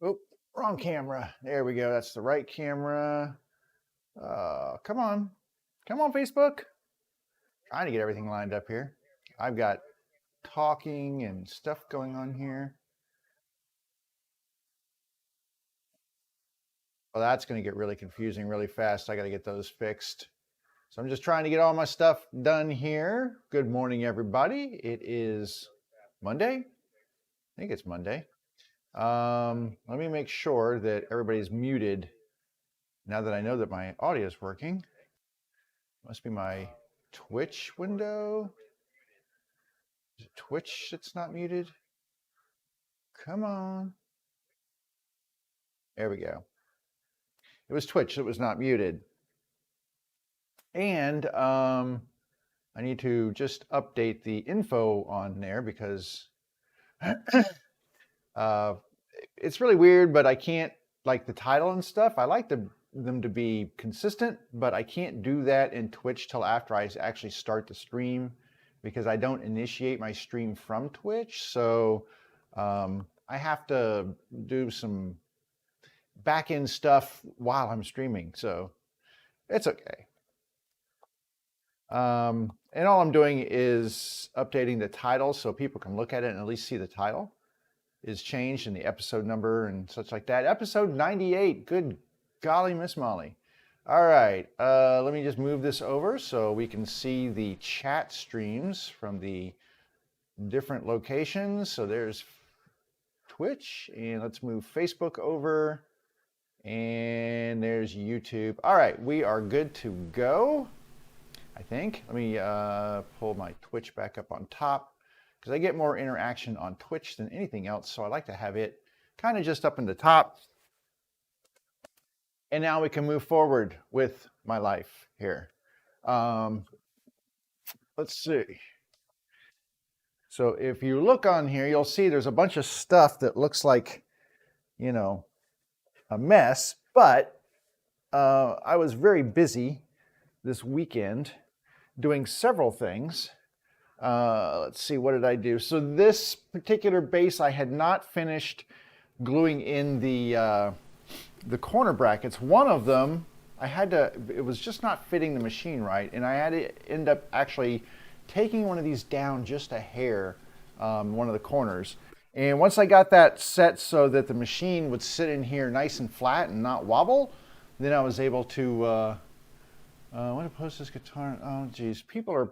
Oh, wrong camera. There we go. That's the right camera. Come on. Come on, Facebook. Trying to get everything lined up here. I've got talking and stuff going on here. Well, that's going to get really confusing really fast. I got to get those fixed. So I'm just trying to get all my stuff done here. Good morning, everybody. It is Monday. I think it's Monday. Let me make sure that everybody's muted now that I know that my audio is working. Must be my Twitch window. Is it Twitch that's not muted? Come on. There we go. It was Twitch that was not muted. And I need to just update the info on there because it's really weird, but I can't, like the title and stuff, I like them to be consistent, but I can't do that in Twitch till after I actually start the stream because I don't initiate my stream from Twitch. So I have to do some back end stuff while I'm streaming. So it's okay. And all I'm doing is updating the title so people can look at it and at least see the title is changed and the episode number and such like that. Episode 98. Good golly, Miss Molly. All right, let me just move this over so we can see the chat streams from the different locations. So there's Twitch, and let's move Facebook over, and there's YouTube. All right, we are good to go, I think. Let me pull my Twitch back up on top because I get more interaction on Twitch than anything else, so I like to have it kind of just up in the top. And now we can move forward with my life here. Let's see. So if you look on here, you'll see there's a bunch of stuff that looks like, you know, a mess, but I was very busy this weekend doing several things. Let's see, what did I do? So this particular base, I had not finished gluing in the corner brackets. One of them, it was just not fitting the machine right, and I had to end up actually taking one of these down just a hair, one of the corners. And once I got that set so that the machine would sit in here nice and flat and not wobble, then I was able to, I want to post this guitar. Oh, geez. People are,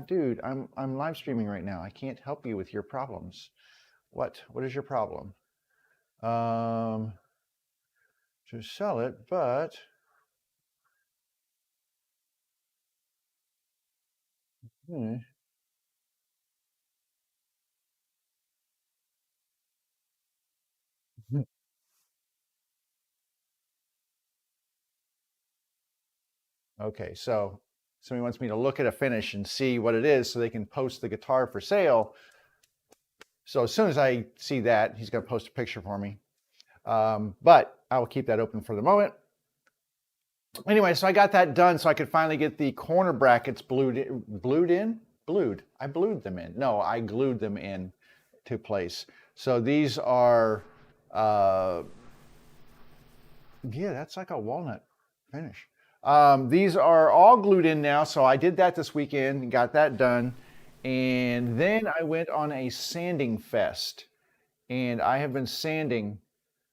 dude, I'm live streaming right now. I can't help you with your problems. What is your problem? To sell it, but okay, so somebody wants me to look at a finish and see what it is so they can post the guitar for sale. So as soon as I see that, he's going to post a picture for me. But I will keep that open for the moment. Anyway, so I got that done so I could finally get the corner brackets glued. I glued them in. No, I glued them in to place. So these are, yeah, that's like a walnut finish. These are all glued in now, so I did that this weekend and got that done. And then I went on a sanding fest, and I have been sanding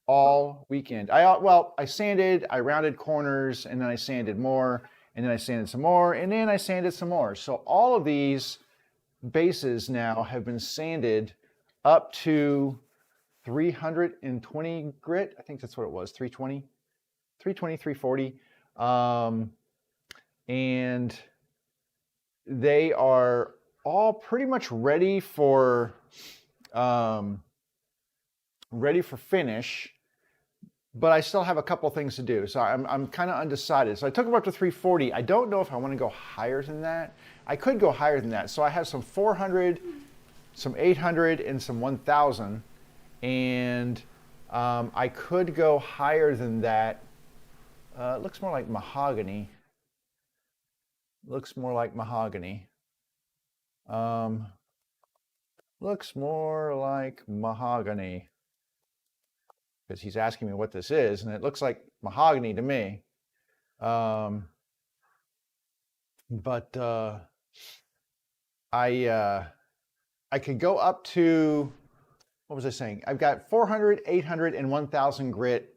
all weekend. I sanded, I rounded corners, and then I sanded more, and then I sanded some more, and then I sanded some more. So all of these bases now have been sanded up to 320 grit. I think that's what it was, 320, 340. And they are all pretty much ready for finish, but I still have a couple things to do. So I'm kind of undecided. So I took them up to 340. I don't know if I want to go higher than that. I could go higher than that. So I have some 400, some 800, and some 1000. And I could go higher than that. It looks more like mahogany. Looks more like mahogany. looks more like mahogany, because he's asking me what this is, and it looks like mahogany to me. But I could go up to, what was I saying? I've got 400, 800, and 1000 grit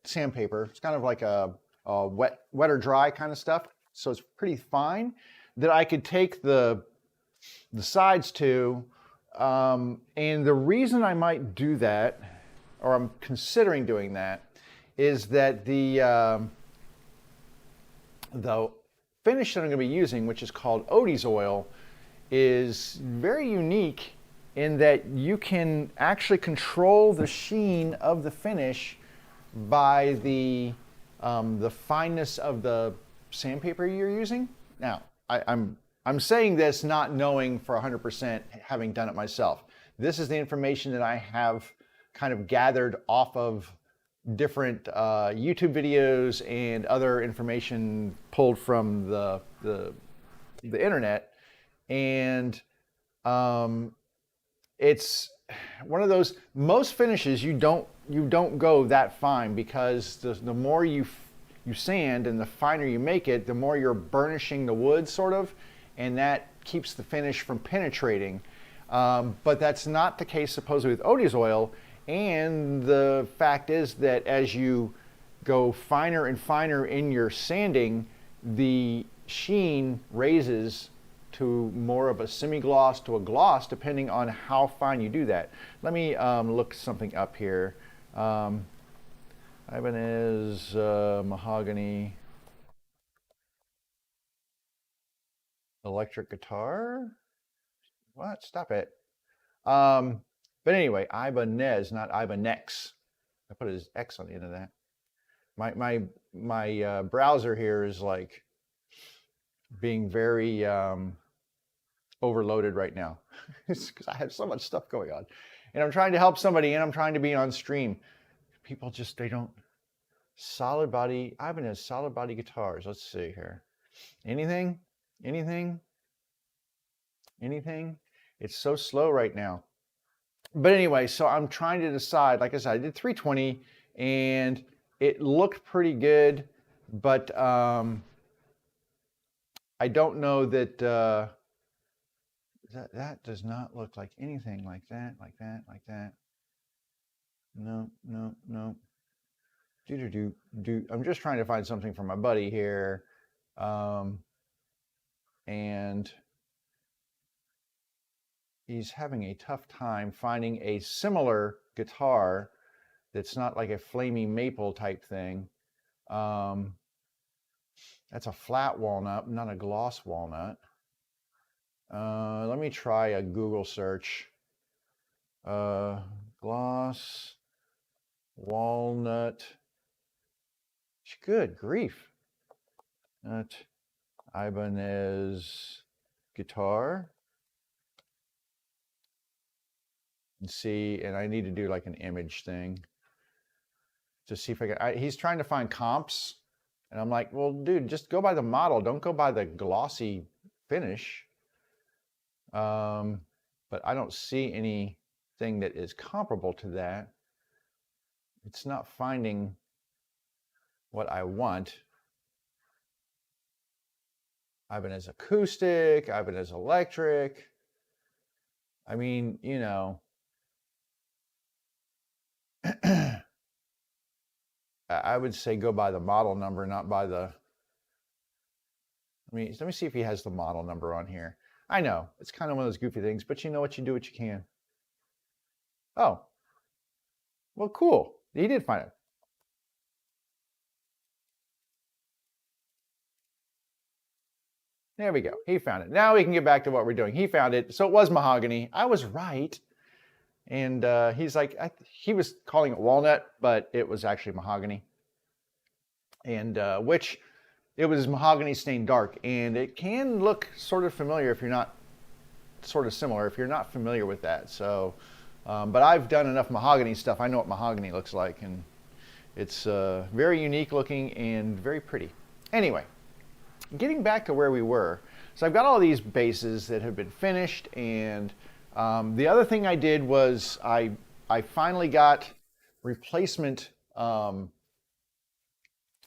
sandpaper. It's kind of like a wet or dry kind of stuff. So it's pretty fine that I could take the sides to. And the reason I might do that, or I'm considering doing that, is that the finish that I'm going to be using, which is called Odie's oil, is very unique in that you can actually control the sheen of the finish by the fineness of the sandpaper you're using. Now, I'm saying this not knowing for 100%, having done it myself. This is the information that I have kind of gathered off of different YouTube videos and other information pulled from the internet, and it's one of those, most finishes you don't go that fine, because the more you sand and the finer you make it, the more you're burnishing the wood sort of, and that keeps the finish from penetrating. But that's not the case supposedly with Odie's oil. And the fact is that as you go finer and finer in your sanding, the sheen raises to more of a semi-gloss to a gloss, depending on how fine you do that. Let me look something up here. Ibanez mahogany electric guitar. What? Stop it. But anyway, Ibanez, not Ibanez. I put his X on the end of that. My browser here is like being very overloaded right now. It's because I have so much stuff going on, and I'm trying to help somebody, and I'm trying to be on stream. People just, they don't. Solid body, Ibanez solid body guitars. Let's see here. Anything? It's so slow right now. But anyway, so I'm trying to decide. Like I said, I did 320 and it looked pretty good, but I don't know that that does not look like anything like that. No. I'm just trying to find something for my buddy here, and he's having a tough time finding a similar guitar that's not like a flaming maple type thing. That's a flat walnut, not a gloss walnut. Let me try a Google search. Gloss walnut. Good grief. Ibanez guitar. And see, and I need to do like an image thing to see if I can. He's trying to find comps, and I'm like, well, dude, just go by the model. Don't go by the glossy finish. But I don't see anything that is comparable to that. It's not finding what I want. Ibanez acoustic, Ibanez electric. I mean, you know, I would say go by the model number, not by the. Let me see if he has the model number on here. I know it's kind of one of those goofy things, but you know what, you do what you can. Oh, well, cool. He did find it. There we go. He found it. Now we can get back to what we're doing. He found it. So it was mahogany. I was right. And he's like, he was calling it walnut, but it was actually mahogany. And which it was mahogany stained dark. And it can look sort of familiar if you're not, sort of similar if you're not familiar with that. So, but I've done enough mahogany stuff. I know what mahogany looks like. And it's very unique looking and very pretty. Anyway, getting back to where we were. So I've got all these bases that have been finished, and The other thing I did was I finally got replacement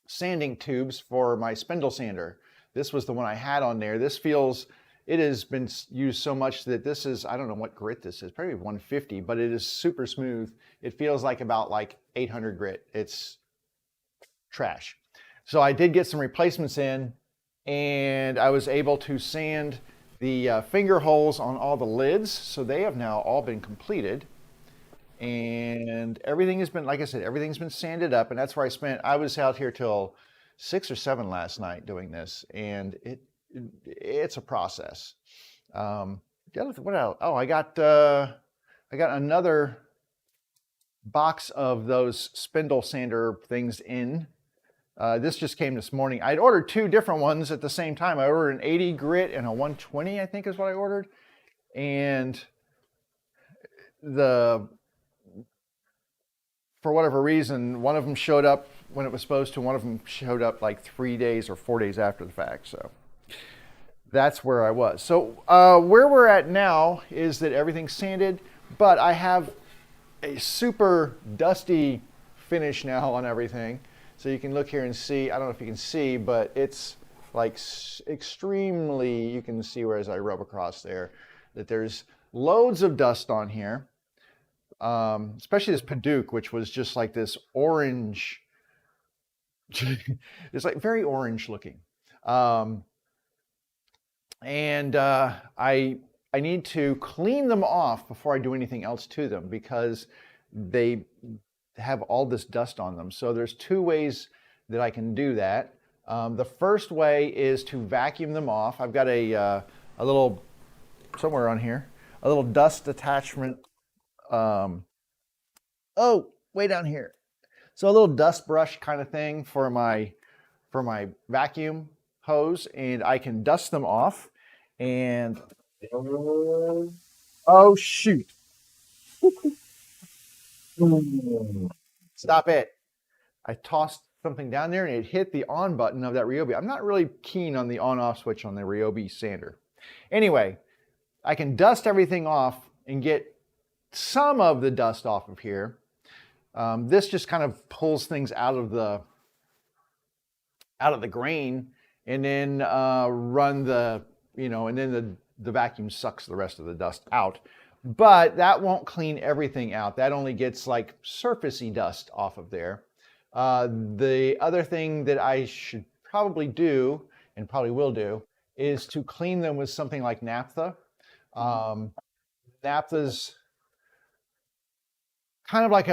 sanding tubes for my spindle sander. This was the one I had on there. This feels, it has been used so much that this is, I don't know what grit this is, probably 150, but it is super smooth. It feels like about like 800 grit. It's trash. So I did get some replacements in, and I was able to sand the finger holes on all the lids. So they have now all been completed. And everything has been, like I said, everything's been sanded up, and that's where I was out here till 6 or 7 last night doing this, and it's a process. What else? Oh, I got another box of those spindle sander things in. This just came this morning. I'd ordered 2 different ones at the same time. I ordered an 80 grit and a 120, I think is what I ordered. And for whatever reason, one of them showed up when it was supposed to, one of them showed up like 3 days or 4 days after the fact. So that's where I was. So where we're at now is that everything's sanded, but I have a super dusty finish now on everything. So you can look here and see, I don't know if you can see, but it's like extremely, you can see where as I rub across there, that there's loads of dust on here. Especially this Paduke, which was just like this orange, it's like very orange looking. I need to clean them off before I do anything else to them because they have all this dust on them. So there's 2 ways that I can do that. The first way is to vacuum them off. I've got a little, somewhere on here, a little dust attachment. Oh, way down here. So a little dust brush kind of thing for my vacuum hose, and I can dust them off. And oh shoot! Stop it! I tossed something down there and it hit the on button of that Ryobi. I'm not really keen on the on-off switch on the Ryobi sander. Anyway, I can dust everything off and get some of the dust off of here. This just kind of pulls things out of the grain, and then run the, and then the vacuum sucks the rest of the dust out. But that won't clean everything out. That only gets like surfacey dust off of there. The other thing that I should probably do, and probably will do, is to clean them with something like naphtha. Naphtha's kind of like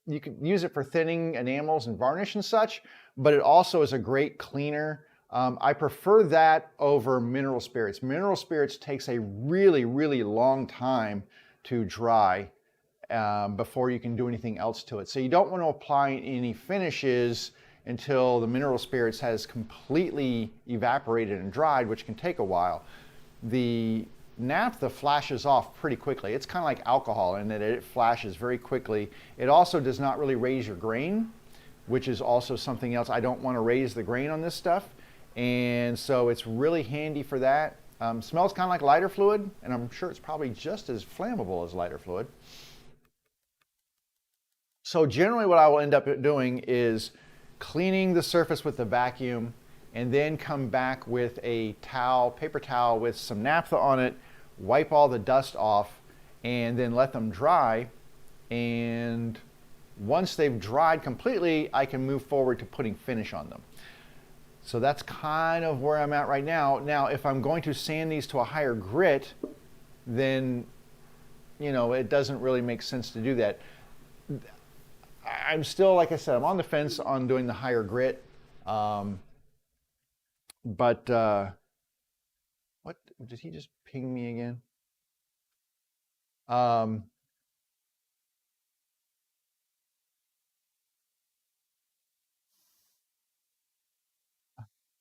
you can use it for thinning enamels and varnish and such, but it also is a great cleaner. I prefer that over mineral spirits. Mineral spirits takes a really, really long time to dry before you can do anything else to it. So you don't want to apply any finishes until the mineral spirits has completely evaporated and dried, which can take a while. The naphtha flashes off pretty quickly. It's kind of like alcohol in that it flashes very quickly. It also does not really raise your grain, which is also something else. I don't want to raise the grain on this stuff. And so it's really handy for that. Smells kind of like lighter fluid, and I'm sure it's probably just as flammable as lighter fluid. So generally what I will end up doing is cleaning the surface with the vacuum, and then come back with a towel, paper towel with some naphtha on it, wipe all the dust off, and then let them dry. And once they've dried completely, I can move forward to putting finish on them. So that's kind of where I'm at right now. Now, if I'm going to sand these to a higher grit, then, it doesn't really make sense to do that. I'm still, like I said, I'm on the fence on doing the higher grit. But what did he just ping me again?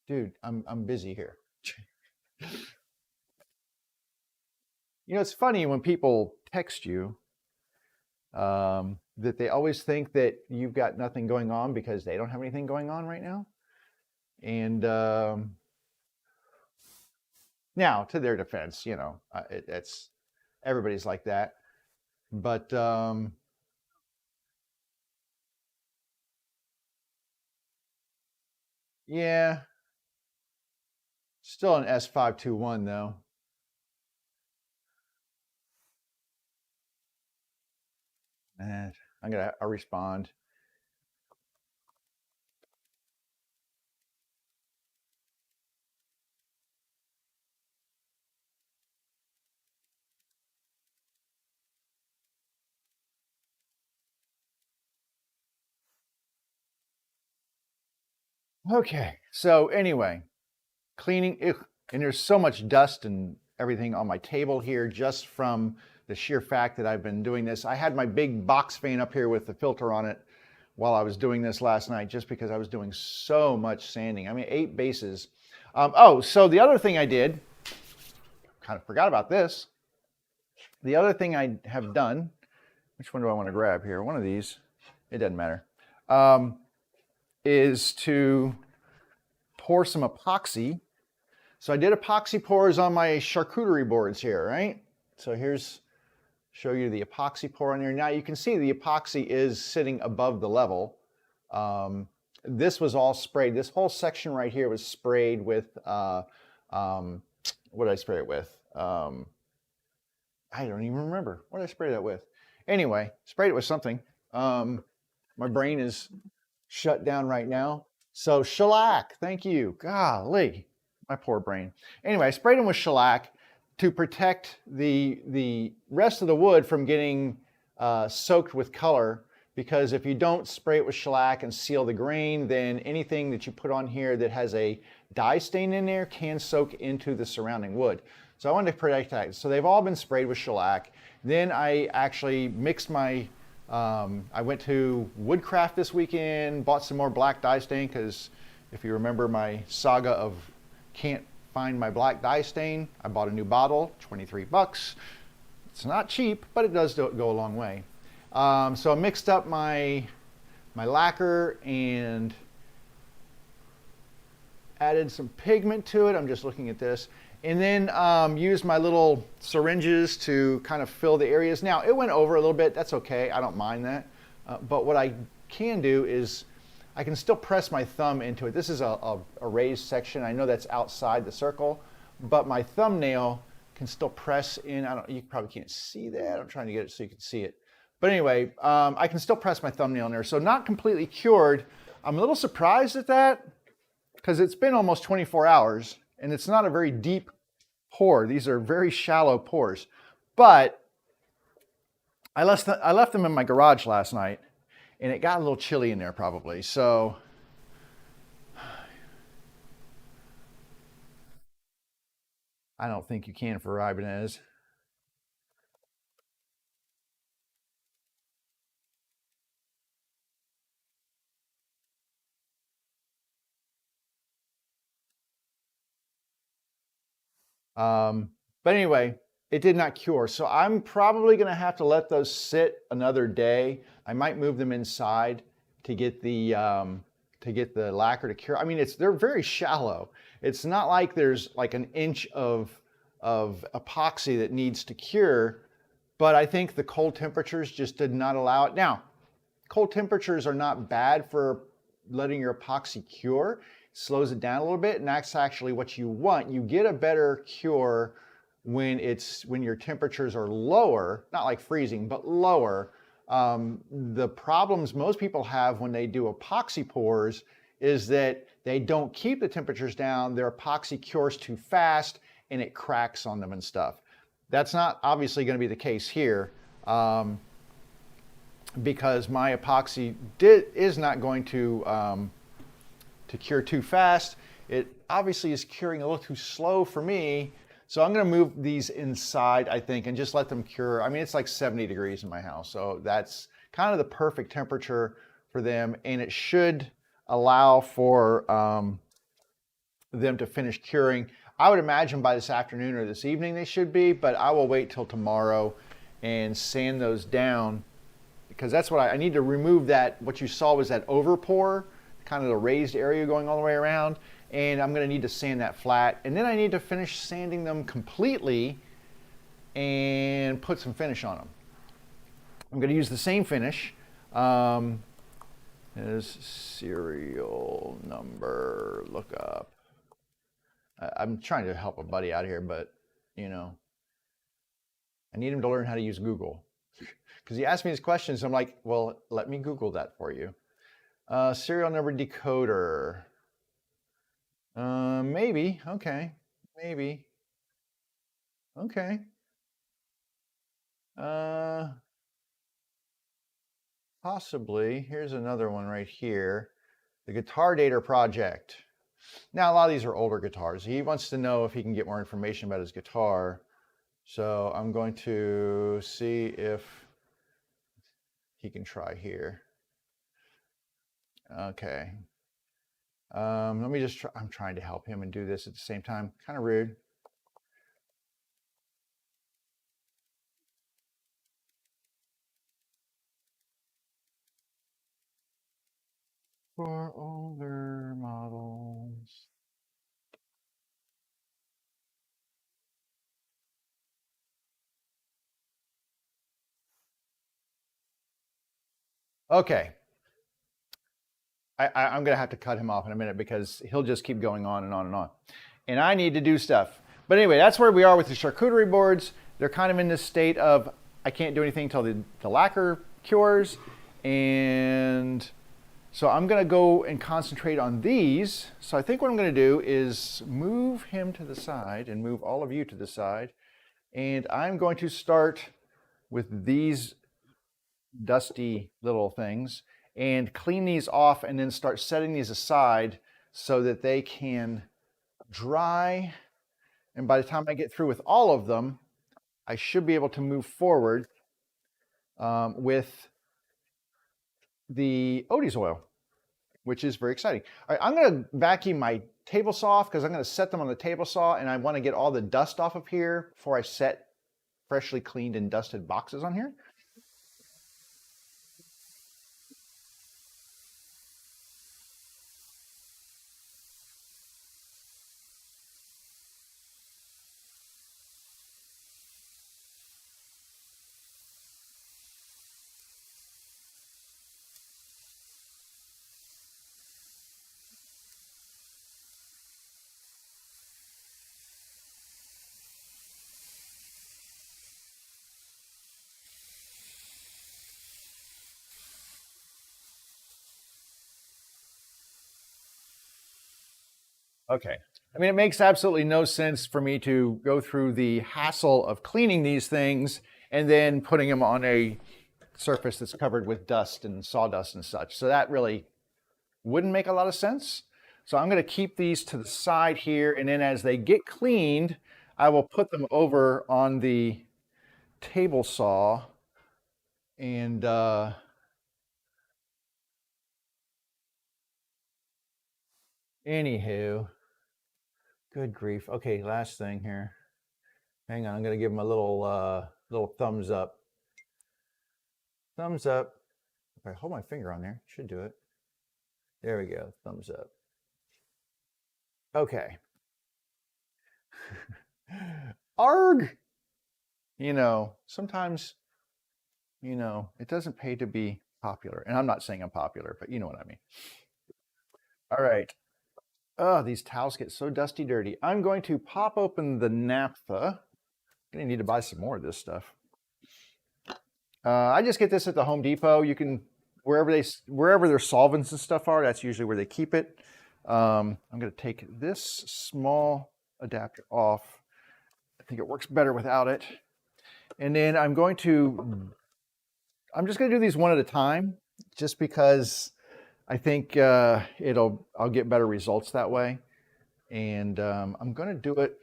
Dude, I'm busy here. It's funny when people text you that they always think that you've got nothing going on because they don't have anything going on right now. And Now, to their defense, you know, it's everybody's like that. But yeah, still an S521 though. And I'll respond. Okay, so anyway, cleaning, and there's so much dust and everything on my table here just from the sheer fact that I've been doing this. I had my big box fan up here with the filter on it while I was doing this last night, just because I was doing so much sanding. I mean, 8 bases. Oh, so the other thing I did, kind of forgot about this. The other thing I have done, which one do I want to grab here? One of these, it doesn't matter, is to pour some epoxy. So I did epoxy pours on my charcuterie boards here, right? So here's, show you the epoxy pour on here. Now you can see the epoxy is sitting above the level. This was all sprayed. This whole section right here was sprayed with, what did I spray it with? I don't even remember. What did I spray that with? Anyway, sprayed it with something. My brain is shut down right now. So shellac, thank you. Golly, my poor brain. Anyway, I sprayed them with shellac to protect the rest of the wood from getting soaked with color, because if you don't spray it with shellac and seal the grain, then anything that you put on here that has a dye stain in there can soak into the surrounding wood. So I wanted to protect that. So they've all been sprayed with shellac. Then I actually mixed my, I went to Woodcraft this weekend, bought some more black dye stain, because if you remember my saga of can't find my black dye stain, I bought a new bottle, 23 bucks. It's not cheap, but it does go a long way. So I mixed up my lacquer and added some pigment to it. I'm just looking at this. And then used my little syringes to kind of fill the areas. Now, it went over a little bit. That's okay. I don't mind that. But what I can do is I can still press my thumb into it. This is a raised section. I know that's outside the circle, but my thumbnail can still press in. You probably can't see that. I'm trying to get it so you can see it. But anyway, I can still press my thumbnail in there. So not completely cured. I'm a little surprised at that, because it's been almost 24 hours and it's not a very deep pour. These are very shallow pours. But I left them in my garage last night, and it got a little chilly in there probably. So I don't think you can for Ibanez. But anyway, it did not cure. So I'm probably going to have to let those sit another day. I might move them inside to get the lacquer to cure. I mean, they're very shallow. It's not like there's like an inch of epoxy that needs to cure, but I think the cold temperatures just did not allow it. Now, cold temperatures are not bad for letting your epoxy cure. It slows it down a little bit, and that's actually what you want. You get a better cure when your temperatures are lower, not like freezing, but lower. The problems most people have when they do epoxy pours is that they don't keep the temperatures down, their epoxy cures too fast, and it cracks on them and stuff. That's not obviously going to be the case here, because my epoxy is not going to cure too fast. It obviously is curing a little too slow for me. So I'm going to move these inside, I think, and just let them cure. I mean, it's like 70 degrees in my house, so that's kind of the perfect temperature for them, and it should allow for them to finish curing. I would imagine by this afternoon or this evening they should be, but I will wait till tomorrow and sand those down, because that's what I need to remove. That what you saw was that over pour, kind of the raised area going all the way around, and I'm going to need to sand that flat, and then I need to finish sanding them completely and put some finish on them. I'm going to use the same finish. Is serial number lookup. I'm trying to help a buddy out here, but you know, I need him to learn how to use Google because he asked me these questions. I'm like, well, let me Google that for you. Serial number decoder. Maybe. Okay. Maybe. Okay. Possibly. Here's another one right here. The Guitar Dater Project. Now, a lot of these are older guitars. He wants to know if he can get more information about his guitar. So I'm going to see if he can try here. Okay. Let me just try. I'm trying to help him and do this at the same time. Kind of rude. For older models. Okay. I'm going to have to cut him off in a minute because he'll just keep going on and on and on. And I need to do stuff. But anyway, that's where we are with the charcuterie boards. They're kind of in this state of I can't do anything until the lacquer cures. And so I'm going to go and concentrate on these. So I think what I'm going to do is move him to the side and move all of you to the side. And I'm going to start with these dusty little things and clean these off and then start setting these aside so that they can dry. And by the time I get through with all of them, I should be able to move forward with the Odie's oil, which is very exciting. All right, I'm going to vacuum my table saw because I'm going to set them on the table saw, and I want to get all the dust off of here before I set freshly cleaned and dusted boxes on here. Okay. I mean, it makes absolutely no sense for me to go through the hassle of cleaning these things and then putting them on a surface that's covered with dust and sawdust and such. So that really wouldn't make a lot of sense. So I'm going to keep these to the side here, and then as they get cleaned, I will put them over on the table saw. And anywho, good grief. Okay, last thing here. Hang on, I'm going to give them a little thumbs up. Thumbs up. If I hold my finger on there, should do it. There we go, thumbs up. Okay. Arg! You know, sometimes, you know, it doesn't pay to be popular. And I'm not saying I'm popular, but you know what I mean. All right. Oh, these towels get so dusty dirty. I'm going to pop open the naphtha. I'm going to need to buy some more of this stuff. I just get this at the Home Depot. You can, wherever their solvents and stuff are, that's usually where they keep it. I'm going to take this small adapter off. I think it works better without it. And then I'm just going to do these one at a time, just because I think I'll get better results that way. And I'm going to do it.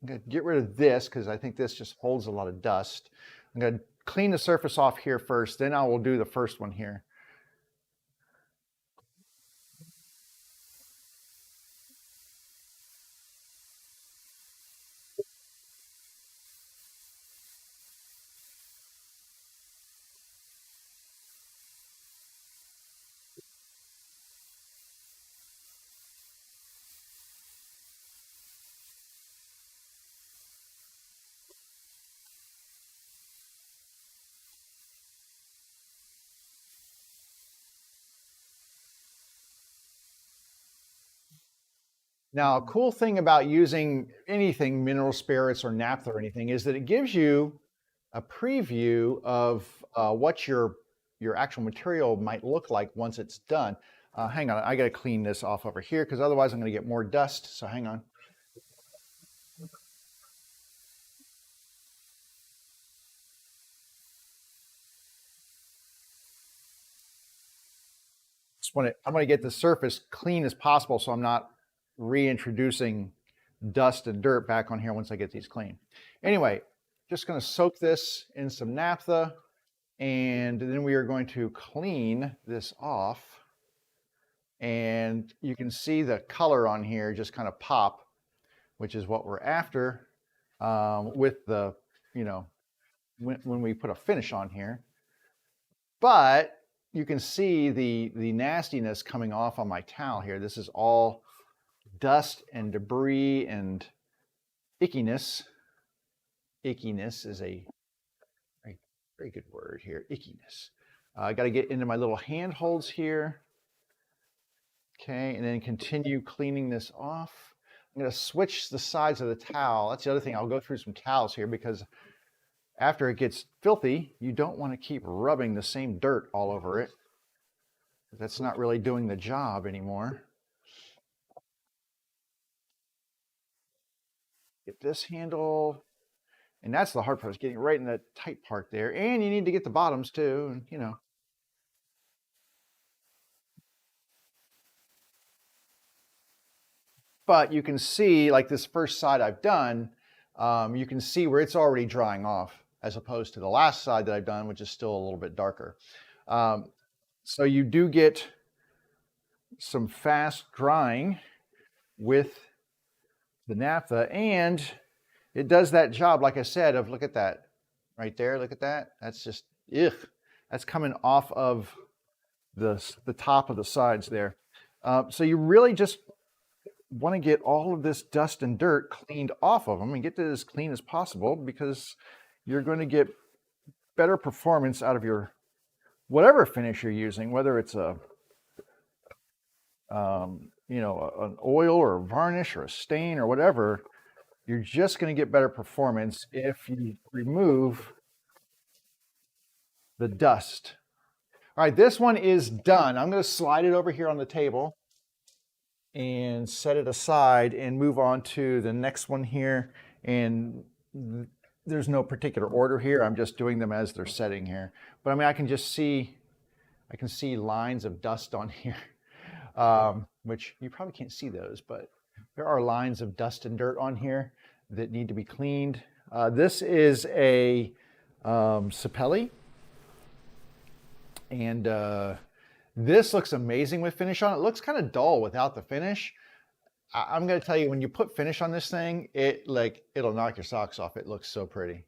I'm going to get rid of this because I think this just holds a lot of dust. I'm going to clean the surface off here first, then I will do the first one here. Now, a cool thing about using anything, mineral spirits or naphtha or anything, is that it gives you a preview of what your actual material might look like once it's done. Hang on, I got to clean this off over here because otherwise I'm going to get more dust. So hang on. I'm going to get the surface clean as possible so I'm not reintroducing dust and dirt back on here once I get these clean. Anyway, just going to soak this in some naphtha, and then we are going to clean this off. And you can see the color on here just kind of pop, which is what we're after with the, you know, when we put a finish on here. But you can see the nastiness coming off on my towel here. This is all dust and debris and ickiness. Ickiness is a very, very good word here, ickiness. I got to get into my little handholds here. Okay, and then continue cleaning this off. I'm going to switch the sides of the towel. That's the other thing. I'll go through some towels here because after it gets filthy, you don't want to keep rubbing the same dirt all over it. That's not really doing the job anymore. Get this handle. And that's the hard part, is getting right in that tight part there. And you need to get the bottoms too, and you know. But you can see, like this first side I've done, you can see where it's already drying off as opposed to the last side that I've done, which is still a little bit darker. So you do get some fast drying with the naphtha, and it does that job, like I said, of look at that right there, look at that. That's just, ugh, that's coming off of the top of the sides there. So you really just want to get all of this dust and dirt cleaned off of them and get it as clean as possible, because you're going to get better performance out of your whatever finish you're using, whether it's a you know, an oil or a varnish or a stain or whatever. You're just going to get better performance if you remove the dust. All right, this one is done. I'm going to slide it over here on the table and set it aside and move on to the next one here. And there's no particular order here. I'm just doing them as they're setting here. But I mean, I can see lines of dust on here, which you probably can't see those, but there are lines of dust and dirt on here that need to be cleaned. This is a Sapelli, and this looks amazing with finish on it. It looks kind of dull without the finish. I'm going to tell you, when you put finish on this thing, it'll knock your socks off. It looks so pretty.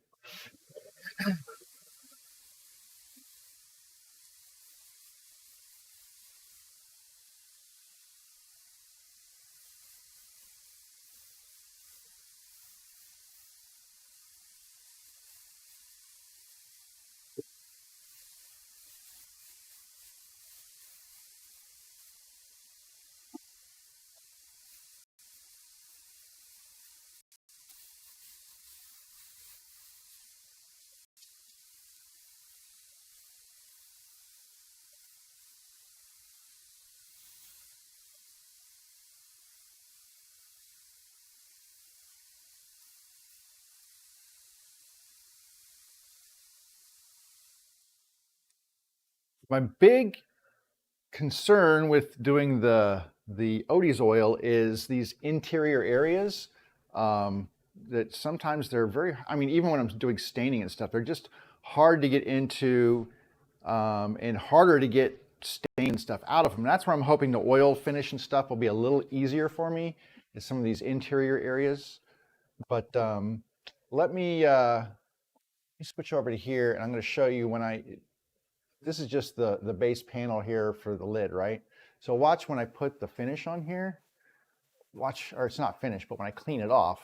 My big concern with doing the Odie's oil is these interior areas that sometimes they're very, I mean, even when I'm doing staining and stuff, they're just hard to get into and harder to get stain and stuff out of them. That's where I'm hoping the oil finish and stuff will be a little easier for me, is some of these interior areas. But let me switch over to here, and I'm going to show you this is just the base panel here for the lid, right? So watch when I put the finish on here, or it's not finished, but when I clean it off,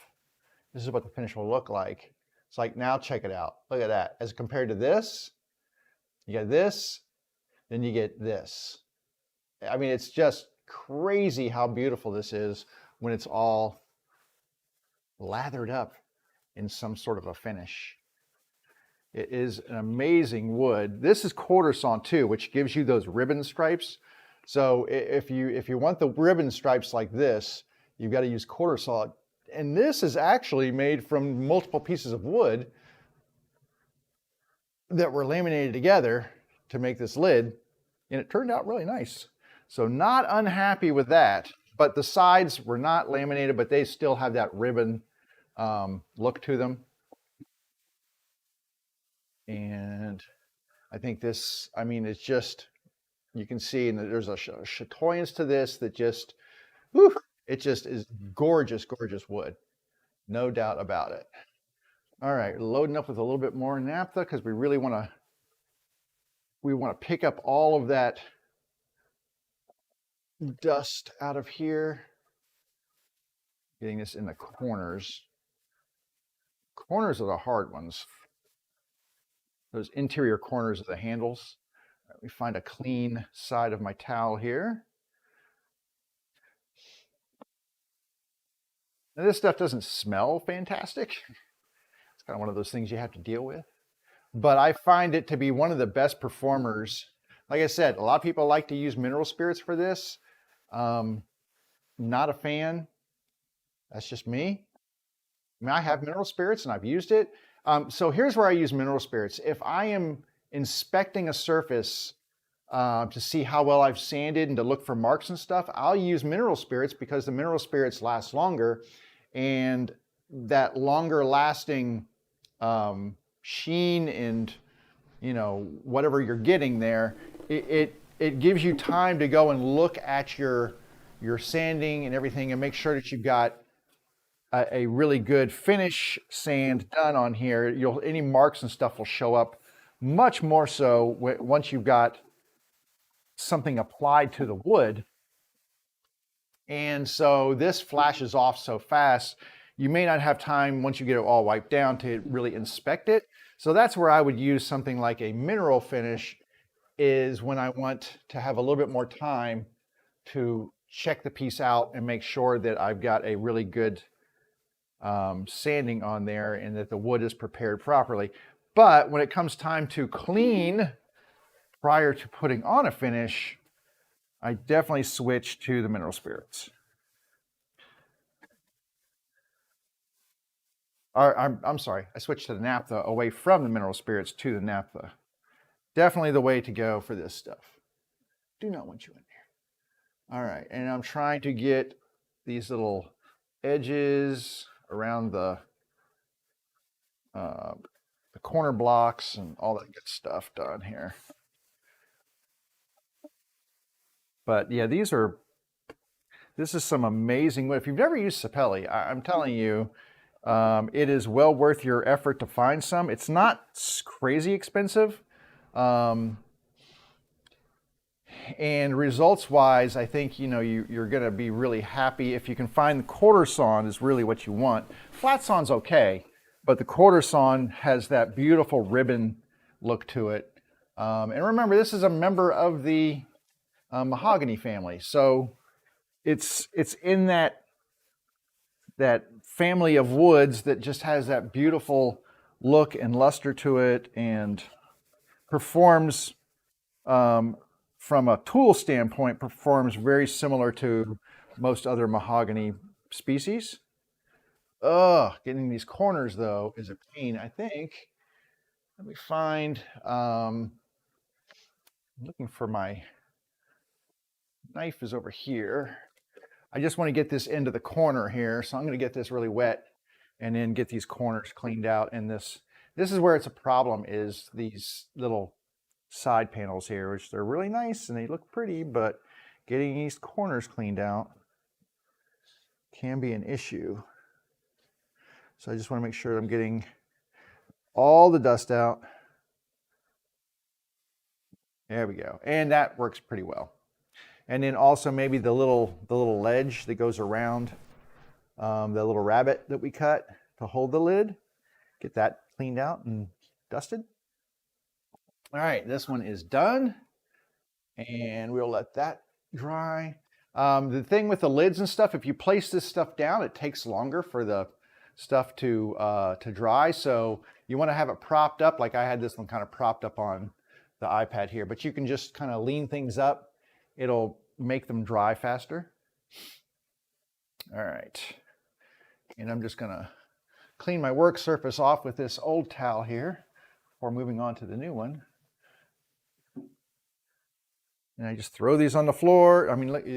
this is what the finish will look like. It's like, now check it out. Look at that. As compared to this, you get this, then you get this. I mean, it's just crazy how beautiful this is when it's all lathered up in some sort of a finish. It is an amazing wood. This is quarter sawn too, which gives you those ribbon stripes. So if you want the ribbon stripes like this, you've got to use quarter saw. And this is actually made from multiple pieces of wood that were laminated together to make this lid, and it turned out really nice. So not unhappy with that, but the sides were not laminated, but they still have that ribbon look to them. And I think this, I mean, it's just, you can see, and there's a chatoyance to this that just, whew, it just is gorgeous, gorgeous wood. No doubt about it. All right, loading up with a little bit more naphtha because we really want to pick up all of that dust out of here. Getting this in the corners. Corners are the hard ones. Those interior corners of the handles. All right, let me find a clean side of my towel here. Now, this stuff doesn't smell fantastic. It's kind of one of those things you have to deal with. But I find it to be one of the best performers. Like I said, a lot of people like to use mineral spirits for this. Not a fan. That's just me. I mean, I have mineral spirits and I've used it. So here's where I use mineral spirits. If I am inspecting a surface to see how well I've sanded and to look for marks and stuff, I'll use mineral spirits because the mineral spirits last longer, and that longer lasting sheen and, you know, whatever you're getting there, it gives you time to go and look at your sanding and everything and make sure that you've got a really good finish sand done on here. Any marks and stuff will show up much more so once you've got something applied to the wood. And so this flashes off so fast, you may not have time once you get it all wiped down to really inspect it. So that's where I would use something like a mineral finish, is when I want to have a little bit more time to check the piece out and make sure that I've got a really good sanding on there and that the wood is prepared properly. But when it comes time to clean prior to putting on a finish, I definitely switch to the mineral spirits. I'm sorry, I switched to the naphtha away from the mineral spirits to the naphtha. Definitely the way to go for this stuff. Do not want you in there. All right, and I'm trying to get these little edges around the corner blocks and all that good stuff done here. But yeah, this is some amazing wood. If you've never used sapelli, I'm telling you, it is well worth your effort to find some. It's not crazy expensive. And results wise, I think, you know, you're going to be really happy if you can find the quarter sawn is really what you want. Flat sawn's okay, but the quarter sawn has that beautiful ribbon look to it. And remember, this is a member of the mahogany family, so it's in that family of woods that just has that beautiful look and luster to it, and performs from a tool standpoint, performs very similar to most other mahogany species. Getting these corners though is a pain, I think. Let me find, I'm looking for my knife is over here. I just want to get this into the corner here, so I'm going to get this really wet and then get these corners cleaned out. And this is where it's a problem, is these little side panels here, which they're really nice and they look pretty, but getting these corners cleaned out can be an issue. So I just want to make sure I'm getting all the dust out. There we go. And that works pretty well. And then also maybe the little ledge that goes around the little rabbet that we cut to hold the lid, get that cleaned out and dusted. All right, this one is done, and we'll let that dry. The thing with the lids and stuff, if you place this stuff down, it takes longer for the stuff to dry. So you want to have it propped up. Like I had this one kind of propped up on the iPad here, but you can just kind of lean things up. It'll make them dry faster. All right. And I'm just going to clean my work surface off with this old towel here before moving on to the new one. And I just throw these on the floor. I mean, look at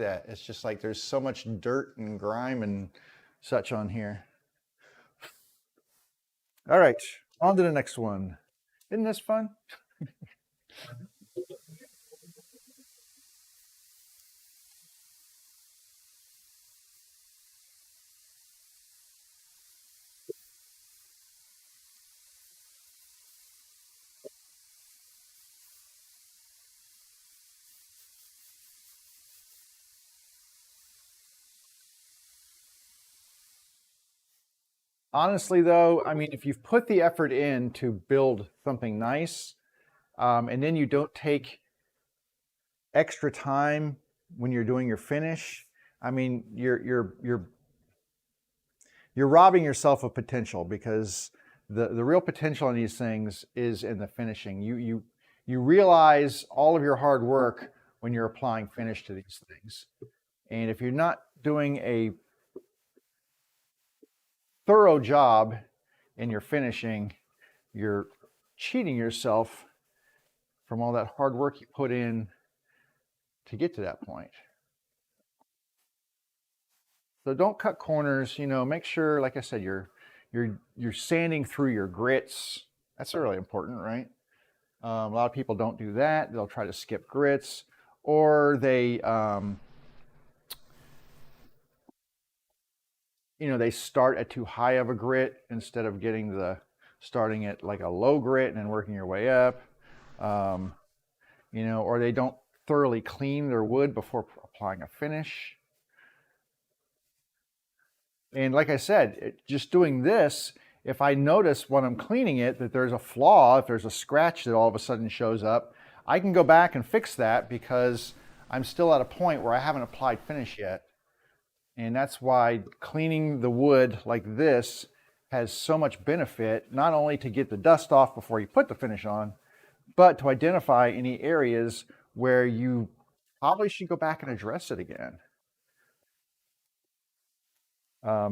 that. It's just like there's so much dirt and grime and such on here. All right, on to the next one. Isn't this fun? Honestly, though, I mean, if you've put the effort in to build something nice, and then you don't take extra time when you're doing your finish, I mean, you're robbing yourself of potential, because the real potential in these things is in the finishing. You realize all of your hard work when you're applying finish to these things. And if you're not doing a thorough job in your finishing, you're cheating yourself from all that hard work you put in to get to that point. So don't cut corners, you know, make sure, like I said, you're sanding through your grits. That's really important, right? A lot of people don't do that. They'll try to skip grits, or they you know, they start at too high of a grit instead of starting at like a low grit and then working your way up. You know, or they don't thoroughly clean their wood before applying a finish. And like I said, just doing this, if I notice when I'm cleaning it that there's a flaw, if there's a scratch that all of a sudden shows up, I can go back and fix that, because I'm still at a point where I haven't applied finish yet. And that's why cleaning the wood like this has so much benefit, not only to get the dust off before you put the finish on, but to identify any areas where you probably should go back and address it again.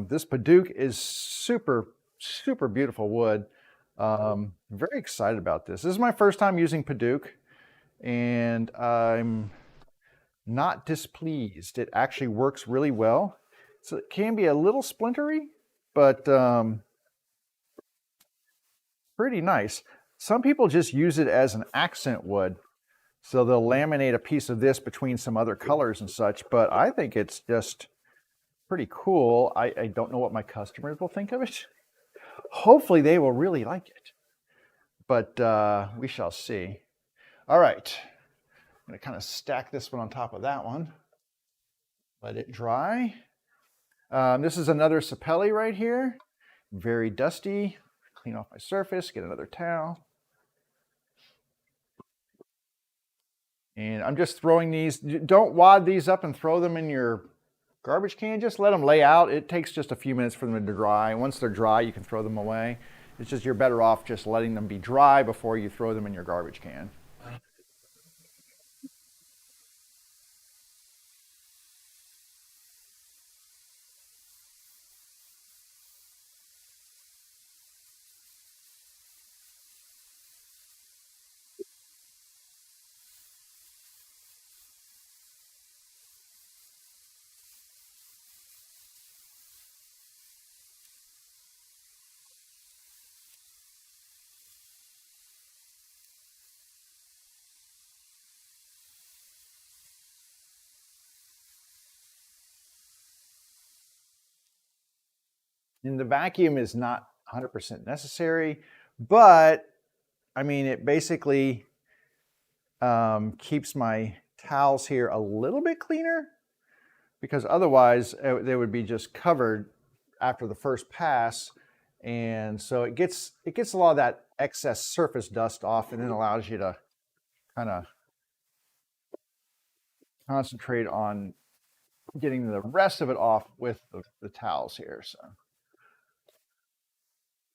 This Padauk is super, super beautiful wood. Very excited about this. This is my first time using Padauk, and I'm not displeased. It actually works really well. So it can be a little splintery, but pretty nice. Some people just use it as an accent wood. So they'll laminate a piece of this between some other colors and such, but I think it's just pretty cool. I don't know what my customers will think of it. Hopefully they will really like it, but we shall see. All right, I'm gonna kind of stack this one on top of that one. Let it dry. This is another sapelli right here. Very dusty. Clean off my surface, get another towel. And I'm just throwing these. Don't wad these up and throw them in your garbage can. Just let them lay out. It takes just a few minutes for them to dry. Once they're dry, you can throw them away. It's just you're better off just letting them be dry before you throw them in your garbage can. And the vacuum is not 100% necessary, but I mean, it basically keeps my towels here a little bit cleaner, because otherwise they would be just covered after the first pass. And so it gets a lot of that excess surface dust off, and then allows you to kind of concentrate on getting the rest of it off with the towels here. So,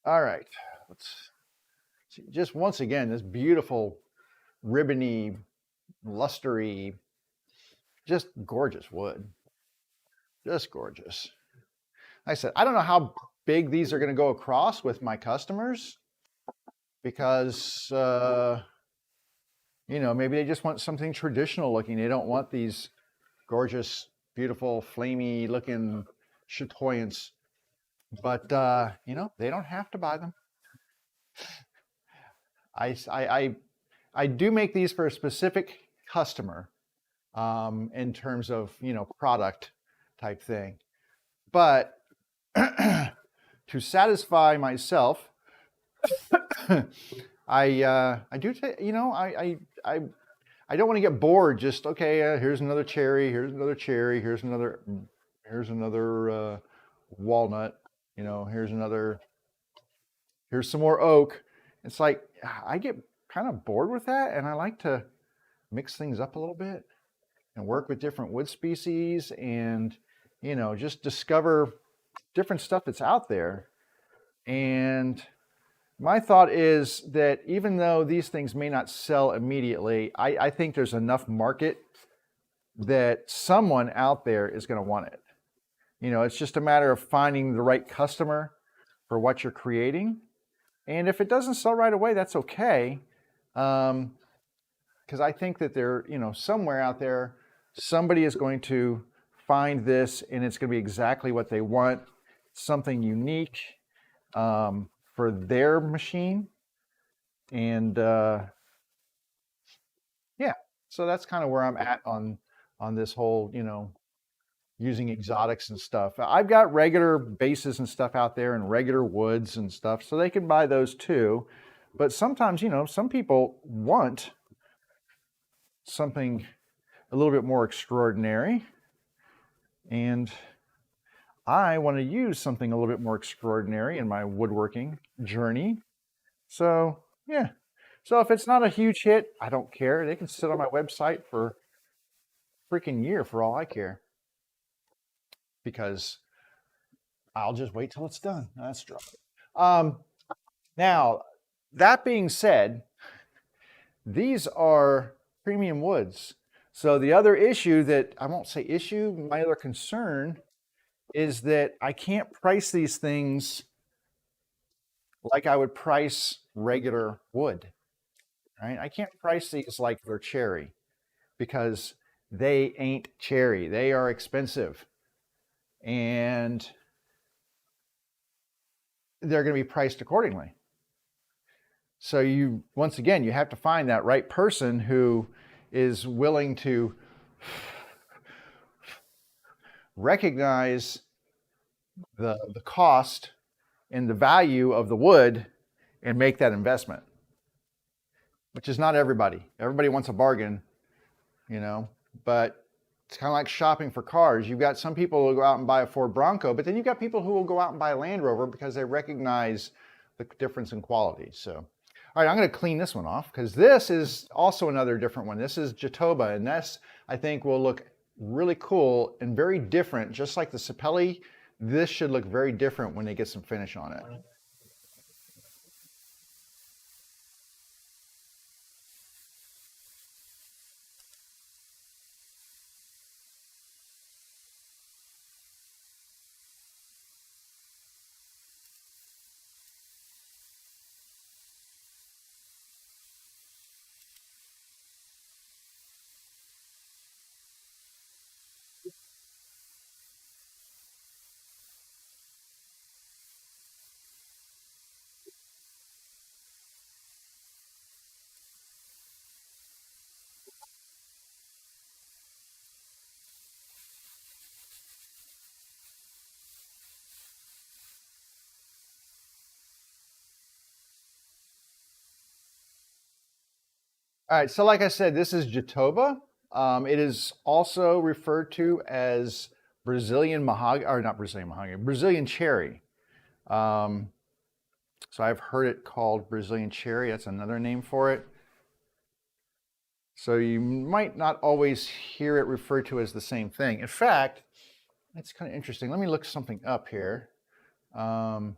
all right, let's see. Just once again, this beautiful ribbony, lustery, just gorgeous wood. Just gorgeous. Like I said, I don't know how big these are going to go across with my customers because, you know, maybe they just want something traditional looking. They don't want these gorgeous, beautiful, flamey looking chatoyants. But, you know, they don't have to buy them. I do make these for a specific customer in terms of, you know, product type thing. But to satisfy myself, I do, you know, I don't want to get bored. Just okay. Here's another cherry. Here's another cherry. Here's another walnut. You know, here's some more oak. It's like I get kind of bored with that, and I like to mix things up a little bit and work with different wood species, and you know, just discover different stuff that's out there. And my thought is that even though these things may not sell immediately, I think there's enough market that someone out there is going to want it. You know, it's just a matter of finding the right customer for what you're creating. And if it doesn't sell right away, that's okay. Because I think that there, you know, somewhere out there, somebody is going to find this and it's going to be exactly what they want, something unique for their machine. And yeah, so that's kind of where I'm at on this whole, you know, using exotics and stuff. I've got regular bases and stuff out there and regular woods and stuff, so they can buy those too. But sometimes, you know, some people want something a little bit more extraordinary, and I want to use something a little bit more extraordinary in my woodworking journey. So yeah, so if it's not a huge hit, I don't care. They can sit on my website for a freaking year for all I care, because I'll just wait till it's done. That's true. Now, that being said, these are premium woods. So the other issue that, I won't say issue, my other concern is that I can't price these things like I would price regular wood, right? I can't price these like they're cherry because they ain't cherry. They are expensive. And they're going to be priced accordingly. So you, once again, you have to find that right person who is willing to recognize the cost and the value of the wood and make that investment, which is not everybody. Everybody wants a bargain, you know, but it's kind of like shopping for cars. You've got some people who will go out and buy a Ford Bronco, but then you've got people who will go out and buy a Land Rover because they recognize the difference in quality. So, all right, I'm going to clean this one off because this is also another different one. This is Jatoba, and this, I think, will look really cool and very different. Just like the Sapelli, this should look very different when they get some finish on it. All right, so like I said, this is Jatoba. It is also referred to as Brazilian mahogany, or not Brazilian mahogany, Brazilian cherry. So I've heard it called Brazilian cherry. That's another name for it. So you might not always hear it referred to as the same thing. In fact, it's kind of interesting. Let me look something up here. Let's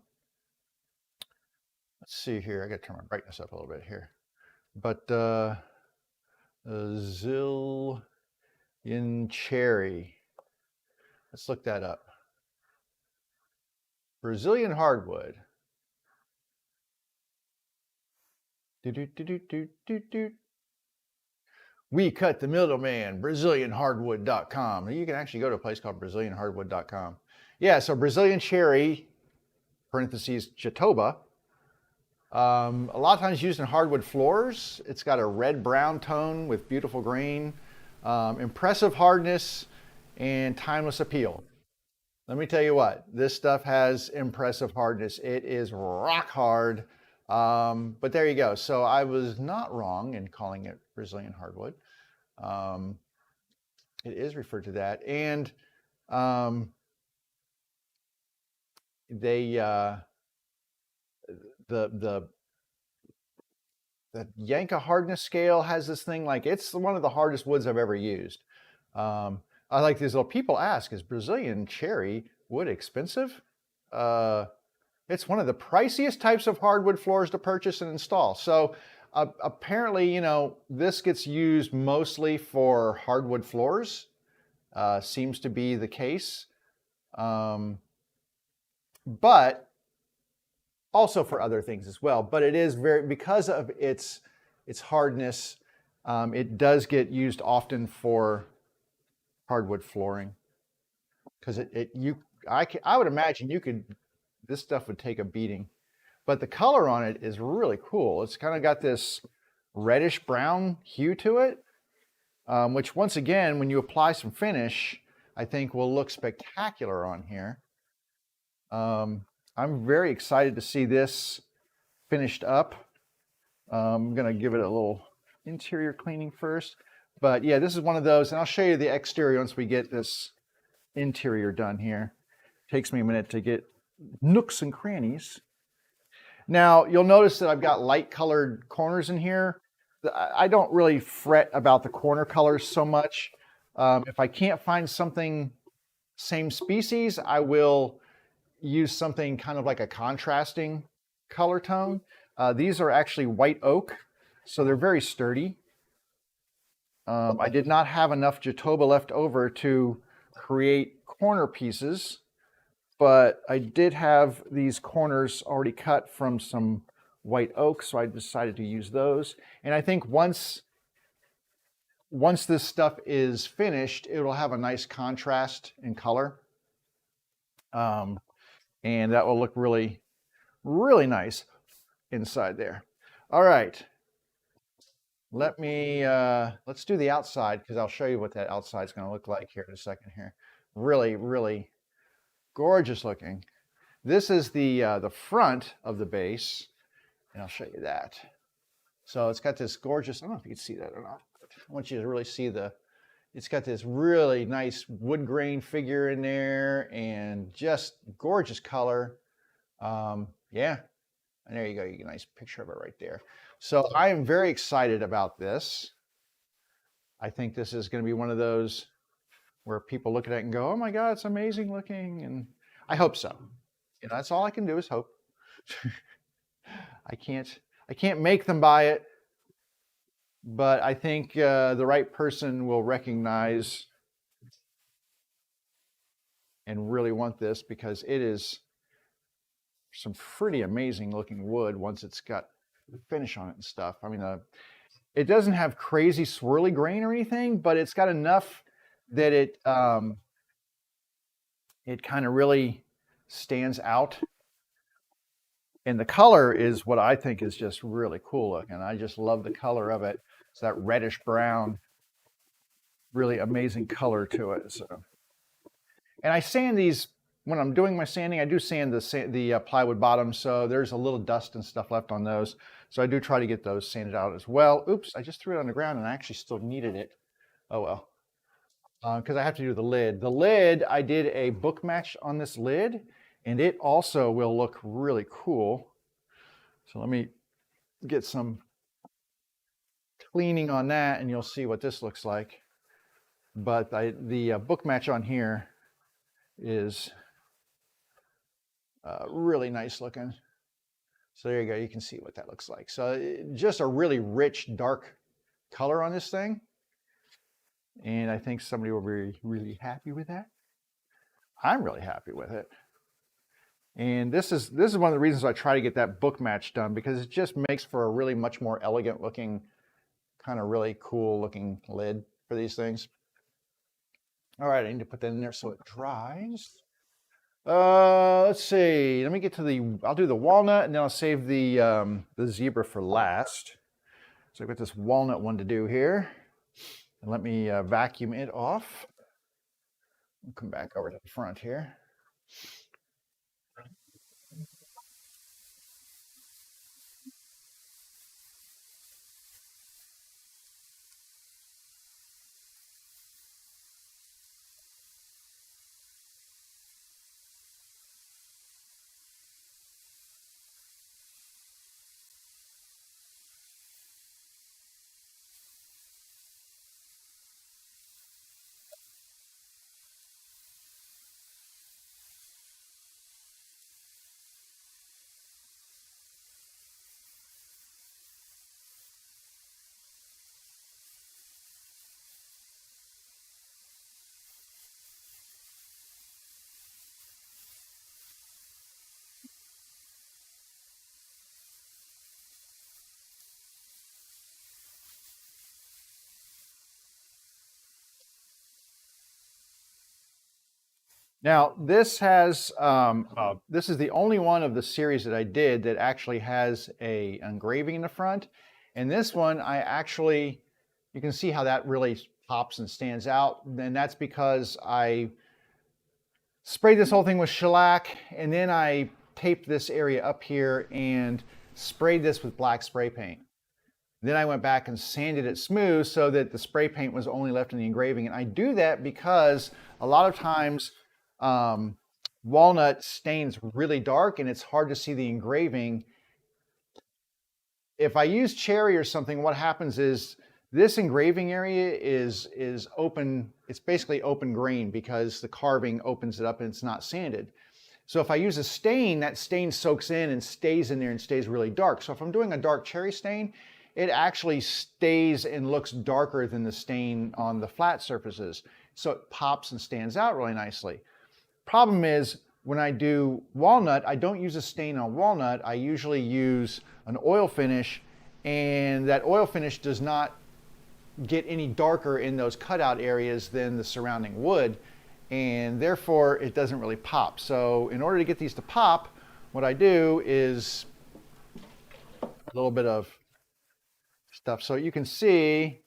see here. I got to turn my brightness up a little bit here. But Brazilian cherry. Let's look that up. Brazilian hardwood. We cut the middleman, BrazilianHardwood.com. You can actually go to a place called BrazilianHardwood.com. Yeah, so Brazilian cherry, parentheses, Jatoba. A lot of times used in hardwood floors. It's got a red-brown tone with beautiful grain, impressive hardness, and timeless appeal. Let me tell you what, this stuff has impressive hardness. It is rock hard. But there you go. So I was not wrong in calling it Brazilian hardwood. It is referred to that. And the Yanka hardness scale has this thing, like, it's one of the hardest woods I've ever used. I like these little people ask, is Brazilian cherry wood expensive? It's one of the priciest types of hardwood floors to purchase and install. So apparently, you know, this gets used mostly for hardwood floors. Seems to be the case. But also for other things as well. But it is because of its hardness, it does get used often for hardwood flooring. Because I would imagine this stuff would take a beating. But the color on it is really cool. It's kind of got this reddish brown hue to it, which once again, when you apply some finish, I think will look spectacular on here. I'm very excited to see this finished up. I'm gonna give it a little interior cleaning first. But yeah, this is one of those, and I'll show you the exterior once we get this interior done here. Takes me a minute to get nooks and crannies. Now, you'll notice that I've got light colored corners in here. I don't really fret about the corner colors so much. If I can't find something same species, I will use something kind of like a contrasting color tone. These are actually white oak, so they're very sturdy. I did not have enough Jatoba left over to create corner pieces, but I did have these corners already cut from some white oak, so I decided to use those. And I think once this stuff is finished, it'll have a nice contrast in color. And that will look really, really nice inside there. All right. Let's do the outside, because I'll show you what that outside is going to look like here in a second here. Really, really gorgeous looking. This is the front of the base, and I'll show you that. So it's got this gorgeous, I don't know if you can see that or not, but I want you to really see it's got this really nice wood grain figure in there and just gorgeous color. Yeah, and there you go, you get a nice picture of it right there. So I am very excited about this. I think this is going to be one of those where people look at it and go, oh my God, it's amazing looking. And I hope so. You know, that's all I can do is hope. I can't make them buy it, but I think the right person will recognize and really want this, because it is some pretty amazing looking wood once it's got the finish on it and stuff. I mean, it doesn't have crazy swirly grain or anything, but it's got enough that it kind of really stands out. And the color is what I think is just really cool looking. I just love the color of it. It's that reddish brown, really amazing color to it. So, and I sand these, when I'm doing my sanding, I do sand the plywood bottom, so there's a little dust and stuff left on those. So I do try to get those sanded out as well. Oops, I just threw it on the ground and I actually still needed it. Oh well. Because I have to do the lid. The lid, I did a book match on this lid, and it also will look really cool. So let me get some cleaning on that and you'll see what this looks like. But the book match on here is really nice looking. So there you go, you can see what that looks like. So just a really rich, dark color on this thing. And I think somebody will be really happy with that. I'm really happy with it. And this is one of the reasons I try to get that book match done, because it just makes for a really much more elegant looking, kind of really cool looking lid for these things. All right, I need to put that in there so it dries. Let's see. Let me get to I'll do the walnut and then I'll save the zebra for last. So I've got this walnut one to do here. And let me vacuum it off. I'll come back over to the front here. Now, this has, this is the only one of the series that I did that actually has a engraving in the front. And this one, you can see how that really pops and stands out. And that's because I sprayed this whole thing with shellac, and then I taped this area up here and sprayed this with black spray paint. Then I went back and sanded it smooth so that the spray paint was only left in the engraving. And I do that because a lot of times walnut stains really dark and it's hard to see the engraving. If I use cherry or something, what happens is this engraving area is open. It's basically open grain because the carving opens it up and it's not sanded. So if I use a stain, that stain soaks in and stays in there and stays really dark. So if I'm doing a dark cherry stain, it actually stays and looks darker than the stain on the flat surfaces. So it pops and stands out really nicely. Problem is, when I do walnut, I don't use a stain on walnut. I usually use an oil finish, and that oil finish does not get any darker in those cutout areas than the surrounding wood, and therefore it doesn't really pop. So in order to get these to pop, what I do is a little bit of stuff. So you can see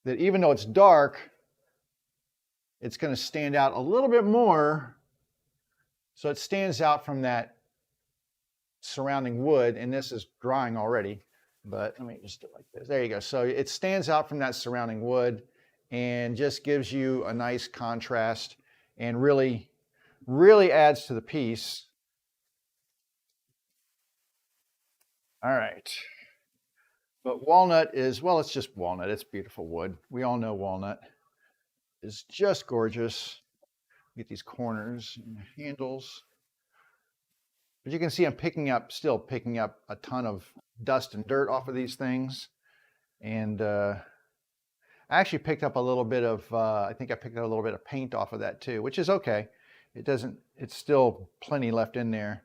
that even though it's dark, it's going to stand out a little bit more. So it stands out from that surrounding wood, and this is drying already, but let me just do it like this. There you go. So it stands out from that surrounding wood and just gives you a nice contrast and really, really adds to the piece. All right. But walnut is, well, it's just walnut. It's beautiful wood. We all know walnut is just gorgeous. Get these corners and handles. But you can see I'm still picking up a ton of dust and dirt off of these things. And I actually picked up a little bit of, I think I picked up a little bit of paint off of that too, which is okay. It's still plenty left in there.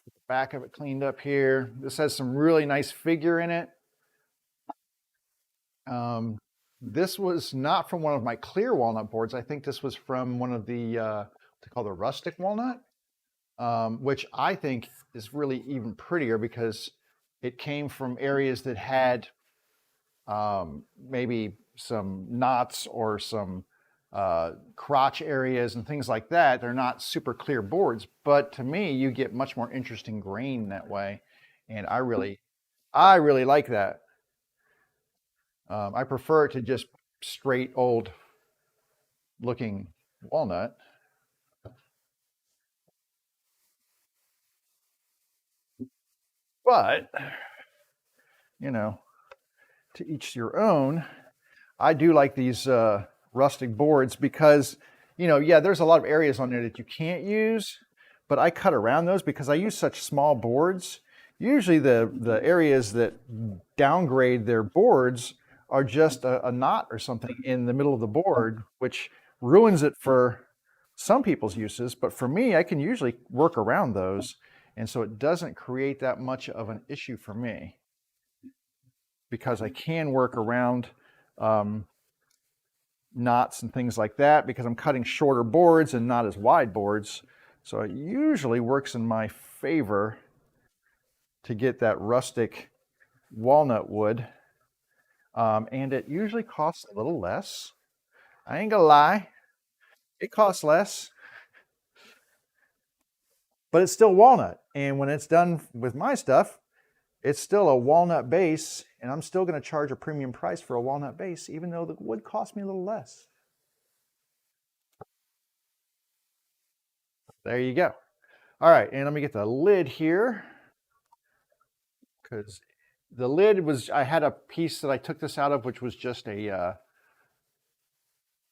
Get the back of it cleaned up here. This has some really nice figure in it. This was not from one of my clear walnut boards. I think this was from one of the, what they call the rustic walnut, which I think is really even prettier because it came from areas that had maybe some knots or some crotch areas and things like that. They're not super clear boards, but to me, you get much more interesting grain that way. And I really like that. I prefer it to just straight old looking walnut. But, you know, to each your own. I do like these rustic boards because, you know, yeah, there's a lot of areas on there that you can't use, but I cut around those because I use such small boards. Usually the areas that downgrade their boards are just a knot or something in the middle of the board, which ruins it for some people's uses. But for me, I can usually work around those. And so it doesn't create that much of an issue for me because I can work around knots and things like that because I'm cutting shorter boards and not as wide boards. So it usually works in my favor to get that rustic walnut wood. And it usually costs a little less. I ain't gonna lie, it costs less, but it's still walnut. And when it's done with my stuff, it's still a walnut base, and I'm still gonna charge a premium price for a walnut base, even though the wood cost me a little less. There you go. All right, and let me get the lid here, because the lid was, I had a piece that I took this out of, which was just a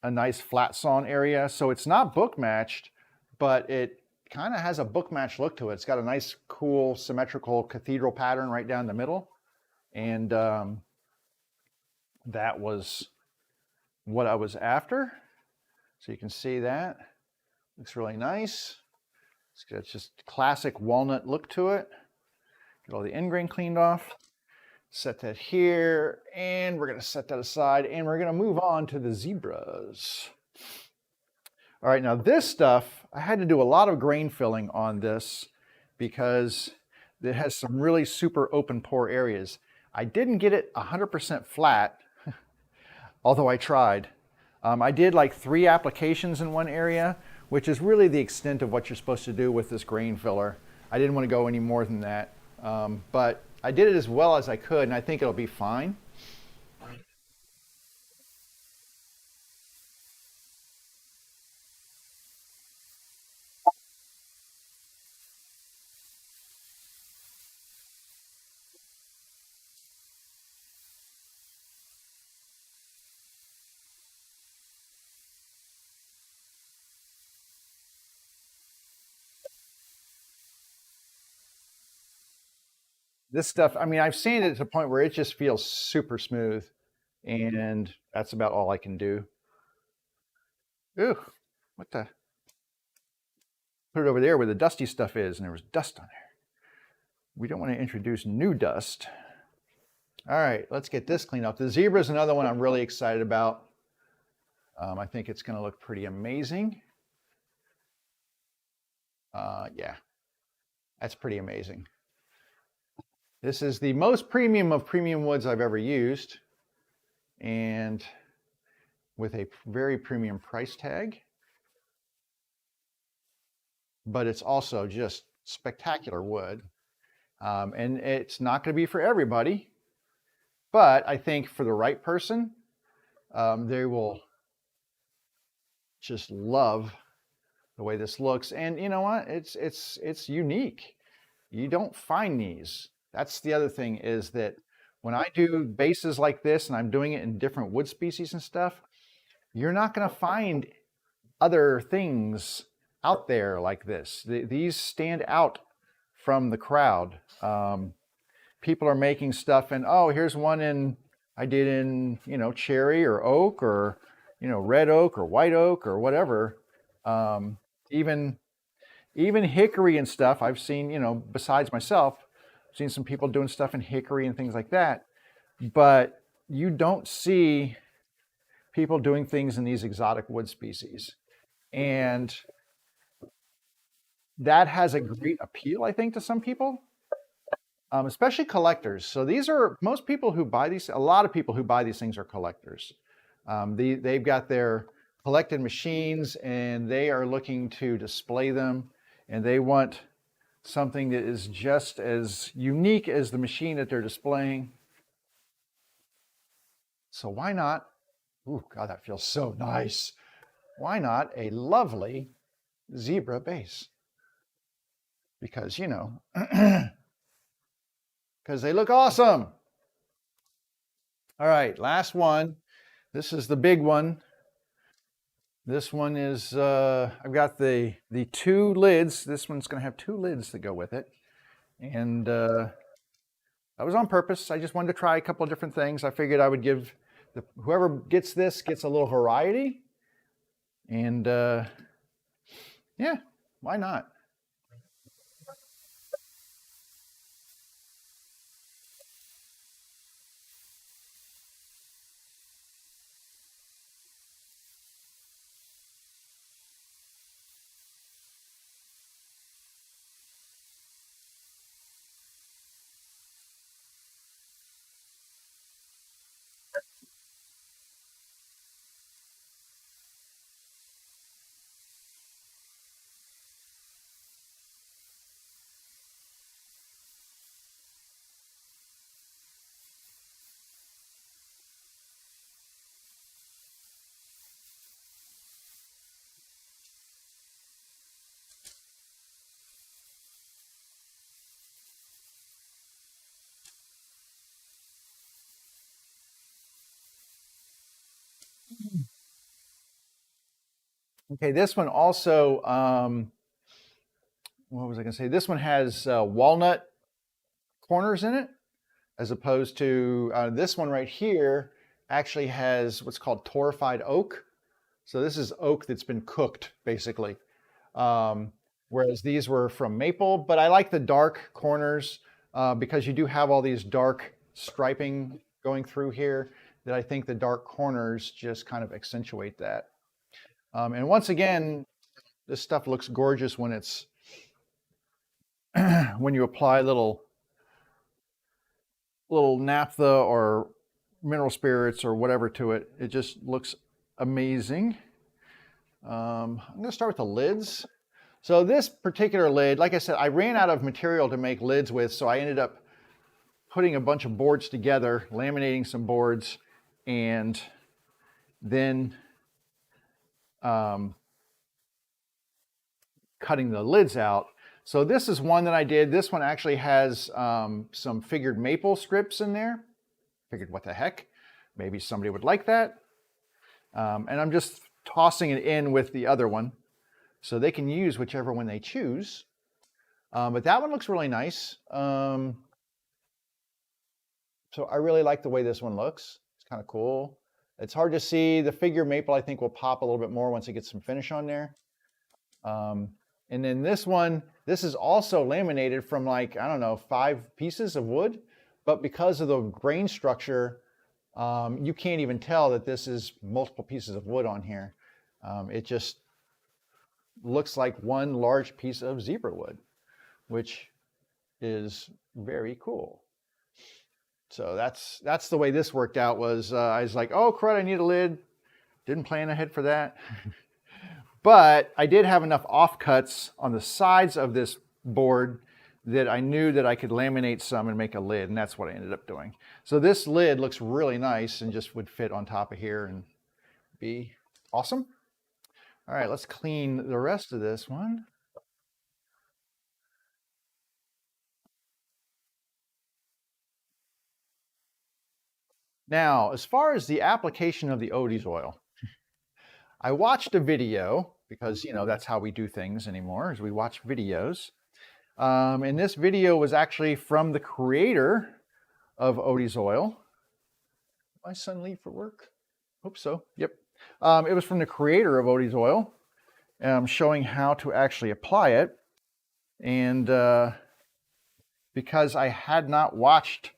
nice flat sawn area. So it's not book matched, but it kind of has a book match look to it. It's got a nice, cool, symmetrical cathedral pattern right down the middle. And that was what I was after. So you can see that. Looks really nice. It's got just classic walnut look to it. Get all the end grain cleaned off. Set that here, and we're going to set that aside, and we're going to move on to the zebras. All right, now this stuff, I had to do a lot of grain filling on this because it has some really super open pore areas. I didn't get it 100% flat, although I tried. I did like 3 applications in one area, which is really the extent of what you're supposed to do with this grain filler. I didn't want to go any more than that, but I did it as well as I could, and I think it'll be fine. This stuff, I mean, I've seen it to the point where it just feels super smooth, and that's about all I can do. Ooh, what the? Put it over there where the dusty stuff is, and there was dust on there. We don't want to introduce new dust. All right, let's get this cleaned up. The zebra is another one I'm really excited about. I think it's going to look pretty amazing. Yeah, that's pretty amazing. This is the most premium of premium woods I've ever used, and with a very premium price tag. But it's also just spectacular wood. And it's not going to be for everybody, but I think for the right person, they will just love the way this looks. And you know what? It's unique. You don't find these. That's the other thing, is that when I do bases like this and I'm doing it in different wood species and stuff, you're not going to find other things out there like this. These stand out from the crowd. People are making stuff, and oh, here's one I did in, you know, cherry or oak or, you know, red oak or white oak or whatever. Even hickory and stuff I've seen, you know, besides myself, I've seen some people doing stuff in hickory and things like that. But you don't see people doing things in these exotic wood species. And that has a great appeal, I think, to some people, especially collectors. So these are, most people who buy these, a lot of people who buy these things are collectors. They've got their collected machines and they are looking to display them, and they want something that is just as unique as the machine that they're displaying. So why not, ooh, God, that feels so nice. Why not a lovely zebra base? Because, you know, because they look awesome. All right, last one. This is the big one. This one is, I've got the 2 lids. This one's going to have 2 lids that go with it. And that was on purpose. I just wanted to try a couple of different things. I figured I would give, whoever gets this gets a little variety. And yeah, why not? Okay, this one also, what was I going to say? This one has walnut corners in it, as opposed to this one right here actually has what's called torrefied oak. So this is oak that's been cooked, basically. Whereas these were from maple, but I like the dark corners because you do have all these dark striping going through here that I think the dark corners just kind of accentuate that. And once again, this stuff looks gorgeous when it's when you apply little naphtha or mineral spirits or whatever to it. It just looks amazing. I'm going to start with the lids. So this particular lid, like I said, I ran out of material to make lids with, so I ended up putting a bunch of boards together, laminating some boards, and then cutting the lids out. So this is one that I did. This one actually has some figured maple strips in there. Figured, what the heck? Maybe somebody would like that. And I'm just tossing it in with the other one, so they can use whichever one they choose. But that one looks really nice. So I really like the way this one looks. It's kind of cool. It's hard to see. The figure maple, I think, will pop a little bit more once it gets some finish on there. And then this one, this is also laminated from like, I don't know, 5 pieces of wood. But because of the grain structure, you can't even tell that this is multiple pieces of wood on here. It just looks like one large piece of zebra wood, which is very cool. So that's the way this worked out. Was I was like, oh crud, I need a lid. Didn't plan ahead for that. But I did have enough offcuts on the sides of this board that I knew that I could laminate some and make a lid, and that's what I ended up doing. So this lid looks really nice and just would fit on top of here and be awesome. All right, let's clean the rest of this one. Now, as far as the application of the Odie's oil, I watched a video, because, you know, that's how we do things anymore, is we watch videos. And this video was actually from the creator of Odie's oil. Did my son leave for work? Hope so. Yep. It was from the creator of Odie's oil, showing how to actually apply it. And because I had not watched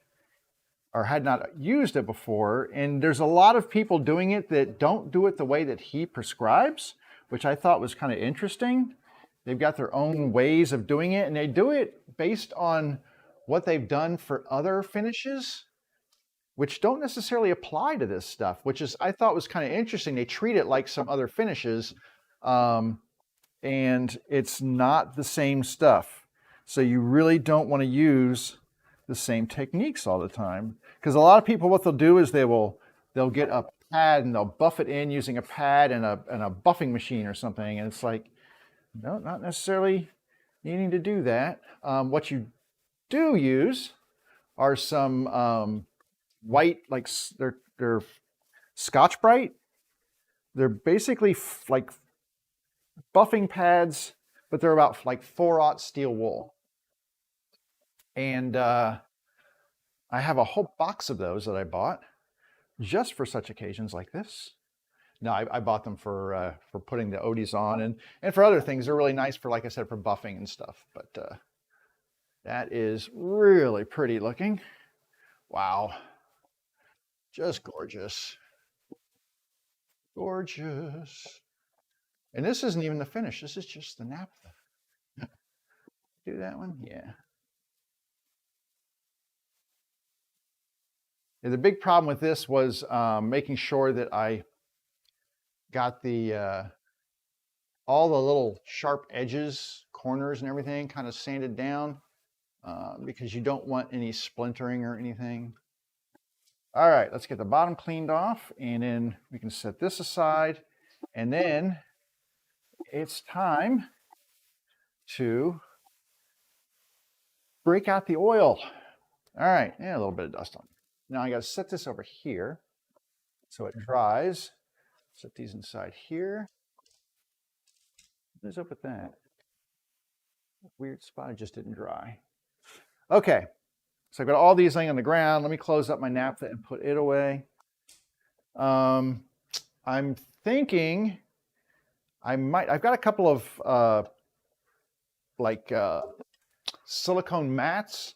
or had not used it before, and there's a lot of people doing it that don't do it the way that he prescribes, which I thought was kind of interesting. They've got their own ways of doing it, and they do it based on what they've done for other finishes, which don't necessarily apply to this stuff, which is, I thought was kind of interesting. They treat it like some other finishes, and it's not the same stuff. So you really don't want to use the same techniques all the time, because a lot of people, what they'll do is they'll get a pad and they'll buff it in using a pad and a buffing machine or something, and it's like, no, not necessarily needing to do that. What you do use are some white, like they're Scotch Brite. They're basically like buffing pads, but they're about like 4/0 steel wool. And I have a whole box of those that I bought just for such occasions like this. No, I bought them for putting the Odies on and for other things. They're really nice for, like I said, for buffing and stuff. But that is really pretty looking. Wow. Just gorgeous. Gorgeous. And this isn't even the finish. This is just the naphtha. Do that one? Yeah. The big problem with this was making sure that I got the all the little sharp edges, corners and everything kind of sanded down because you don't want any splintering or anything. All right, let's get the bottom cleaned off and then we can set this aside. And then it's time to break out the oil. All right, yeah, a little bit of dust on it. Now I got to set this over here so it dries. Set these inside here. What is up with that? Weird spot, it just didn't dry. Okay, so I've got all these laying on the ground. Let me close up my naphtha and put it away. I'm thinking I've got a couple of silicone mats.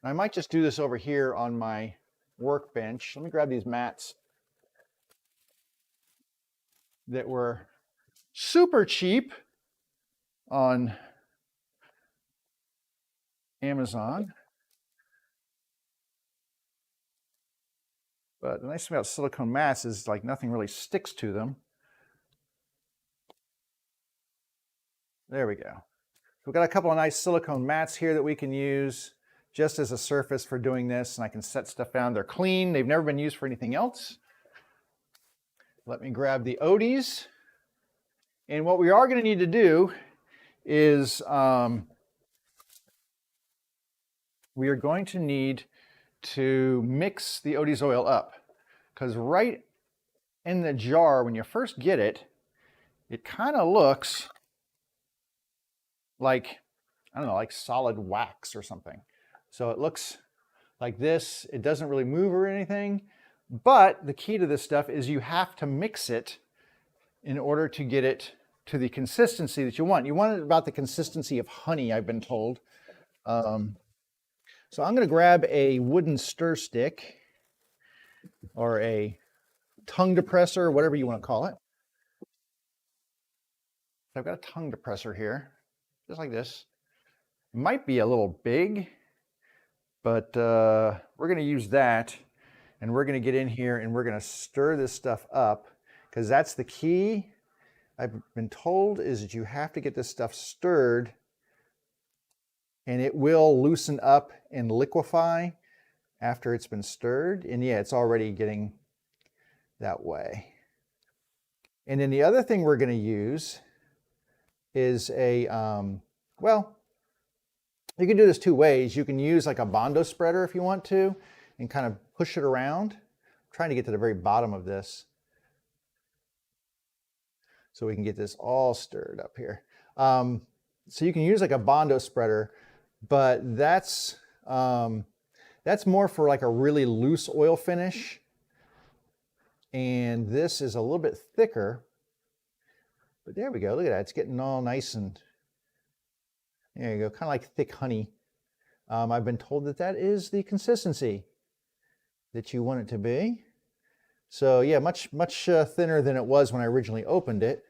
I might just do this over here on my workbench. Let me grab these mats that were super cheap on Amazon. But the nice thing about silicone mats is like nothing really sticks to them. There we go. So we've got a couple of nice silicone mats here that we can use just as a surface for doing this, and I can set stuff down. They're clean. They've never been used for anything else. Let me grab the Odies. And what we are going to need to do is we are going to need to mix the Odie's oil up, because right in the jar when you first get it, it kind of looks like, I don't know, like solid wax or something. So it looks like this. It doesn't really move or anything, but the key to this stuff is you have to mix it in order to get it to the consistency that you want. You want it about the consistency of honey, I've been told. So I'm going to grab a wooden stir stick or a tongue depressor, whatever you want to call it. So I've got a tongue depressor here, just like this. It might be a little big, but we're going to use that, and we're going to get in here and we're going to stir this stuff up, because that's the key. I've been told is that you have to get this stuff stirred, and it will loosen up and liquefy after it's been stirred. And yeah, it's already getting that way. And then the other thing we're going to use is a, well, you can do this two ways. You can use like a Bondo spreader if you want to, and kind of push it around. I'm trying to get to the very bottom of this so we can get this all stirred up here. So you can use like a Bondo spreader, but that's more for like a really loose oil finish. And this is a little bit thicker. But there we go, look at that. It's getting all nice and, there you go, kind of like thick honey. I've been told that that is the consistency that you want it to be. So yeah, much thinner than it was when I originally opened it.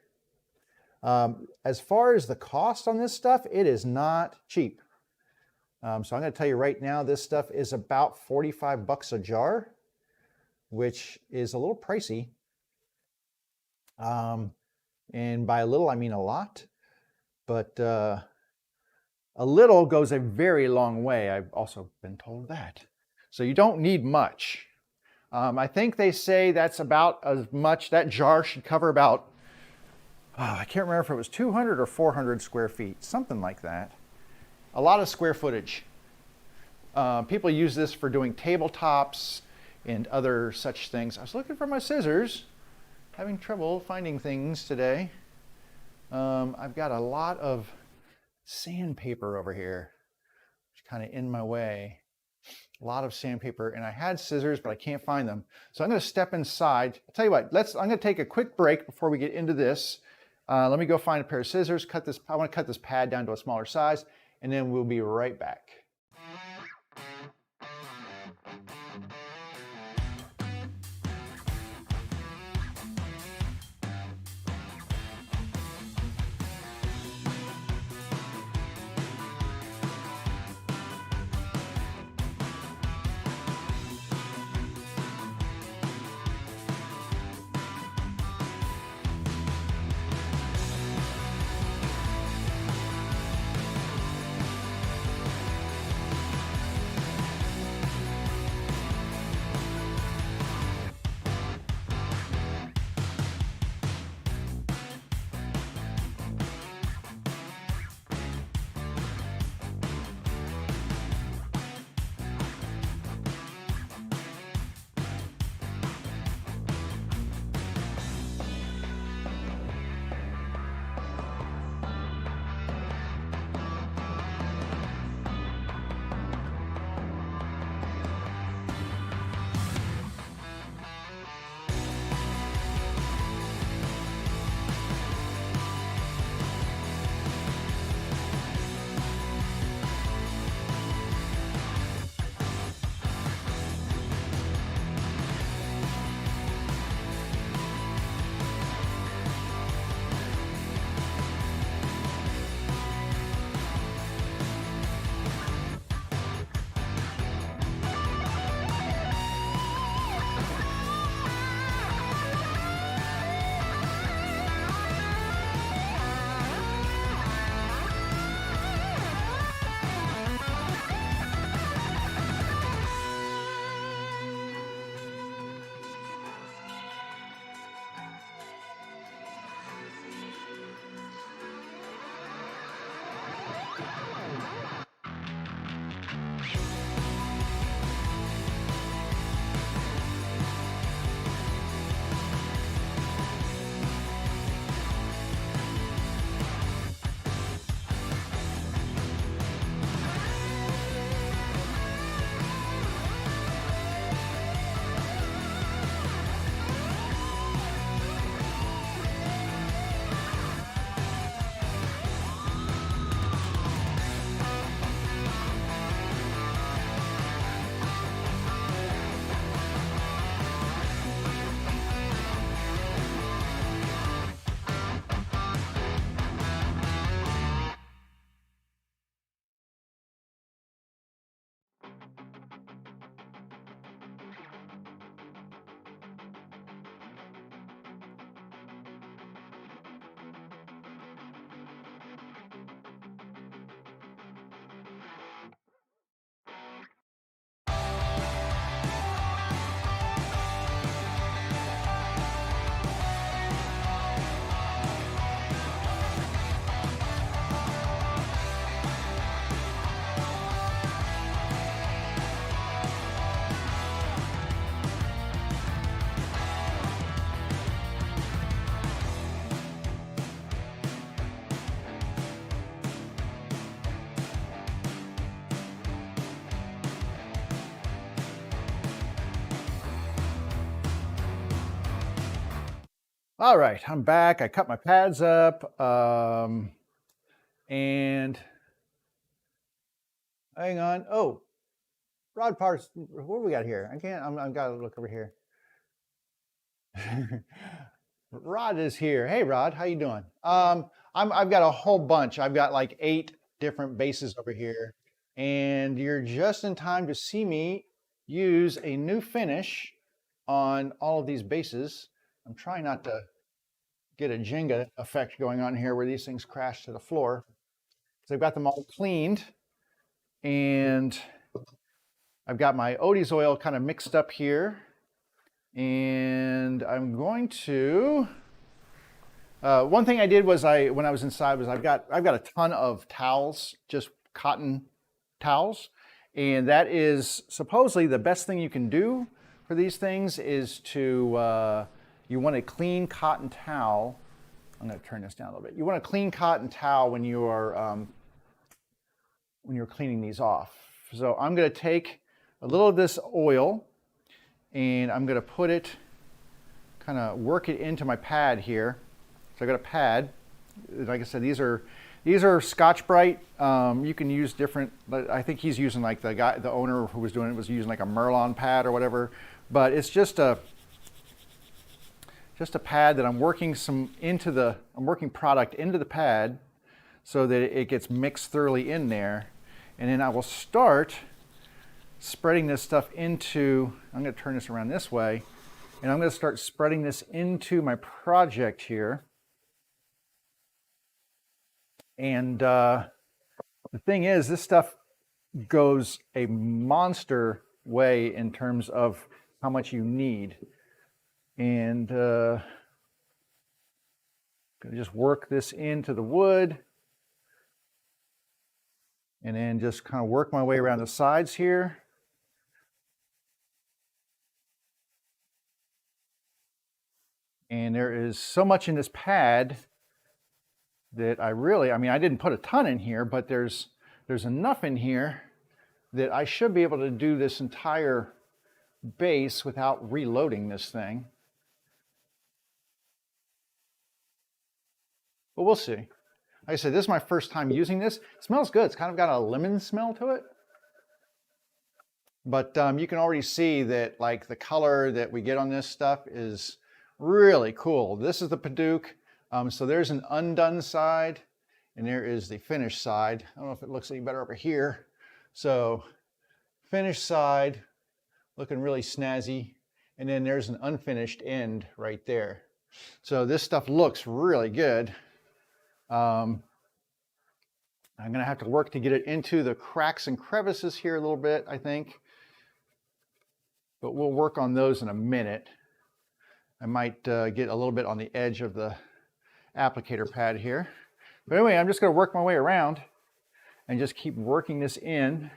As far as the cost on this stuff, it is not cheap. So I'm going to tell you right now, this stuff is about 45 bucks a jar, which is a little pricey. And by a little, I mean a lot. But a little goes a very long way. I've also been told that. So you don't need much. I think they say that's about as much. That jar should cover about, I can't remember if it was 200 or 400 square feet, something like that. A lot of square footage. People use this for doing tabletops and other such things. I was looking for my scissors, having trouble finding things today. I've got a lot of sandpaper over here, which is kind of in my way. A lot of sandpaper, and I had scissors, but I can't find them. So I'm going to step inside. I'll tell you what, I'm going to take a quick break before we get into this. Let me go find a pair of scissors, cut this. I want to cut this pad down to a smaller size, and then we'll be right back. All right, I'm back. I cut my pads up, and hang on. Oh, rod parts. What do we got here? I can't. I've got to look over here. Rod is here. Hey, Rod, how you doing? I've got a whole bunch. I've got like 8 different bases over here, and you're just in time to see me use a new finish on all of these bases. I'm trying not to get a Jenga effect going on here where these things crash to the floor. So I've got them all cleaned, and I've got my Odie's oil kind of mixed up here, and I'm going to. One thing I did was when I was inside was I've got a ton of towels, just cotton towels, And that is supposedly the best thing you can do for these things is to, you want a clean cotton towel. I'm going to turn this down a little bit. You want a clean cotton towel when you're cleaning these off. So I'm going to take a little of this oil and I'm going to put it, kind of work it into my pad here. So I got a pad. Like I said, these are Scotch-Brite. You can use different. I think he's using, like, the owner who was doing it was using like a Merlon pad or whatever. But it's just a pad that I'm working I'm working product into the pad so that it gets mixed thoroughly in there, and then I will start spreading this stuff into. I'm going to turn this around this way, and I'm going to start spreading this into my project here. And the thing is, this stuff goes a monster way in terms of how much you need. And gonna just work this into the wood, and then just kind of work my way around the sides here. And there is so much in this pad that I mean, I didn't put a ton in here, but there's enough in here that I should be able to do this entire base without reloading this thing. But we'll see. Like I said, this is my first time using this. It smells good. It's kind of got a lemon smell to it. But you can already see that, like, the color that we get on this stuff is really cool. This is the Padauk. So there's an undone side, and there is the finished side. I don't know if it looks any better over here. So finished side, looking really snazzy. And then there's an unfinished end right there. So this stuff looks really good. I'm going to have to work to get it into the cracks and crevices here a little bit, I think. But we'll work on those in a minute. I might get a little bit on the edge of the applicator pad here. But anyway, I'm just going to work my way around and just keep working this in.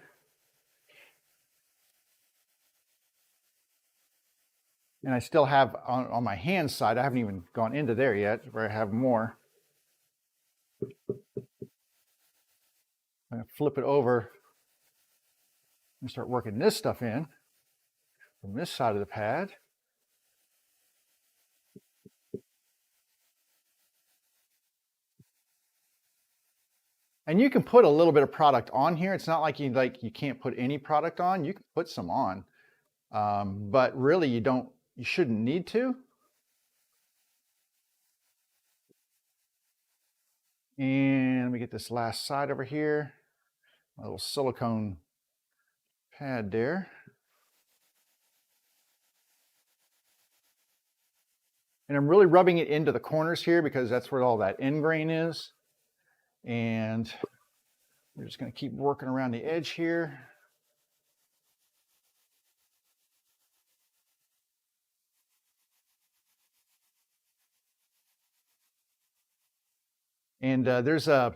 And I still have on my hand side, I haven't even gone into there yet, where I have more. I'm going to flip it over and start working this stuff in from this side of the pad. And you can put a little bit of product on here. It's not like you can't put any product on. You can put some on, but really you shouldn't need to. And let me get this last side over here. My little silicone pad there. And I'm really rubbing it into the corners here because that's where all that end grain is. And we're just going to keep working around the edge here. And there's the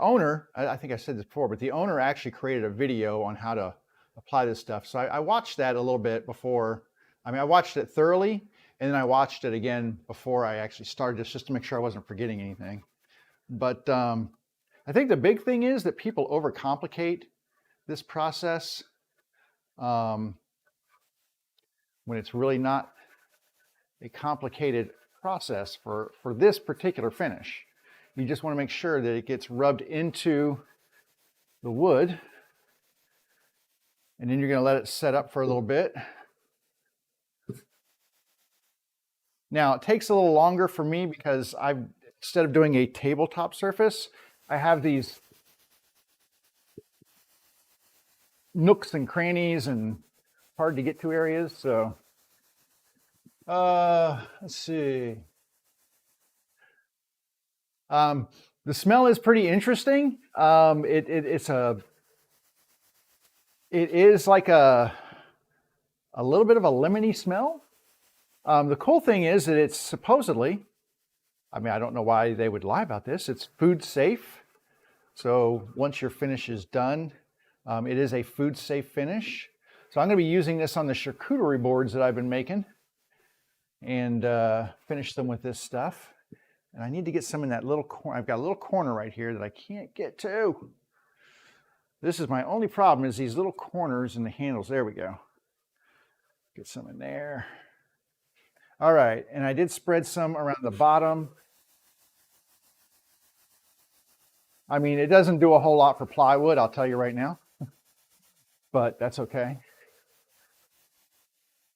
owner, I think I said this before, but the owner actually created a video on how to apply this stuff. So I watched that a little bit before. I mean, I watched it thoroughly, and then I watched it again before I actually started this, just to make sure I wasn't forgetting anything. But I think the big thing is that people overcomplicate this process when it's really not a complicated process for this particular finish. You just want to make sure that it gets rubbed into the wood, and then you're going to let it set up for a little bit. Now, it takes a little longer for me because instead of doing a tabletop surface, I have these nooks and crannies and hard to get to areas. So let's see. The smell is pretty interesting. It is like a little bit of a lemony smell. The cool thing is that it's supposedly, I mean, I don't know why they would lie about this. It's food safe. So once your finish is done, It is a food safe finish. So I'm going to be using this on the charcuterie boards that I've been making and finish them with this stuff. And I need to get some in that little corner. I've got a little corner right here that I can't get to. This is my only problem, is these little corners and the handles. There we go. Get some in there. All right, and I did spread some around the bottom. I mean, it doesn't do a whole lot for plywood, I'll tell you right now, but that's okay.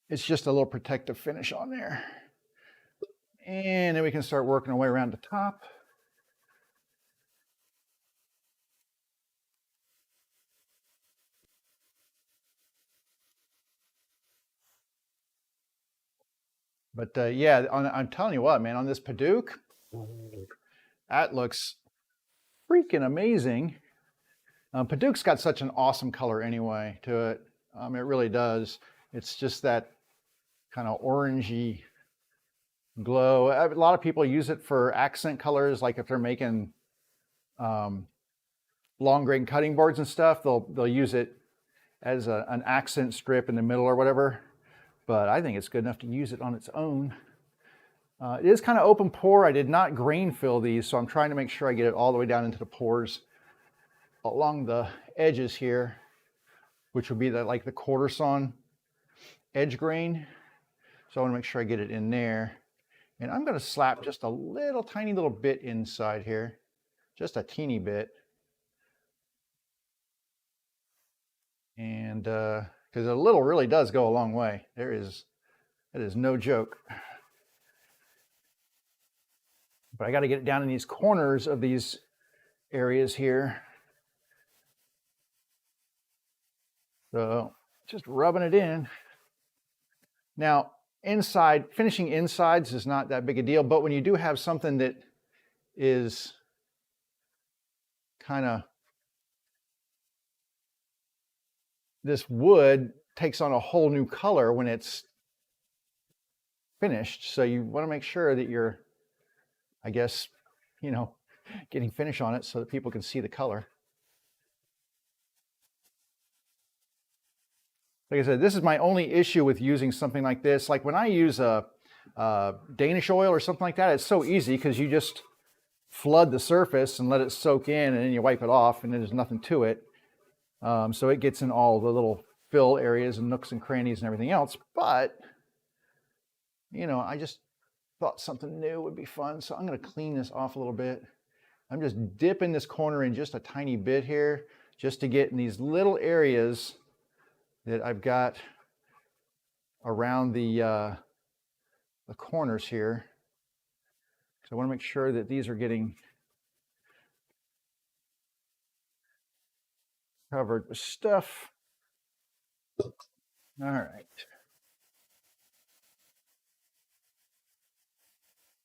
It's just a little protective finish on there. And then we can start working our way around the top. But yeah, I'm telling you what, man, on this Padauk, that looks freaking amazing. Padauk's got such an awesome color anyway to it. It really does. It's just that kind of orangey glow. A lot of people use it for accent colors, like if they're making long grain cutting boards and stuff, they'll use it as an accent strip in the middle or whatever. But I think it's good enough to use it on its own. It is kind of open pore. I did not grain fill these, so I'm trying to make sure I get it all the way down into the pores along the edges here, which would be like the quarter sawn edge grain. So I want to make sure I get it in there. And I'm going to slap just a little tiny little bit inside here, just a teeny bit. And because a little really does go a long way. That is no joke. But I got to get it down in these corners of these areas here. So just rubbing it in. Now, inside, finishing insides is not that big a deal, but when you do have something that is kind of, this wood takes on a whole new color when it's finished. So you want to make sure that you're, I guess, you know, getting finish on it so that people can see the color. Like I said, this is my only issue with using something like this. Like when I use a Danish oil or something like that, it's so easy because you just flood the surface and let it soak in, and then you wipe it off, and then there's nothing to it. So it gets in all the little fill areas and nooks and crannies and everything else. But, you know, I just thought something new would be fun. So I'm going to clean this off a little bit. I'm just dipping this corner in just a tiny bit here, just to get in these little areas that I've got around the corners here. So I want to make sure that these are getting covered with stuff. All right.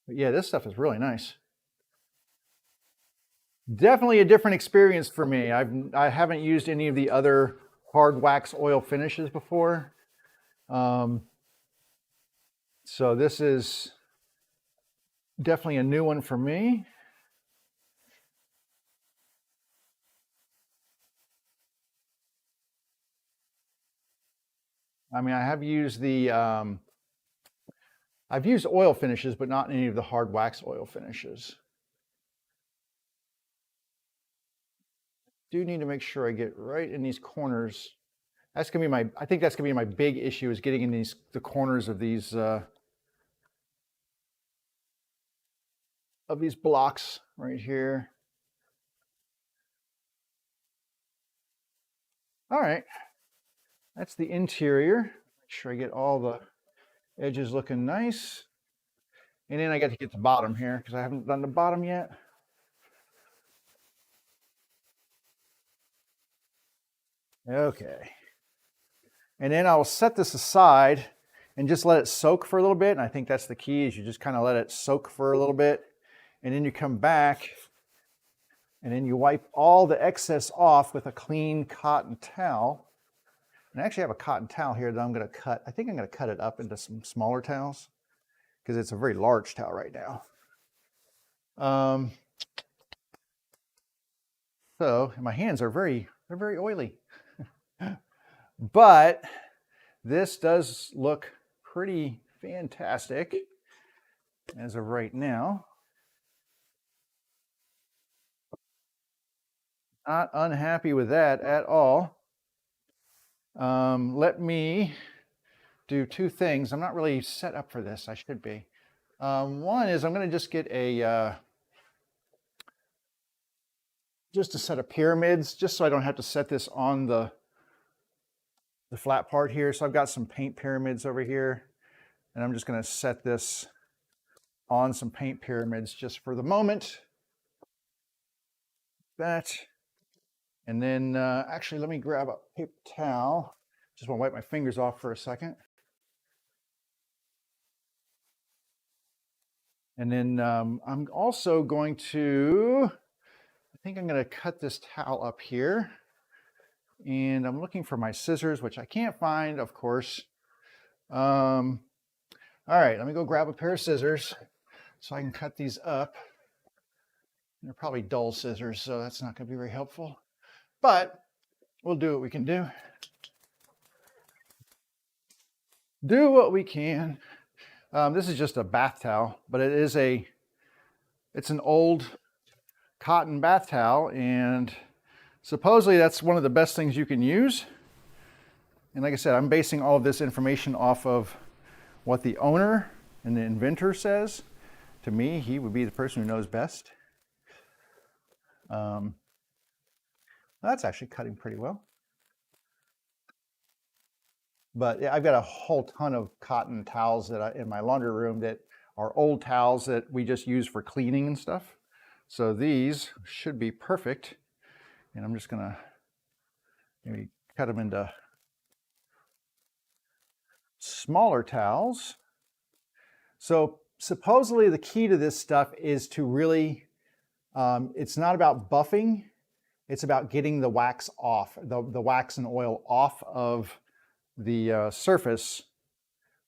But yeah, this stuff is really nice. Definitely a different experience for me. I haven't used any of the other hard wax oil finishes before. So this is definitely a new one for me. I mean, I have used the, I've used oil finishes, but not any of the hard wax oil finishes. Do need to make sure I get right in these corners. That's gonna be my, I think that's gonna be my big issue, is getting in the corners of these blocks right here. All right, that's the interior. Make sure I get all the edges looking nice. And then I got to get the bottom here because I haven't done the bottom yet. Okay. And then I'll set this aside and just let it soak for a little bit. And I think that's the key, is you just kind of let it soak for a little bit. And then you come back and then you wipe all the excess off with a clean cotton towel. And I actually have a cotton towel here that I'm going to cut. I think I'm going to cut it up into some smaller towels because it's a very large towel right now. So my hands are they're very oily. But this does look pretty fantastic as of right now. Not unhappy with that at all. Let me do two things. I'm not really set up for this. I should be. One is I'm going to just get just a set of pyramids, just so I don't have to set this on the flat part here. So I've got some paint pyramids over here, and I'm just going to set this on some paint pyramids just for the moment. That. And then actually, let me grab a paper towel. Just want to wipe my fingers off for a second. And then I'm also going to, I think I'm going to cut this towel up here. And I'm looking for my scissors, which I can't find, of course. All right, let me go grab a pair of scissors so I can cut these up. They're probably dull scissors, so that's not going to be very helpful. But we'll do what we can do. Do what we can. This is just a bath towel, but it's an old cotton bath towel, and supposedly that's one of the best things you can use. And like I said, I'm basing all of this information off of what the owner and the inventor says. To me, he would be the person who knows best. That's actually cutting pretty well. But I've got a whole ton of cotton towels that in my laundry room that are old towels that we just use for cleaning and stuff. So these should be perfect. And I'm just gonna maybe cut them into smaller towels. So supposedly the key to this stuff is to really, it's not about buffing, it's about getting the wax off, the wax and oil off of the surface.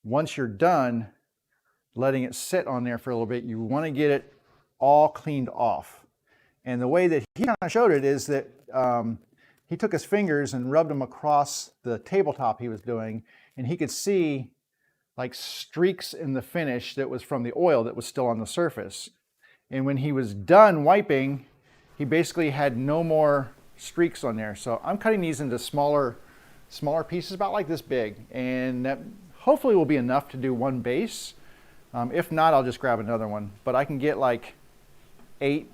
Once you're done letting it sit on there for a little bit, you want to get it all cleaned off. And the way that he kind of showed it is that he took his fingers and rubbed them across the tabletop he was doing, and he could see like streaks in the finish that was from the oil that was still on the surface. And when he was done wiping, he basically had no more streaks on there. So I'm cutting these into smaller pieces, about like this big, and that hopefully will be enough to do one base. If not, I'll just grab another one. But I can get like 8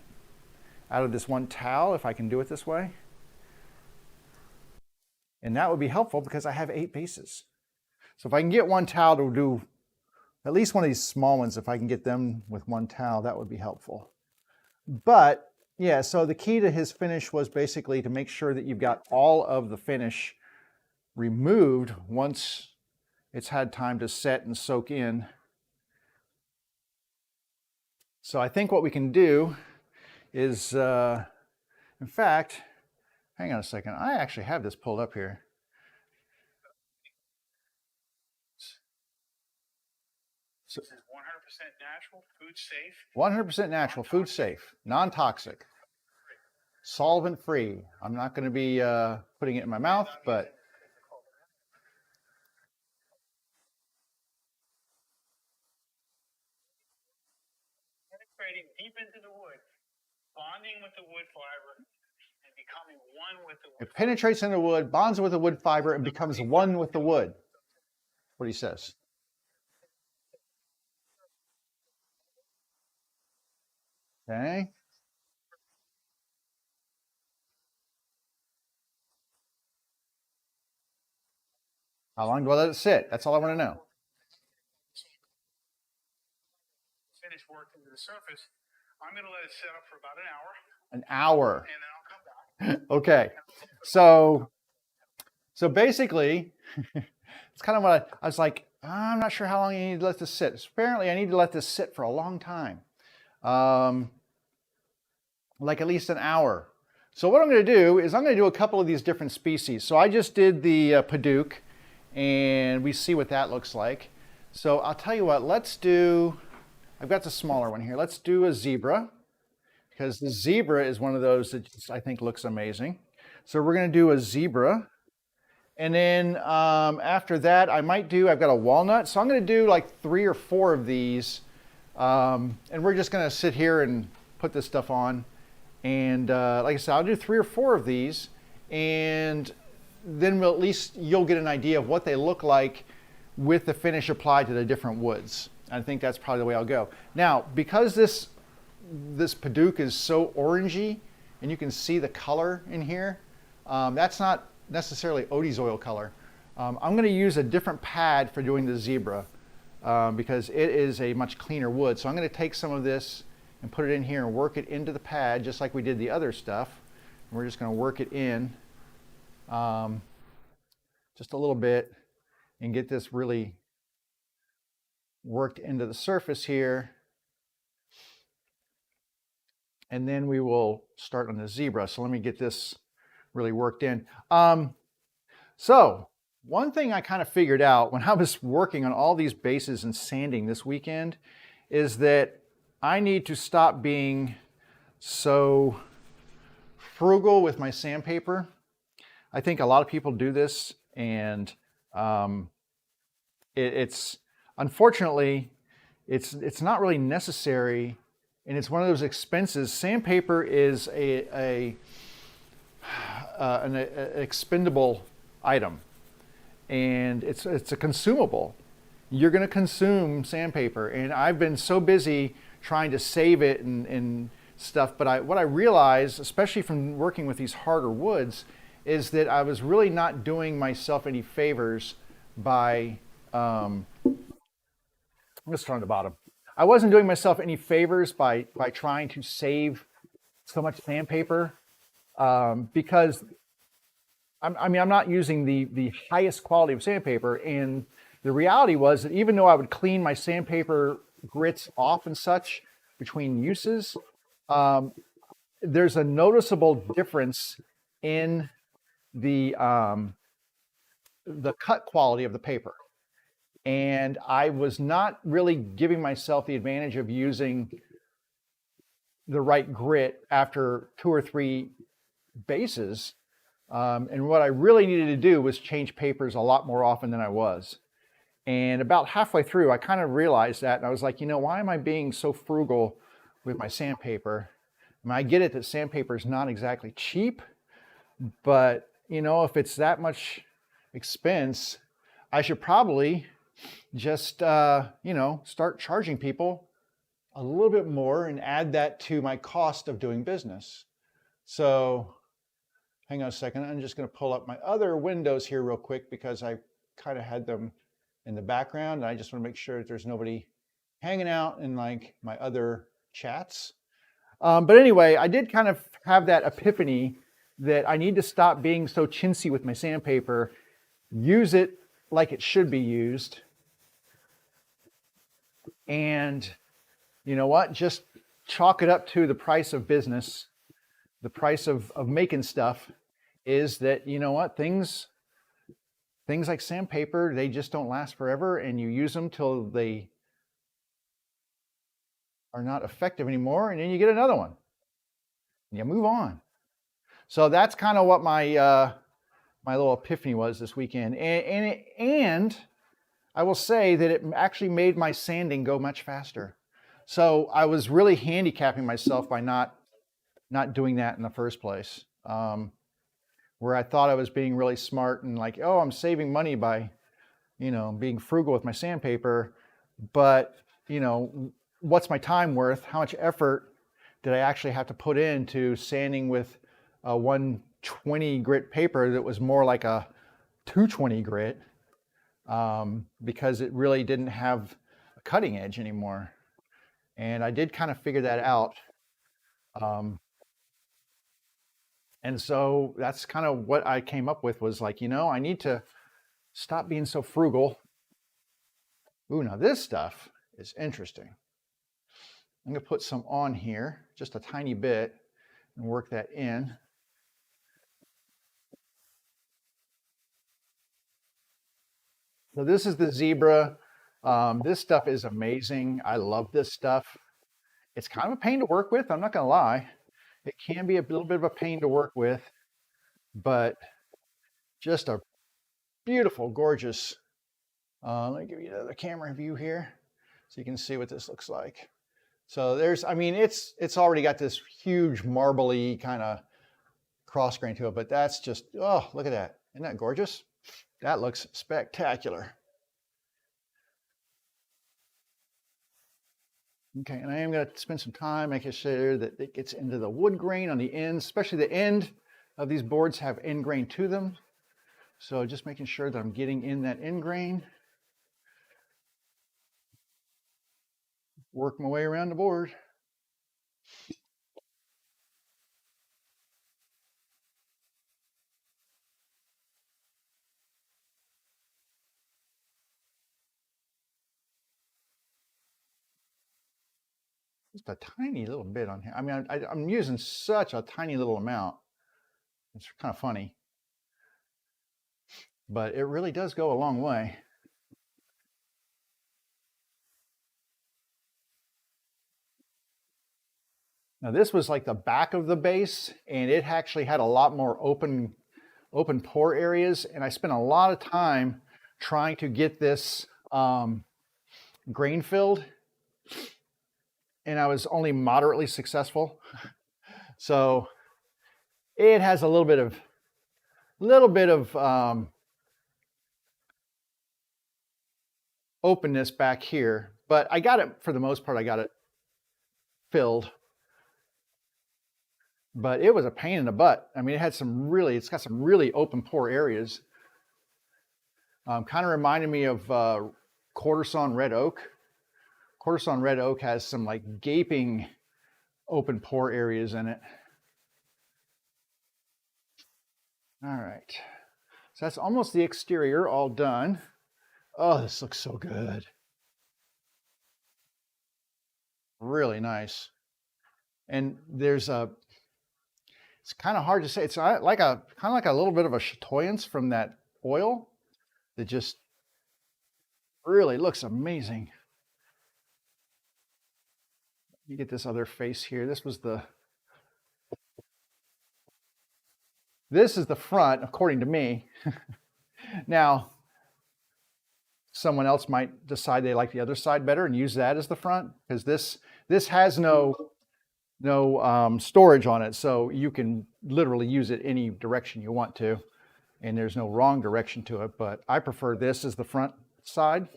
out of this one towel if I can do it this way. And that would be helpful because I have 8 bases. So if I can get one towel to do at least one of these small ones, if I can get them with one towel, that would be helpful. But yeah, so the key to his finish was basically to make sure that you've got all of the finish removed once it's had time to set and soak in. So I think what we can do is, in fact, hang on a second, I actually have this pulled up here. So, 100% natural, food safe. 100% natural, food safe, non-toxic, solvent free. I'm not going to be putting it in my mouth, but penetrating deep into the wood, bonding with the wood fiber, and becoming one with the wood. It penetrates into the wood, bonds with the wood fiber, and becomes one with the wood. What he says. Okay. How long do I let it sit? That's all I want to know. Finish work into the surface. I'm going to let it sit up for about an hour. An hour. And then I'll come back. Okay. So basically, it's kind of what I was like, I'm not sure how long you need to let this sit. Apparently, I need to let this sit for a long time. Like at least an hour. So what I'm going to do is I'm going to do a couple of these different species. So I just did the Padauk, and we see what that looks like. So I'll tell you what, let's do, I've got the smaller one here. Let's do a zebra, because the zebra is one of those that just, I think looks amazing. So we're going to do a zebra, And then after that, I've got a walnut. So I'm going to do like 3 or 4 of these. And we're just going to sit here and put this stuff on. And like I said, I'll do 3 or 4 of these. And then at least you'll get an idea of what they look like with the finish applied to the different woods. I think that's probably the way I'll go. Now, because this Padauk is so orangey, and you can see the color in here, that's not necessarily Odie's oil color. I'm going to use a different pad for doing the zebra because it is a much cleaner wood. So I'm going to take some of this and put it in here and work it into the pad just like we did the other stuff. And we're just going to work it in just a little bit and get this really worked into the surface here. And then we will start on the zebra. So let me get this really worked in. So one thing I kind of figured out when I was working on all these bases and sanding this weekend is that I need to stop being so frugal with my sandpaper. I think a lot of people do this, and it's unfortunately it's not really necessary, and it's one of those expenses. Sandpaper is an expendable item, and it's a consumable. You're going to consume sandpaper, and I've been so busy trying to save it and stuff. But what I realized, especially from working with these harder woods, is that I was really not doing myself any favors by let's start on the bottom. I wasn't doing myself any favors by trying to save so much sandpaper because I'm not using the highest quality of sandpaper. And the reality was that even though I would clean my sandpaper grits off and such between uses, there's a noticeable difference in the cut quality of the paper. And I was not really giving myself the advantage of using the right grit after 2 or 3 bases. And what I really needed to do was change papers a lot more often than I was. And about halfway through, I kind of realized that, and I was like, why am I being so frugal with my sandpaper? I mean, I get it that sandpaper is not exactly cheap, but if it's that much expense, I should probably just start charging people a little bit more and add that to my cost of doing business. So hang on a second. I'm just going to pull up my other windows here real quick because I kind of had them in the background. And I just want to make sure that there's nobody hanging out in like my other chats. But anyway, I did kind of have that epiphany that I need to stop being so chintzy with my sandpaper, use it like it should be used. And you know what? Just chalk it up to the price of business. The price of making stuff is that, things like sandpaper, they just don't last forever, and you use them till they are not effective anymore, and then you get another one. And you move on. So that's kind of what my my little epiphany was this weekend. And I will say that it actually made my sanding go much faster. So I was really handicapping myself by not doing that in the first place. Where I thought I was being really smart and like, oh, I'm saving money by, being frugal with my sandpaper. But, what's my time worth? How much effort did I actually have to put into sanding with a 120 grit paper that was more like a 220 grit because it really didn't have a cutting edge anymore. And I did kind of figure that out. And so that's kind of what I came up with was like, I need to stop being so frugal. Ooh, now this stuff is interesting. I'm going to put some on here, just a tiny bit, and work that in. So this is the zebra. This stuff is amazing. I love this stuff. It's kind of a pain to work with, I'm not going to lie. It can be a little bit of a pain to work with, but just a beautiful, gorgeous. Let me give you another camera view here so you can see what this looks like. So there's, I mean, it's already got this huge marbly kind of cross grain to it, but that's just, oh, look at that. Isn't that gorgeous? That looks spectacular. Okay, and I am going to spend some time making sure that it gets into the wood grain on the ends, especially the end of these boards have end grain to them. So just making sure that I'm getting in that end grain. Work my way around the board. Just a tiny little bit on here. I mean, I'm using such a tiny little amount. It's kind of funny. But it really does go a long way. Now this was like the back of the base, and it actually had a lot more open pore areas, and I spent a lot of time trying to get this grain filled, and I was only moderately successful. So it has a little bit of openness back here, but I got it, for the most part, I got it filled. But it was a pain in the butt. I mean, it's got some really open pore areas. Kind of reminded me of quarter-sawn red oak. Quarter-sawn red oak has some like gaping open pore areas in it. All right, so that's almost the exterior all done. Oh, this looks so good. Really nice. And there's it's kind of hard to say. It's like kind of like a little bit of a chatoyance from that oil that just really looks amazing. You get this other face here. This is the front, according to me. Now, someone else might decide they like the other side better and use that as the front, because this has no storage on it, so you can literally use it any direction you want to, and there's no wrong direction to it. But I prefer this as the front side.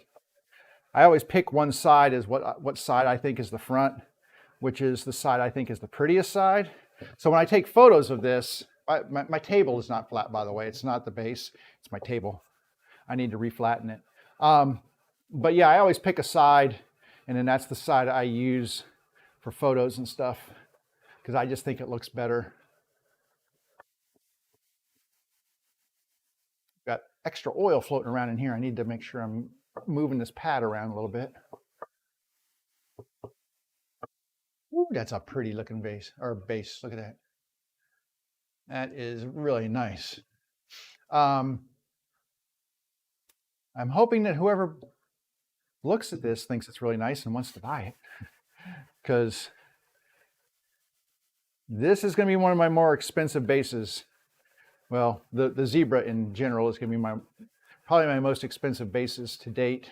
I always pick one side as what side I think is the front, which is the side I think is the prettiest side. So when I take photos of this, my table is not flat, by the way. It's not the base, it's my table. I need to reflatten it. But yeah, I always pick a side, and then that's the side I use for photos and stuff, because I just think it looks better. Got extra oil floating around in here. I need to make sure I'm moving this pad around a little bit. Ooh, that's a pretty looking base. Look at that. That is really nice. I'm hoping that whoever looks at this thinks it's really nice and wants to buy it, because this is going to be one of my more expensive bases. Well, the Zebra in general is going to be probably my most expensive bases to date.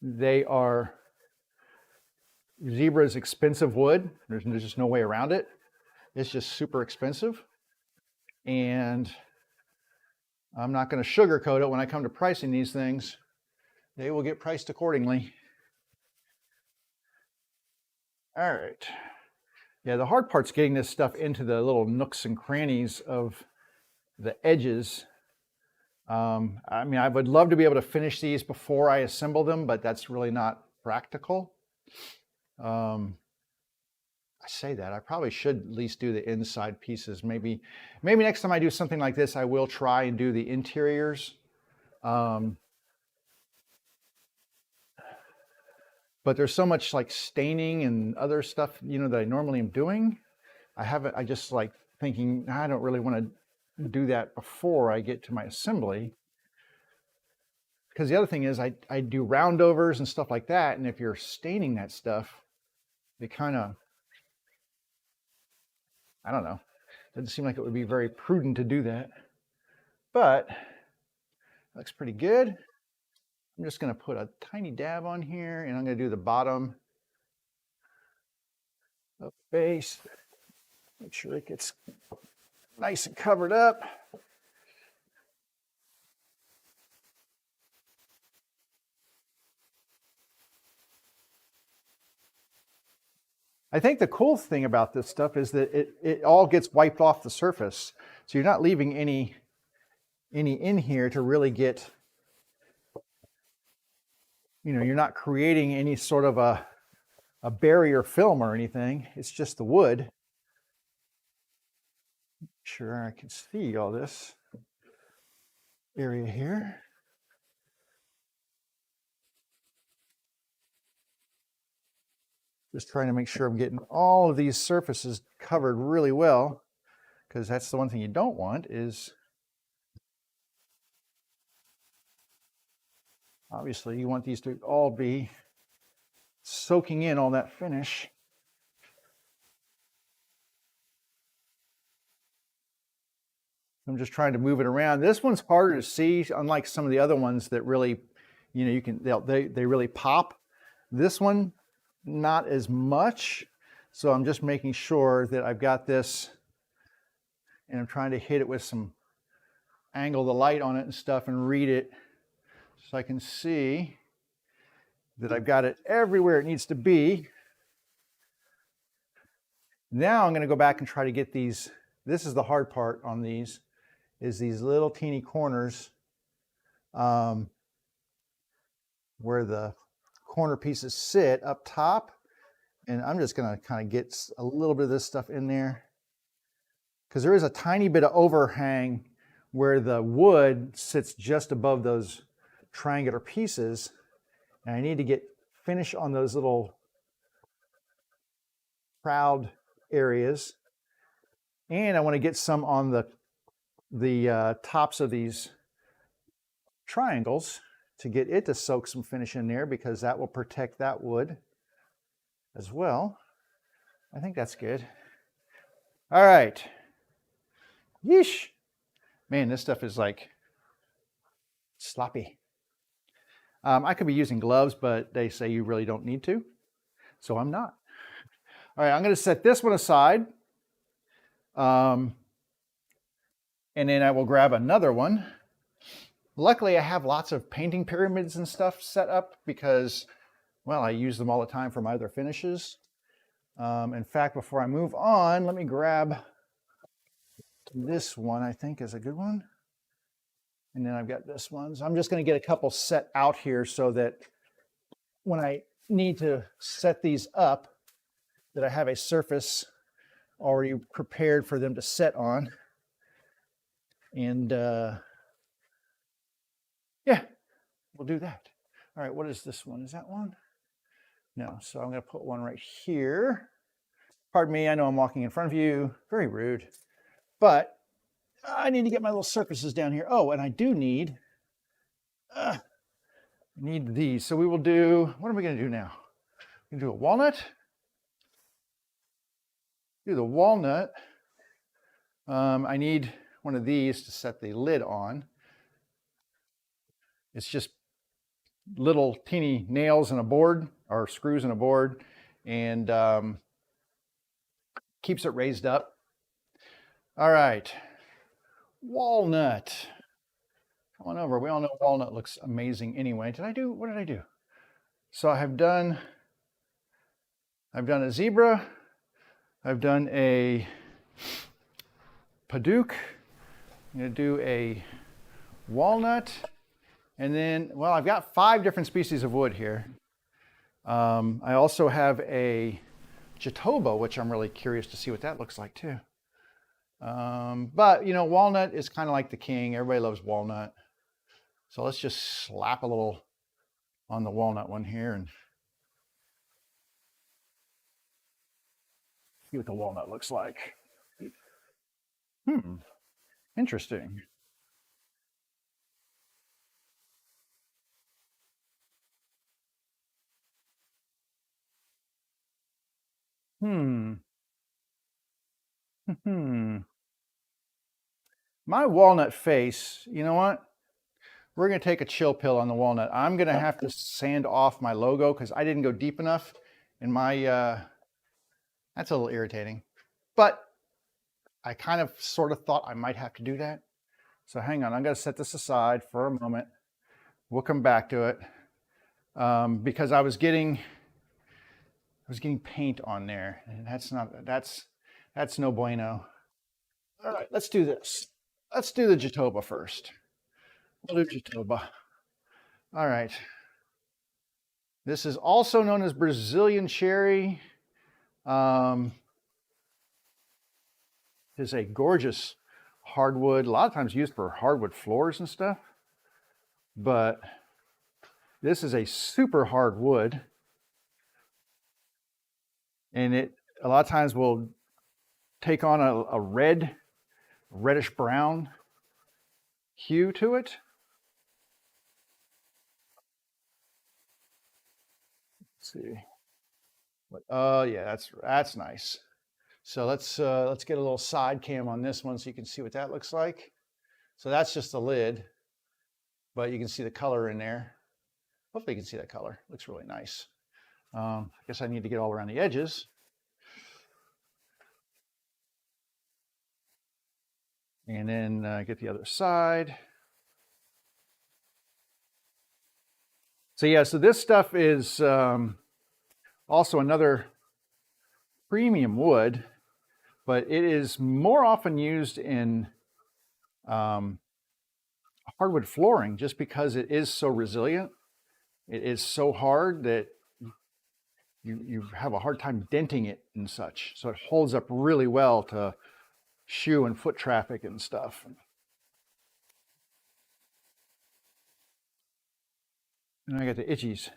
They are Zebra's expensive wood. There's just no way around it. It's just super expensive, and I'm not going to sugarcoat it when I come to pricing these things. They will get priced accordingly. All right. Yeah, the hard part's getting this stuff into the little nooks and crannies of the edges. I mean, I would love to be able to finish these before I assemble them, but that's really not practical. I say that, I probably should at least do the inside pieces. Maybe next time I do something like this, I will try and do the interiors. But there's so much like staining and other stuff, that I normally am doing. I just like thinking, I don't really want to do that before I get to my assembly. Because the other thing is I do roundovers and stuff like that. And if you're staining that stuff, it kind of, I don't know, Doesn't seem like it would be very prudent to do that, but looks pretty good. I'm just going to put a tiny dab on here, and I'm going to do the bottom of the base. Make sure it gets nice and covered up. I think the cool thing about this stuff is that it all gets wiped off the surface. So you're not leaving any in here to really get, you're not creating any sort of a barrier film or anything. It's just the wood. Make sure I can see all this area here. Just trying to make sure I'm getting all of these surfaces covered really well, because that's the one thing you don't want is, obviously you want these to all be soaking in all that finish. I'm just trying to move it around. This one's harder to see, unlike some of the other ones that really, they really pop. This one, not as much. So I'm just making sure that I've got this, and I'm trying to hit it with some angle the light on it and stuff and read it so I can see that I've got it everywhere it needs to be. Now I'm going to go back and try to get these. This is the hard part on these, is these little teeny corners where the corner pieces sit up top. And I'm just going to kind of get a little bit of this stuff in there, because there is a tiny bit of overhang where the wood sits just above those triangular pieces. And I need to get finish on those little proud areas. And I want to get some on the tops of these triangles to get it to soak some finish in there, because that will protect that wood as well. I think that's good. All right. Yeesh. Man, this stuff is like sloppy. I could be using gloves, but they say you really don't need to, so I'm not. All right, I'm going to set this one aside. And then I will grab another one. Luckily, I have lots of painting pyramids and stuff set up because, well, I use them all the time for my other finishes. In fact, before I move on, let me grab this one. I think is a good one. And then I've got this one. So I'm just going to get a couple set out here so that when I need to set these up, that I have a surface already prepared for them to set on. And yeah, we'll do that. All right, what is this one? Is that one? No, so I'm going to put one right here. Pardon me, I know I'm walking in front of you. Very rude. But I need to get my little surfaces down here. Oh, and I do need these. So we will do, what are we going to do now? We're going to do a walnut. Do the walnut. I need one of these to set the lid on. It's just little teeny nails in a board, or screws in a board, and keeps it raised up. All right, walnut. Come on over. We all know walnut looks amazing anyway. What did I do? So I've done a zebra. I've done a Paduke. I'm going to do a walnut. And then, well, I've got 5 different species of wood here. I also have a Jatoba, which I'm really curious to see what that looks like too. But, walnut is kind of like the king. Everybody loves walnut. So let's just slap a little on the walnut one here and see what the walnut looks like. Interesting. My walnut face, you know what? We're going to take a chill pill on the walnut. I'm going to have to sand off my logo because I didn't go deep enough in my, that's a little irritating. But I kind of sort of thought I might have to do that. So hang on, I'm going to set this aside for a moment. We'll come back to it because I was getting paint on there, and that's no bueno. All right, let's do this. Let's do the Jatoba first. We'll do Jatoba. All right. This is also known as Brazilian cherry. It is a gorgeous hardwood, a lot of times used for hardwood floors and stuff. But this is a super hard wood. And it a lot of times will take on a reddish brown hue to it. Let's see. Oh yeah, that's nice. So let's get a little side cam on this one so you can see what that looks like. So that's just the lid, but you can see the color in there. Hopefully you can see that color. Looks really nice. I guess I need to get all around the edges. And then get the other side. So yeah, so this stuff is also another premium wood, but it is more often used in hardwood flooring just because it is so resilient. It is so hard that you have a hard time denting it and such. So it holds up really well to shoe and foot traffic and stuff. And I got the itchies.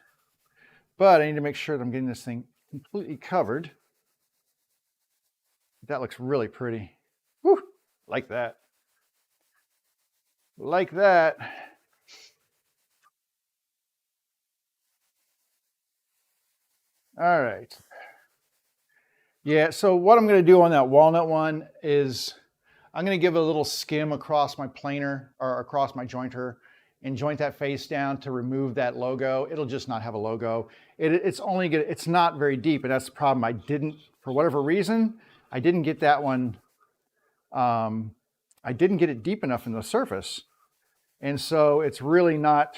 But I need to make sure that I'm getting this thing completely covered. That looks really pretty. Whew, like that. Like that. All right. Yeah, so what I'm going to do on that walnut one is I'm going to give it a little skim across my planer or across my jointer and joint that face down to remove that logo. It'll just not have a logo. It's not very deep, and that's the problem. I didn't, for whatever reason, I didn't get that one. I didn't get it deep enough in the surface. And so it's really not,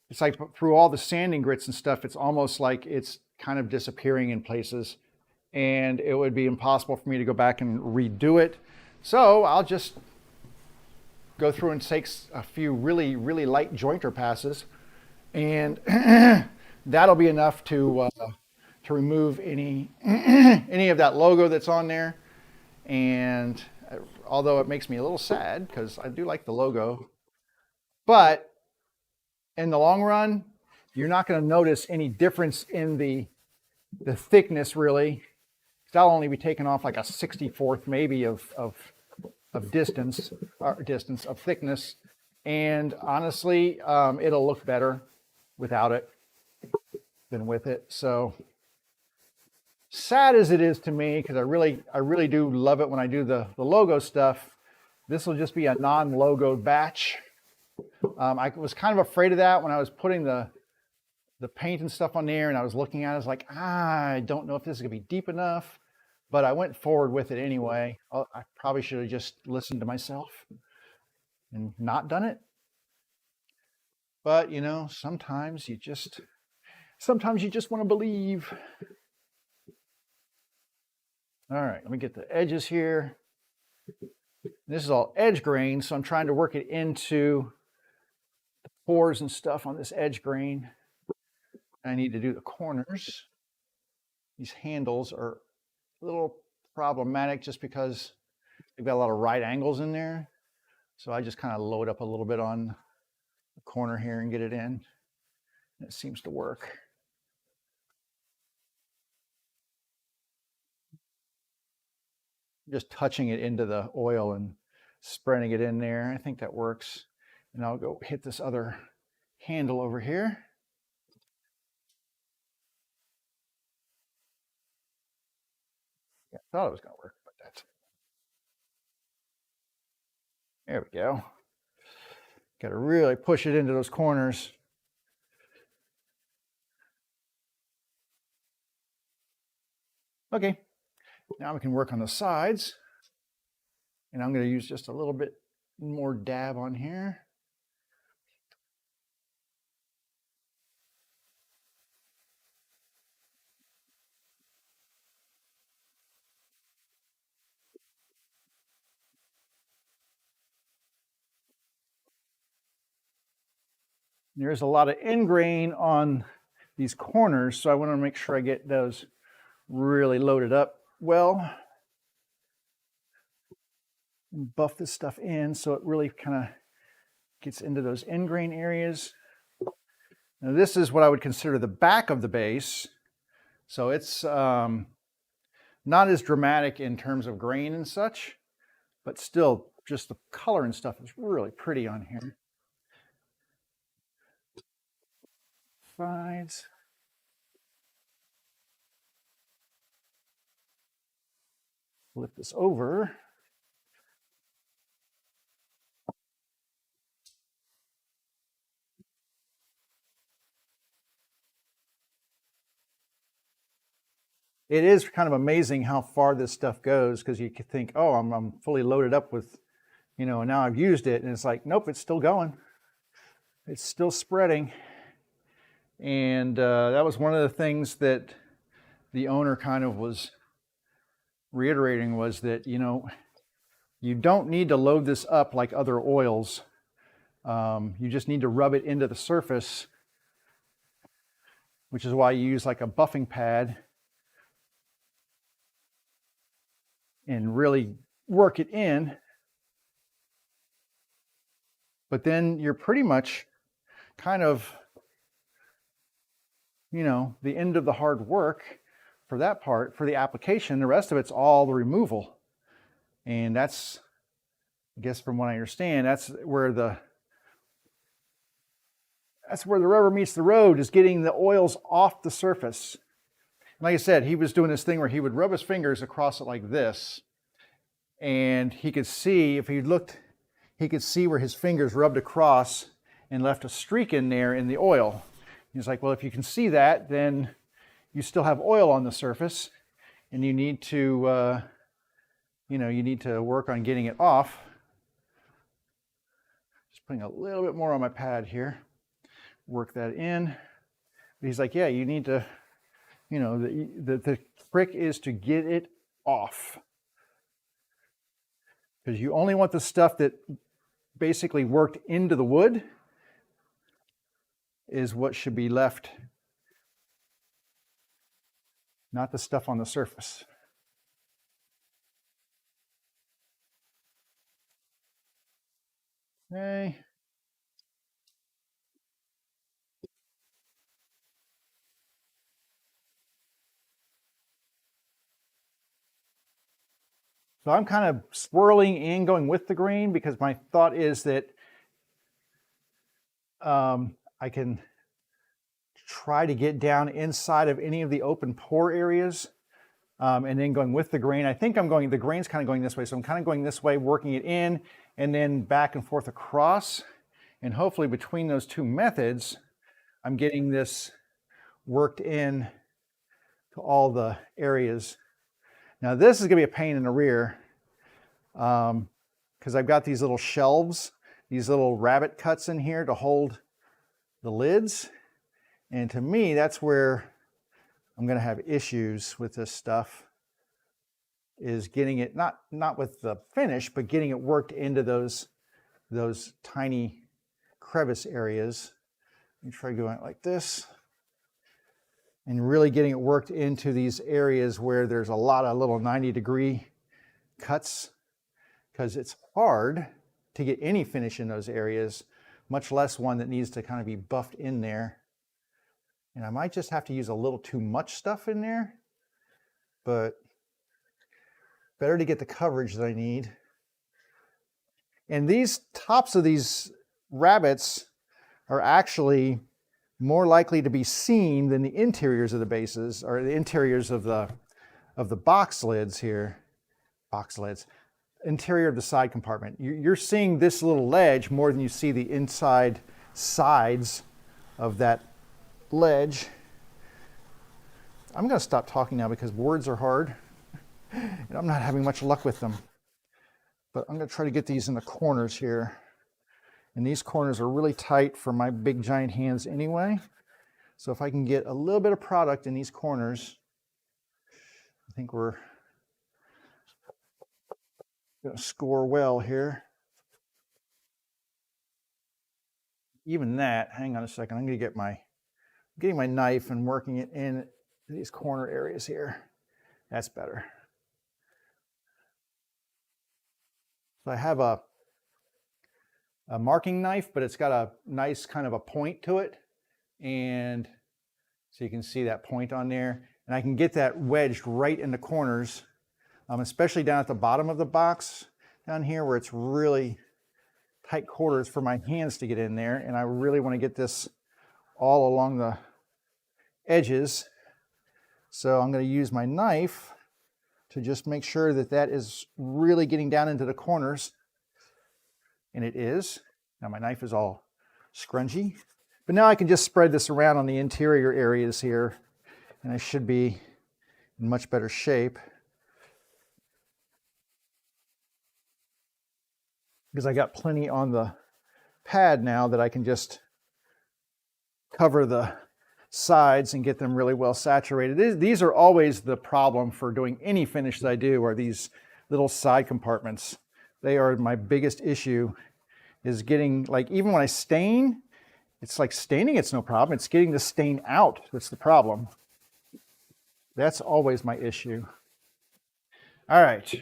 it's like through all the sanding grits and stuff, it's almost like it's kind of disappearing in places. And it would be impossible for me to go back and redo it. So I'll just go through and take a few really, really light jointer passes, and that'll be enough to remove any any of that logo that's on there. And although it makes me a little sad because I do like the logo, but in the long run, you're not going to notice any difference in the thickness really. That'll only be taken off like a 64th maybe of distance, or distance of thickness. And honestly, it'll look better without it than with it. So sad as it is to me, because I really do love it when I do the logo stuff, this will just be a non-logoed batch. I was kind of afraid of that when I was putting the paint and stuff on there, and I was looking at it, I was like, I don't know if this is gonna be deep enough. But I went forward with it anyway. I probably should have just listened to myself and not done it. But you know, sometimes you just want to believe. All right, let me get the edges here. This is all edge grain, so I'm trying to work it into the pores and stuff on this edge grain. I need to do the corners. These handles are a little problematic just because they've got a lot of right angles in there. So I just kind of load up a little bit on the corner here and get it in. And it seems to work. Just touching it into the oil and spreading it in there. I think that works. And I'll go hit this other handle over here. Yeah, I thought it was going to work, but that's. There we go. Got to really push it into those corners. Okay, now we can work on the sides. And I'm going to use just a little bit more dab on here. There's a lot of end grain on these corners, so I want to make sure I get those really loaded up well. Buff this stuff in so it really kind of gets into those end grain areas. Now this is what I would consider the back of the base. So it's not as dramatic in terms of grain and such, but still just the color and stuff is really pretty on here. Sides. Flip this over. It is kind of amazing how far this stuff goes, because you could think, oh, I'm fully loaded up with, you know, and now I've used it, and it's like, nope, it's still going. It's still spreading. And that was one of the things that the owner kind of was reiterating, was that, you know, you don't need to load this up like other oils. You just need to rub it into the surface, which is why you use like a buffing pad and really work it in. But then you're pretty much kind of, you know, the end of the hard work for that part, for the application. The rest of it's all the removal. And that's, I guess from what I understand, that's where the rubber meets the road, is getting the oils off the surface. And like I said, he was doing this thing where he would rub his fingers across it like this, and he could see, if he looked, he could see where his fingers rubbed across and left a streak in there in the oil. He's like, well, if you can see that, then you still have oil on the surface, and you need to, you know, you need to work on getting it off. Just putting a little bit more on my pad here, work that in. But he's like, yeah, you need to, you know, the trick is to get it off, because you only want the stuff that basically worked into the wood is what should be left, not the stuff on the surface. Okay. So I'm kind of swirling in, going with the grain, because my thought is that I can try to get down inside of any of the open pore areas, and then going with the grain. I think the grain's kind of going this way, so I'm kind of going this way, working it in, and then back and forth across. And hopefully between those two methods, I'm getting this worked in to all the areas. Now this is gonna be a pain in the rear, because I've got these little shelves, these little rabbet cuts in here to hold the lids. And to me, that's where I'm gonna have issues with this stuff, is getting it, not with the finish, but getting it worked into those tiny crevice areas. Let me try going like this, and really getting it worked into these areas where there's a lot of little 90-degree cuts, because it's hard to get any finish in those areas, much less one that needs to kind of be buffed in there. And I might just have to use a little too much stuff in there, but better to get the coverage that I need. And these tops of these rabbets are actually more likely to be seen than the interiors of the bases, or the interiors of the box lids here. Box lids. interior of the side compartment. You're seeing this little ledge more than you see the inside sides of that ledge. I'm going to stop talking now because words are hard and I'm not having much luck with them. But I'm going to try to get these in the corners here. And these corners are really tight for my big giant hands anyway. So if I can get a little bit of product in these corners, I think we're going to score well here. Even that, hang on a second, I'm going to get getting my knife and working it in these corner areas here. That's better. So I have a marking knife, but it's got a nice kind of a point to it. And so you can see that point on there. And I can get that wedged right in the corners, especially down at the bottom of the box down here where it's really tight quarters for my hands to get in there. And I really want to get this all along the edges. So I'm going to use my knife to just make sure that that is really getting down into the corners. And it is. Now my knife is all scrunchy. But now I can just spread this around on the interior areas here. And I should be in much better shape. Because I got plenty on the pad now that I can just cover the sides and get them really well saturated. These are always the problem for doing any finish that I do, are these little side compartments. They are my biggest issue, is getting, like, even when I stain, it's like staining, it's no problem. It's getting the stain out that's the problem. That's always my issue. All right.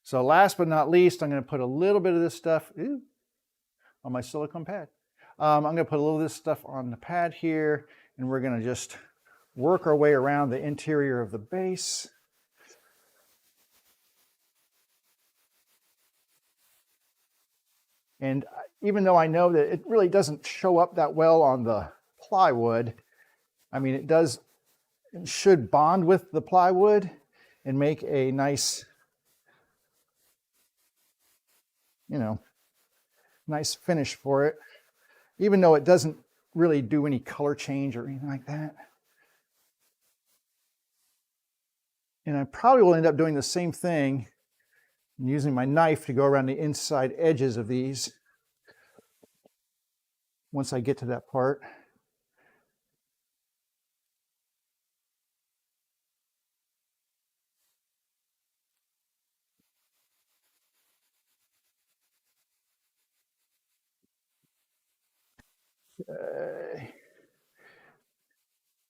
So last but not least, I'm going to put a little bit of this stuff on my silicone pad. I'm going to put a little of this stuff on the pad here, and we're going to just work our way around the interior of the base. And even though I know that it really doesn't show up that well on the plywood, I mean, it should bond with the plywood and make a nice, nice finish for it, even though it doesn't really do any color change or anything like that. And I probably will end up doing the same thing and using my knife to go around the inside edges of these once I get to that part.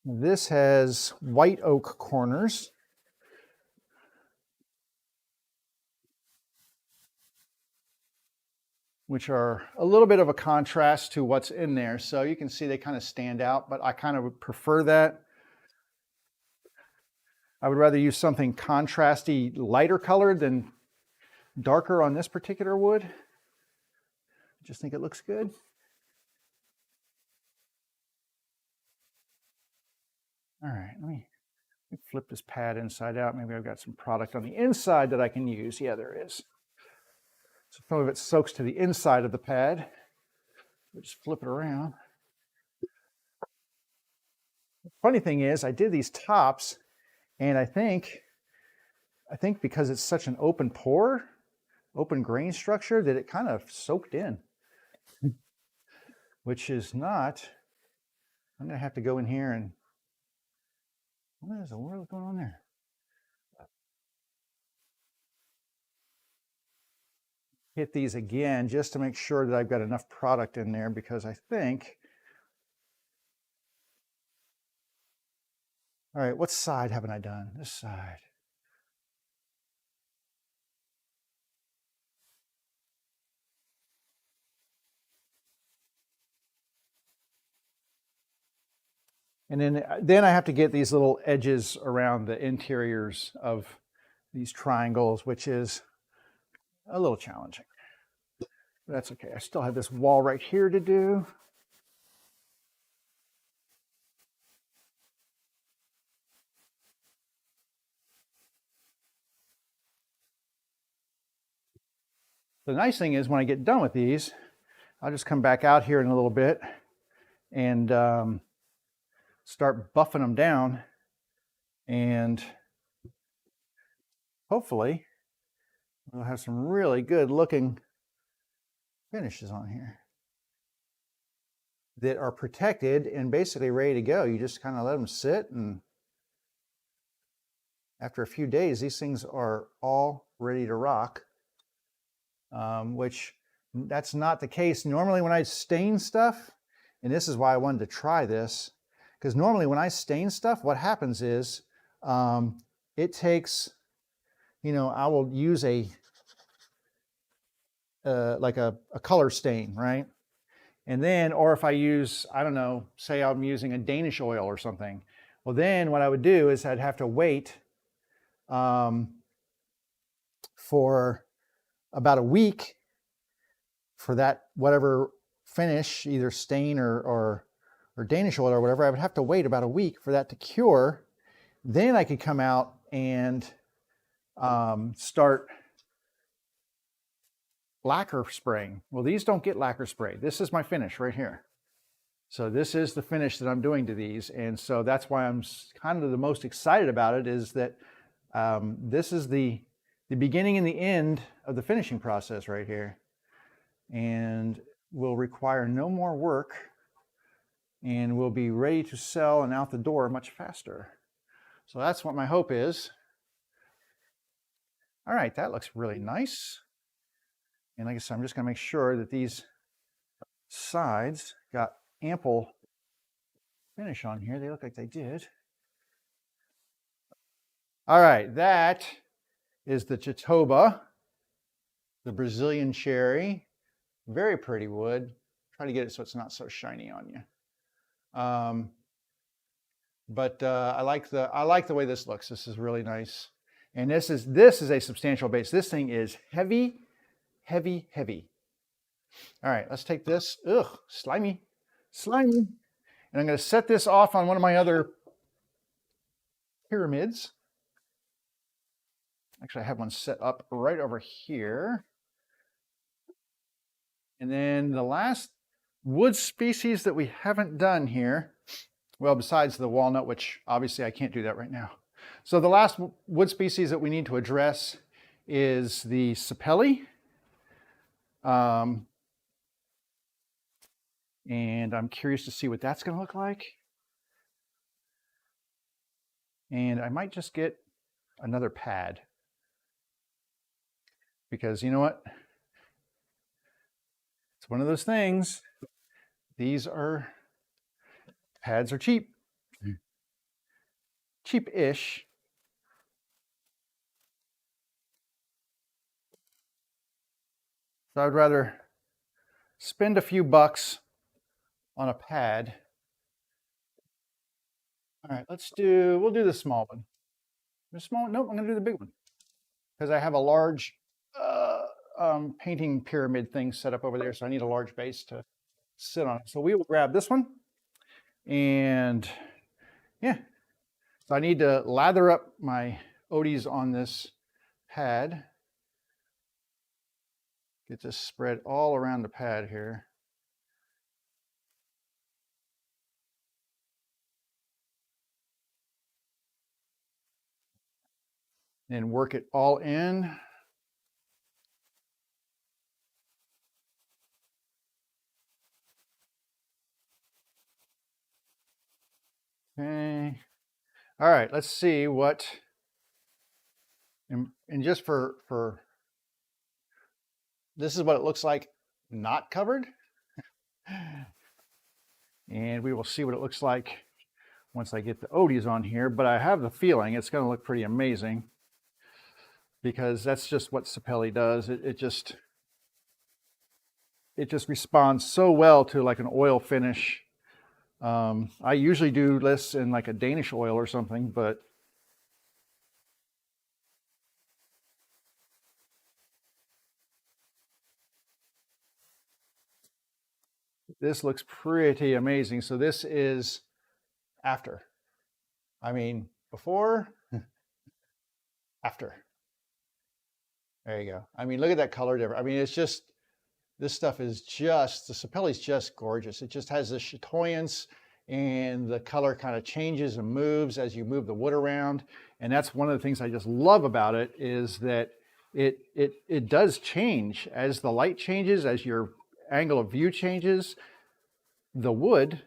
This has white oak corners. Which are a little bit of a contrast to what's in there. So you can see they kind of stand out, but I kind of prefer that. I would rather use something contrasty, lighter colored than darker on this particular wood. I just think it looks good. All right, let me flip this pad inside out. Maybe I've got some product on the inside that I can use. Yeah, there is. So some of it soaks to the inside of the pad. So just flip it around. The funny thing is, I did these tops, and I think because it's such an open pore, open grain structure, that it kind of soaked in, which is not. I'm going to have to go in here and, what is the world going on there? Hit these again just to make sure that I've got enough product in there, because I think, all right, what side haven't I done? This side. And then I have to get these little edges around the interiors of these triangles, which is a little challenging. But that's okay. I still have this wall right here to do. The nice thing is when I get done with these, I'll just come back out here in a little bit and start buffing them down, and hopefully we'll have some really good looking finishes on here that are protected and basically ready to go. You just kind of let them sit, and after a few days, these things are all ready to rock, which that's not the case. Normally when I stain stuff, and this is why I wanted to try this, because normally when I stain stuff, what happens is it takes, I will use like a color stain, right? And then, or if I use, I don't know, say I'm using a Danish oil or something. Well, then what I would do is I'd have to wait for about a week for that whatever finish, either stain or Danish oil or whatever. I would have to wait about a week for that to cure. Then I could come out and start lacquer spraying. Well, these don't get lacquer spray. This is my finish right here. So this is the finish that I'm doing to these. And so that's why I'm kind of the most excited about it, is that this is the beginning and the end of the finishing process right here, and will require no more work, and will be ready to sell and out the door much faster. So that's what my hope is. All right, that looks really nice. And like I said, I'm just going to make sure that these sides got ample finish on here. They look like they did. All right, that is the Jatoba, the Brazilian cherry. Very pretty wood. Try to get it so it's not so shiny on you. But I like the way this looks. This is really nice. And this is a substantial base. This thing is heavy, heavy, heavy. All right, let's take this. Ugh, slimy, slimy. And I'm going to set this off on one of my other pyramids. Actually, I have one set up right over here. And then the last wood species that we haven't done here, well, besides the walnut, which obviously I can't do that right now. So the last wood species that we need to address is the sapelli. And I'm curious to see what that's going to look like. And I might just get another pad, because you know what? It's one of those things. Pads are cheap. Cheap-ish. So I'd rather spend a few bucks on a pad. All right, we'll do the small one. The small one? Nope, I'm gonna do the big one, because I have a large painting pyramid thing set up over there, so I need a large base to sit on it. So we will grab this one, and yeah. So I need to lather up my Odies on this pad. Get this spread all around the pad here. And work it all in. Okay. All right, let's see what, and just for, this is what it looks like not covered. And we will see what it looks like once I get the Odies on here, but I have the feeling it's going to look pretty amazing, because that's just what sapelli does. It just responds so well to like an oil finish. I usually do this in like a Danish oil or something, but this looks pretty amazing. So this is after. I mean, before, after. There you go. I mean, look at that color difference. I mean, it's just, this stuff is just, the sapelli's just gorgeous. It just has this chatoyance, and the color kind of changes and moves as you move the wood around. And that's one of the things I just love about it, is that it does change as the light changes, as your angle of view changes, the wood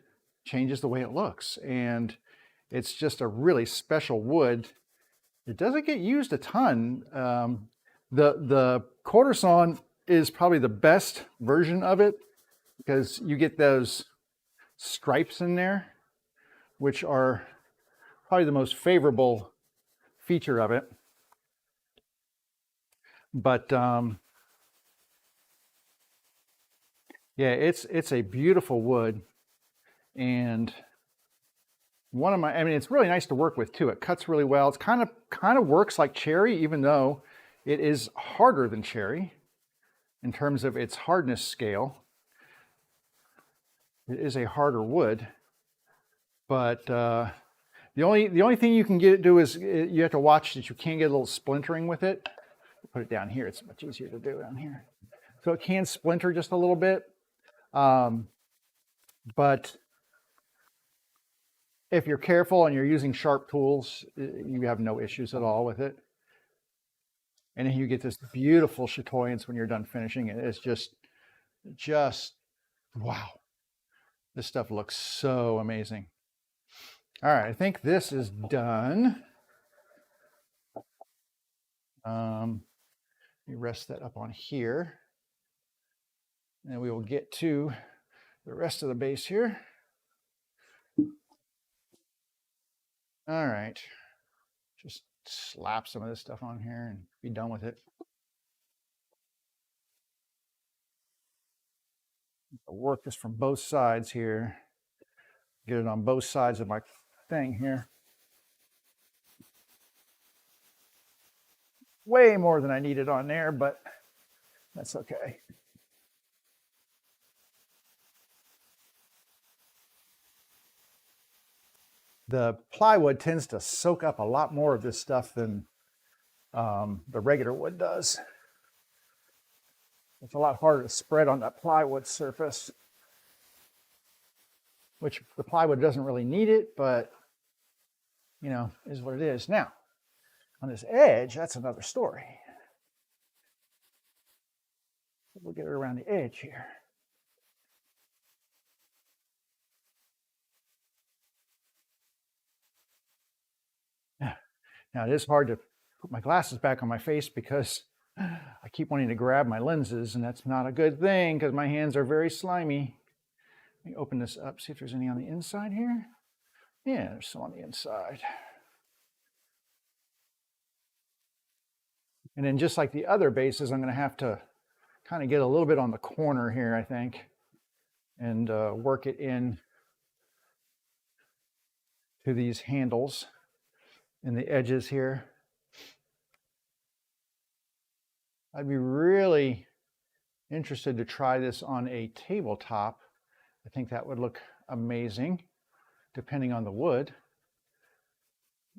changes the way it looks. And it's just a really special wood. It doesn't get used a ton. The quarter sawn is probably the best version of it, because you get those stripes in there, which are probably the most favorable feature of it. But yeah, it's a beautiful wood, and one of my, I mean, it's really nice to work with too. It cuts really well. It's kind of works like cherry, even though it is harder than cherry in terms of its hardness scale. It is a harder wood, but the only thing you can do is you have to watch that you can't get a little splintering with it. Put it down here. It's much easier to do down here. So it can splinter just a little bit, but if you're careful and you're using sharp tools, you have no issues at all with it. And then you get this beautiful chatoyance when you're done finishing it. It's just wow. This stuff looks so amazing. All right, I think this is done. Let me rest that up on here. And we will get to the rest of the base here. All right, just slap some of this stuff on here and be done with it. I'll work this from both sides here. Get it on both sides of my thing here. Way more than I needed on there, but that's okay. The plywood tends to soak up a lot more of this stuff than the regular wood does. It's a lot harder to spread on that plywood surface, which the plywood doesn't really need it, but you know, is what it is. Now, on this edge, that's another story. We'll get it around the edge here. Now, it is hard to put my glasses back on my face because I keep wanting to grab my lenses, and that's not a good thing because my hands are very slimy. Let me open this up, see if there's any on the inside here. Yeah, there's some on the inside. And then just like the other bases, I'm going to have to kind of get a little bit on the corner here, I think, and work it in to these handles in the edges here. I'd be really interested to try this on a tabletop. I think that would look amazing, depending on the wood.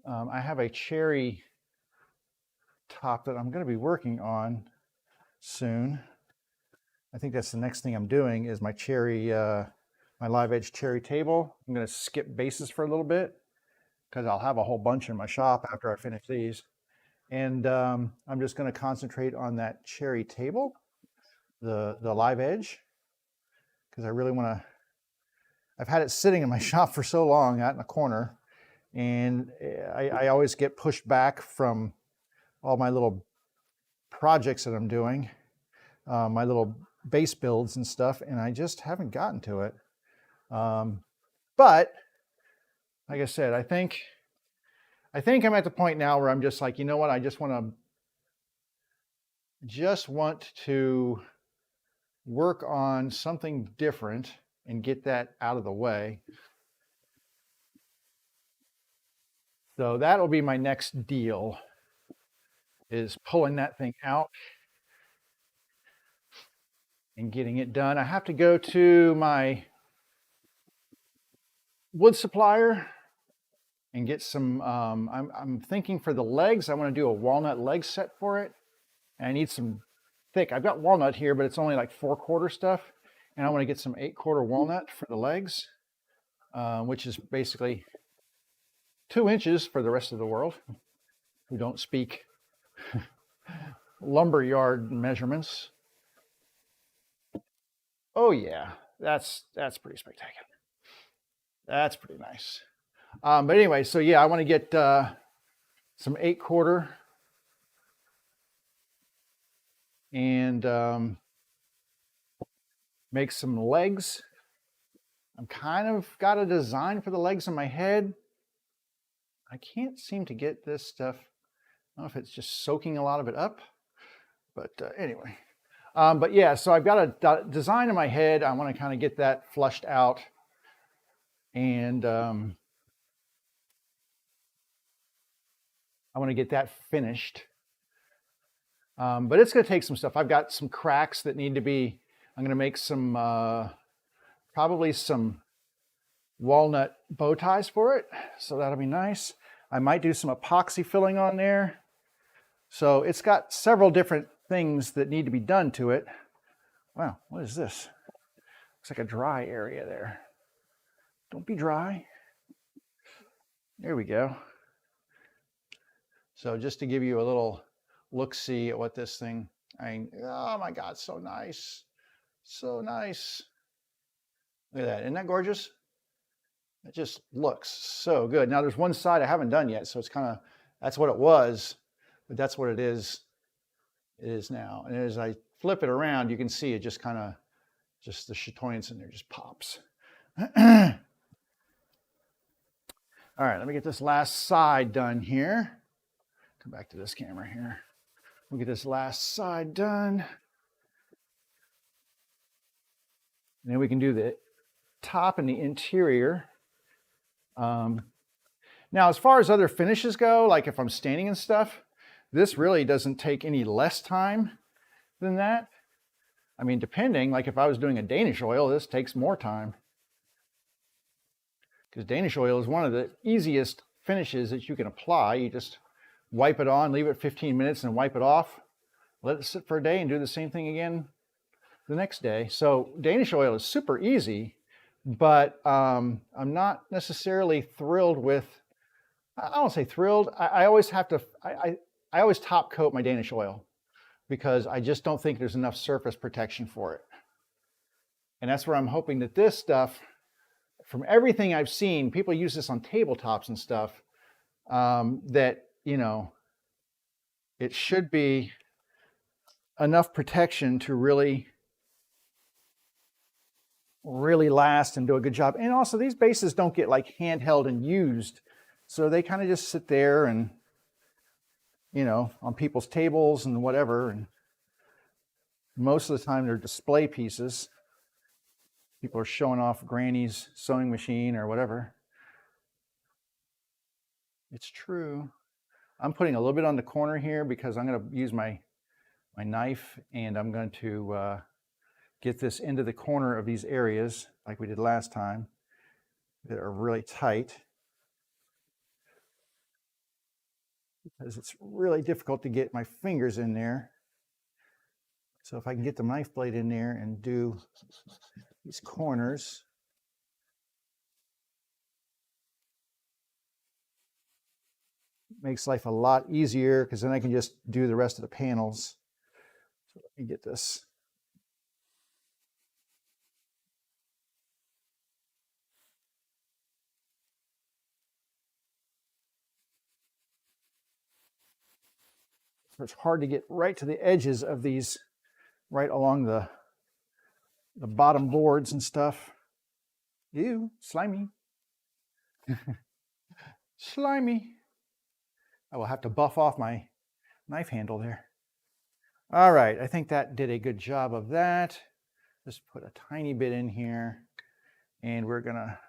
I have a cherry top that I'm going to be working on soon. I think that's the next thing I'm doing is my cherry, my live edge cherry table. I'm going to skip bases for a little bit because I'll have a whole bunch in my shop after I finish these. And I'm just going to concentrate on that cherry table, the live edge, because I really want to, I've had it sitting in my shop for so long out in the corner, and I always get pushed back from all my little projects that I'm doing, my little base builds and stuff, and I just haven't gotten to it. But like I said, I think I'm at the point now where I'm just like, you know what, I just want to work on something different and get that out of the way. So that'll be my next deal, is pulling that thing out and getting it done. I have to go to my wood supplier and get some, I'm thinking for the legs, I want to do a walnut leg set for it. And I need some thick. I've got walnut here, but it's only like 4/4 stuff. And I want to get some 8/4 walnut for the legs, which is basically 2 inches for the rest of the world who don't speak lumberyard measurements. Oh yeah, that's pretty spectacular. That's pretty nice. But anyway, so yeah, I want to get some 8/4 and make some legs. I'm kind of got a design for the legs in my head. I can't seem to get this stuff. I don't know if it's just soaking a lot of it up, but anyway. But yeah, so I've got a design in my head. I want to kind of get that flushed out. And I want to get that finished. But it's going to take some stuff. I've got some cracks that need to be, I'm going to make some, probably some walnut bow ties for it. So that'll be nice. I might do some epoxy filling on there. So it's got several different things that need to be done to it. Wow, what is this? Looks like a dry area there. Don't be dry. There we go. So just to give you a little look-see at what this thing, oh my God, so nice. So nice. Look at that, isn't that gorgeous? It just looks so good. Now there's one side I haven't done yet, so it's kind of, that's what it was, but that's what it is now. And as I flip it around, you can see it just kind of, just the chatoyance in there just pops. All right, let me get this last side done here. Come back to this camera here. We'll get this last side done. And then we can do the top and the interior. Now, as far as other finishes go, like if I'm staining and stuff, this really doesn't take any less time than that. I mean, depending, like if I was doing a Danish oil, this takes more time. Because Danish oil is one of the easiest finishes that you can apply. You just wipe it on, leave it 15 minutes and wipe it off. Let it sit for a day and do the same thing again the next day. So Danish oil is super easy, but I'm not necessarily thrilled with, I don't say thrilled, I always have to, I always top coat my Danish oil because I just don't think there's enough surface protection for it. And that's where I'm hoping that this stuff, from everything I've seen, people use this on tabletops and stuff, that, you know, it should be enough protection to really last and do a good job. And also these bases don't get like handheld and used. So they kind of just sit there and, you know, on people's tables and whatever. And most of the time they're display pieces. People are showing off Granny's sewing machine or whatever. It's true. I'm putting a little bit on the corner here because I'm going to use my knife and I'm going to get this into the corner of these areas like we did last time that are really tight, because it's really difficult to get my fingers in there. So if I can get the knife blade in there and do these corners, it makes life a lot easier because then I can just do the rest of the panels. So let me get this. So it's hard to get right to the edges of these, right along the bottom boards and stuff. Ew, slimy. Slimy. I will have to buff off my knife handle there. All right, I think that did a good job of that. Just put a tiny bit in here, and we're gonna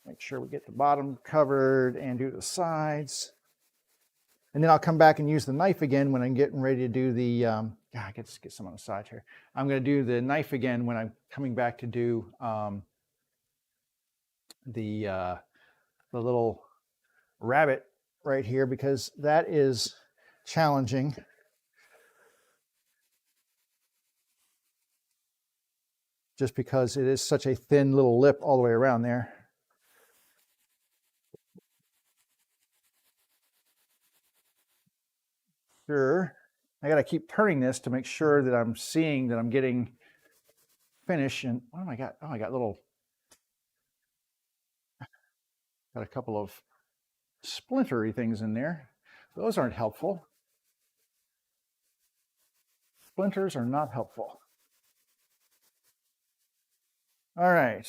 make sure we get the bottom covered and do the sides. And then I'll come back and use the knife again when I'm getting ready to do the, I get some on the side here. I'm gonna do the knife again when I'm coming back to do the little rabbit right here, because that is challenging. just because it is such a thin little lip all the way around there. Sure. I got to keep turning this to make sure that I'm seeing that I'm getting finish. And what do I got? Oh, I got a couple of splintery things in there. Those aren't helpful. Splinters are not helpful. All right.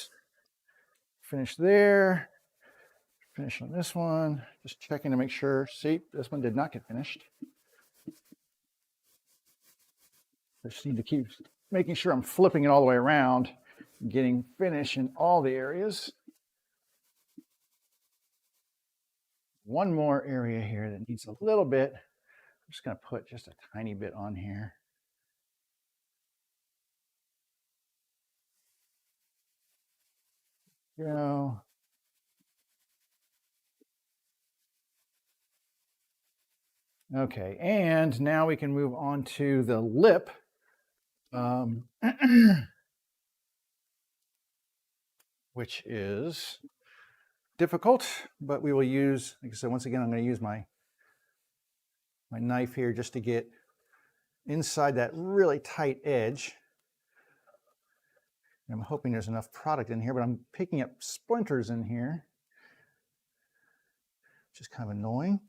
Finish there. Finish on this one. Just checking to make sure. See, this one did not get finished. I just need to keep making sure I'm flipping it all the way around, getting finish in all the areas. One more area here that needs a little bit. I'm just going to put just a tiny bit on here. Go. Okay, and now we can move on to the lip. Which is difficult, but we will use, like I said, once again, I'm going to use my knife here just to get inside that really tight edge. I'm hoping there's enough product in here, but I'm picking up splinters in here, which is kind of annoying.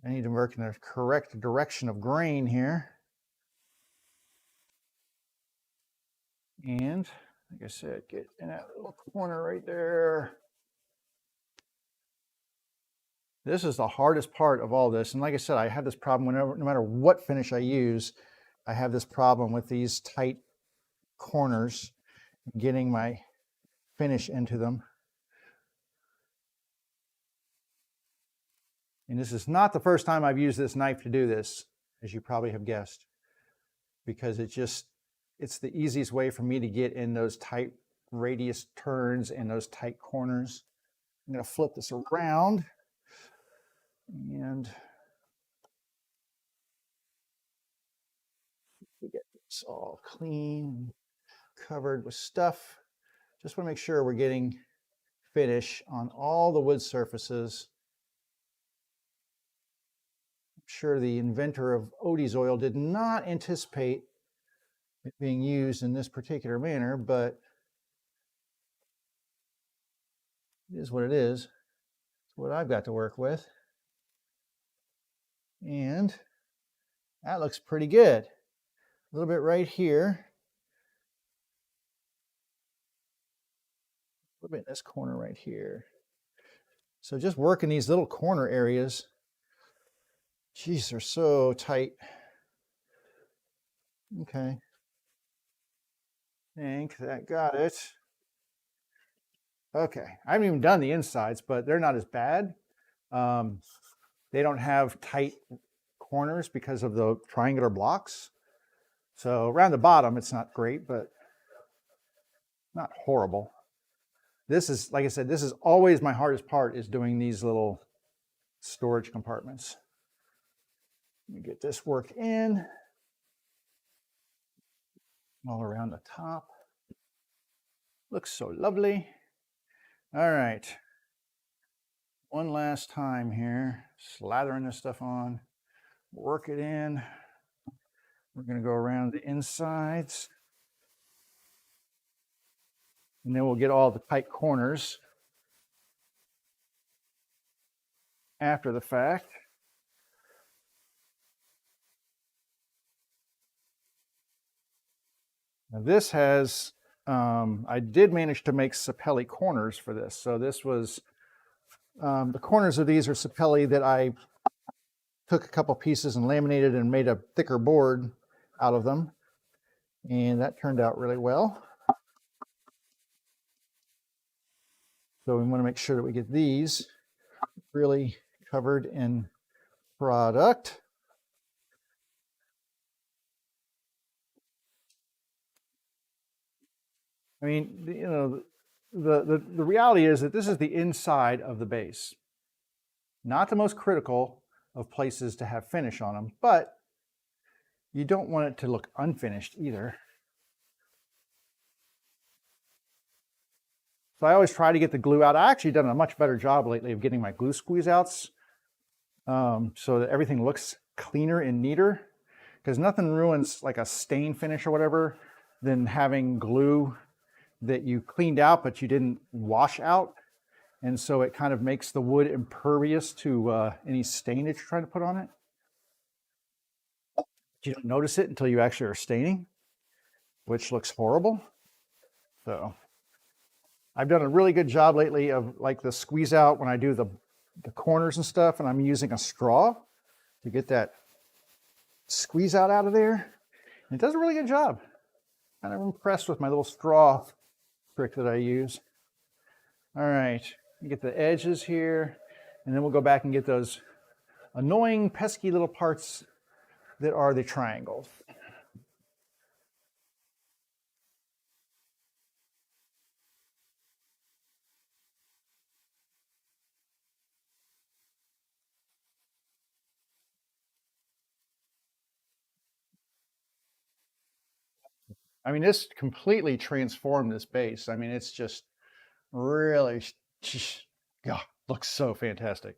I need to work in the correct direction of grain here. And like I said, get in that little corner right there. This is the hardest part of all this. And like I said, I have this problem no matter what finish I use, I have this problem with these tight corners, getting my finish into them. And this is not the first time I've used this knife to do this, as you probably have guessed, because it's the easiest way for me to get in those tight radius turns and those tight corners. I'm going to flip this around and we get this all clean, covered with stuff. Just want to make sure we're getting finish on all the wood surfaces. I'm sure the inventor of Odie's oil did not anticipate it being used in this particular manner, but it is what it is. It's what I've got to work with. And that looks pretty good. A little bit right here. A little bit in this corner right here. So just working these little corner areas. Geez, they're so tight. Okay. I think that got it. Okay, I haven't even done the insides, but they're not as bad. They don't have tight corners because of the triangular blocks. So around the bottom, it's not great, but not horrible. This is, like I said, this is always my hardest part, is doing these little storage compartments. Let me get this work in all around the top. Looks so lovely. All right. One last time here, slathering this stuff on, work it in. We're going to go around the insides. And then we'll get all the tight corners after the fact. Now this has, I did manage to make sapelli corners for this. So this was, the corners of these are sapelli that I took a couple pieces and laminated and made a thicker board out of them. And that turned out really well. So we want to make sure that we get these really covered in product. I mean, you know, the reality is that this is the inside of the base. Not the most critical of places to have finish on them, but you don't want it to look unfinished either. So I always try to get the glue out. I actually done a much better job lately of getting my glue squeeze outs so that everything looks cleaner and neater, because nothing ruins like a stain finish or whatever than having glue that you cleaned out but you didn't wash out. And so it kind of makes the wood impervious to any stain that you're trying to put on it. You don't notice it until you actually are staining, which looks horrible. So I've done a really good job lately of like the squeeze out when I do the corners and stuff, and I'm using a straw to get that squeeze out of there. And it does a really good job. I'm impressed with my little straw trick that I use. All right, you get the edges here, and then we'll go back and get those annoying, pesky little parts that are the triangles. I mean, this completely transformed this base. I mean, it's just really, God, looks so fantastic.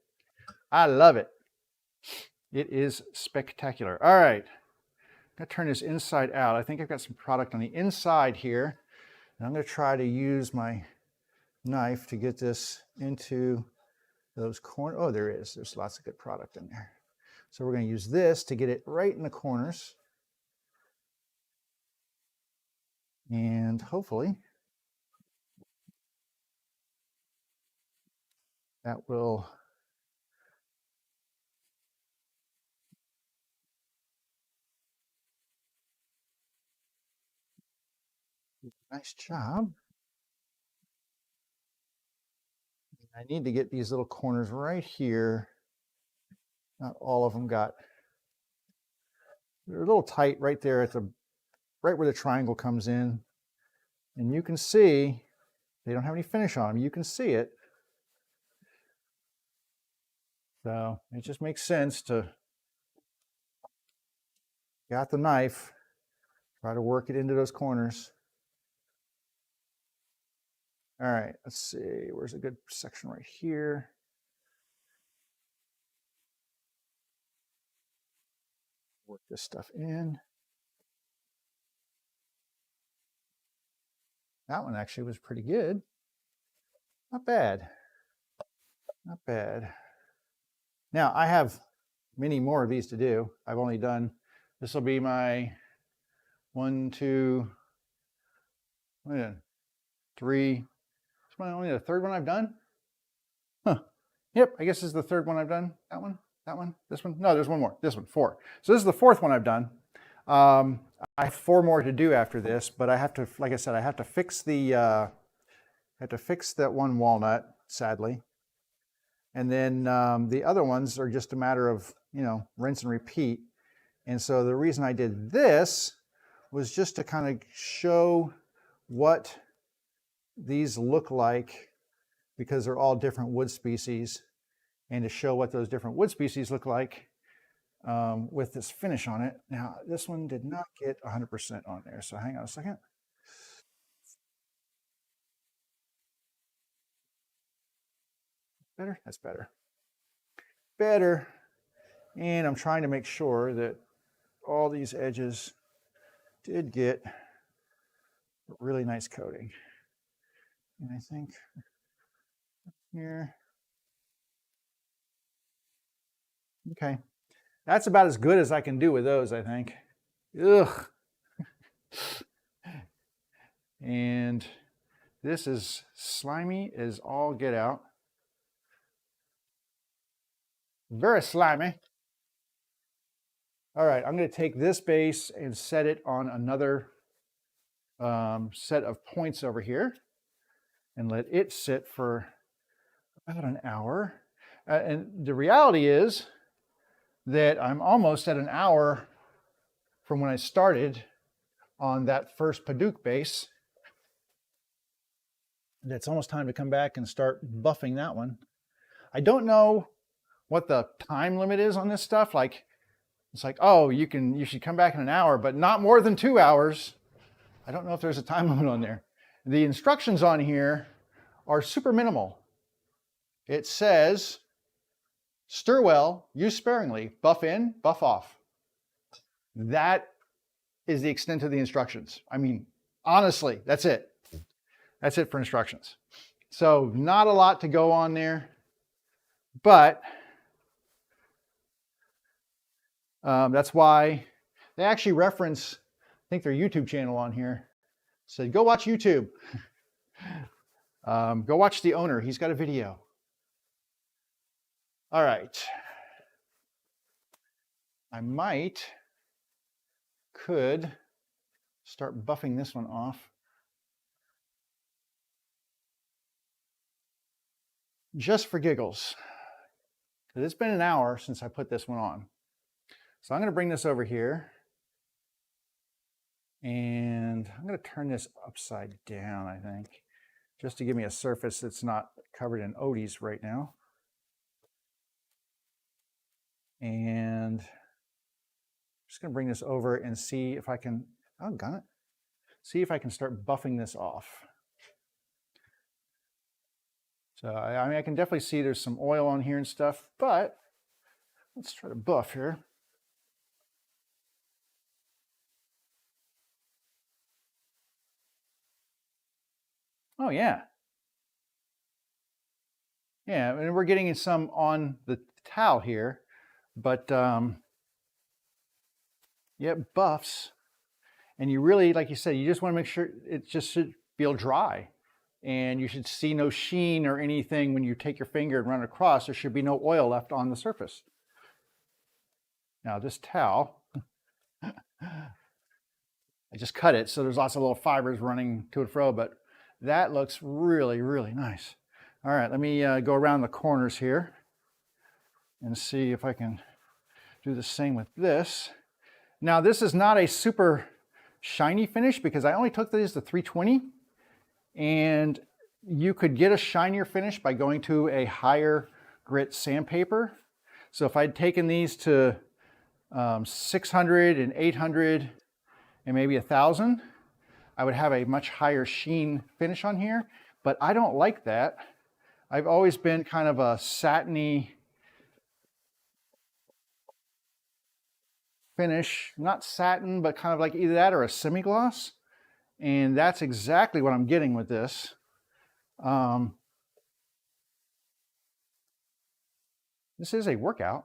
I love it. It is spectacular. All right, I'm gonna turn this inside out. I think I've got some product on the inside here. And I'm gonna try to use my knife to get this into those corners. Oh, there is. There's lots of good product in there. So we're gonna use this to get it right in the corners. And hopefully that will nice job. I need to get these little corners right here. Not all of them got, they're a little tight right there at the, right where the triangle comes in. And you can see, they don't have any finish on them. You can see it. So it just makes sense to, got the knife, try to work it into those corners. All right, let's see, where's a good section right here? Work this stuff in. That one actually was pretty good. Not bad. Not bad. Now I have many more of these to do. I've only done, this will be my 1, 2, 3. It's only the third one I've done. Huh. Yep, I guess this is the third one I've done. That one, this one. No, there's one more. This one, 4. So this is the 4th one I've done. I have 4 more to do after this, but I have to, like I said, I have to fix the, that one walnut, sadly. And then the other ones are just a matter of, you know, rinse and repeat. And so the reason I did this was just to kind of show what these look like, because they're all different wood species, and to show what those different wood species look like with this finish on it. Now, this one did not get 100% on there, so hang on a second. Better? That's better. Better. And I'm trying to make sure that all these edges did get a really nice coating. And I think here, okay. That's about as good as I can do with those, I think. Ugh. And this is slimy as all get out. Very slimy. All right, I'm going to take this base and set it on another set of points over here and let it sit for about an hour. And the reality is that I'm almost at an hour from when I started on that first Padauk base. And it's almost time to come back and start buffing that one. I don't know what the time limit is on this stuff. Like, It's like, oh, you should come back in an hour, but not more than 2 hours. I don't know if there's a time limit on there. The instructions on here are super minimal. It says, stir well, use sparingly, buff in, buff off. That is the extent of the instructions. I mean, honestly, that's it. That's it for instructions. So not a lot to go on there, but that's why they actually reference, I think, their YouTube channel on here. Said, go watch YouTube. Go watch the owner. He's got a video. All right. I could start buffing this one off. Just for giggles. Because it's been an hour since I put this one on. So I'm going to bring this over here. And I'm going to turn this upside down, I think, just to give me a surface that's not covered in Odie's right now. And I'm just going to bring this over and see if I can, oh, got it. See if I can start buffing this off. So, I mean, I can definitely see there's some oil on here and stuff, but let's try to buff here. Oh, yeah. Yeah, and we're getting some on the towel here, but yeah, buffs. And you really, like you said, you just want to make sure it just should feel dry. And you should see no sheen or anything when you take your finger and run it across. There should be no oil left on the surface. Now this towel, I just cut it, so there's lots of little fibers running to and fro, but that looks really, really nice. All right, let me go around the corners here and see if I can do the same with this. Now this is not a super shiny finish because I only took these to 320, and you could get a shinier finish by going to a higher grit sandpaper. So if I'd taken these to 600 and 800 and maybe 1,000, I would have a much higher sheen finish on here, but I don't like that. I've always been kind of a satiny finish, not satin, but kind of like either that or a semi-gloss. And that's exactly what I'm getting with this. This is a workout.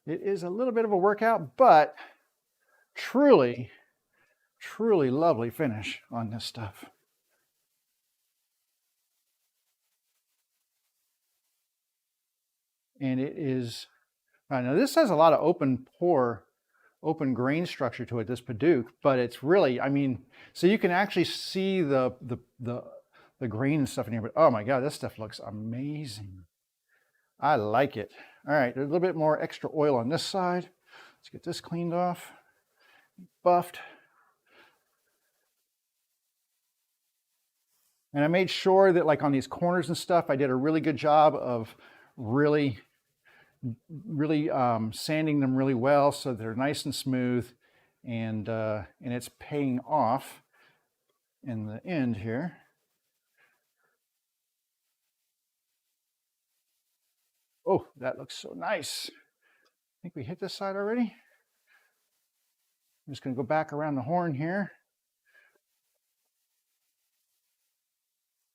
It is a little bit of a workout, but truly, truly lovely finish on this stuff. And it is, now this has a lot of open pore, open grain structure to it, this Padauk, but it's really, I mean, so you can actually see the grain and stuff in here, but oh my God, this stuff looks amazing. I like it. All right, there's a little bit more extra oil on this side. Let's get this cleaned off, buffed. And I made sure that like on these corners and stuff, I did a really good job of really sanding them really well so they're nice and smooth, and it's paying off in the end here. Oh, that looks so nice. I think we hit this side already. I'm just going to go back around the horn here.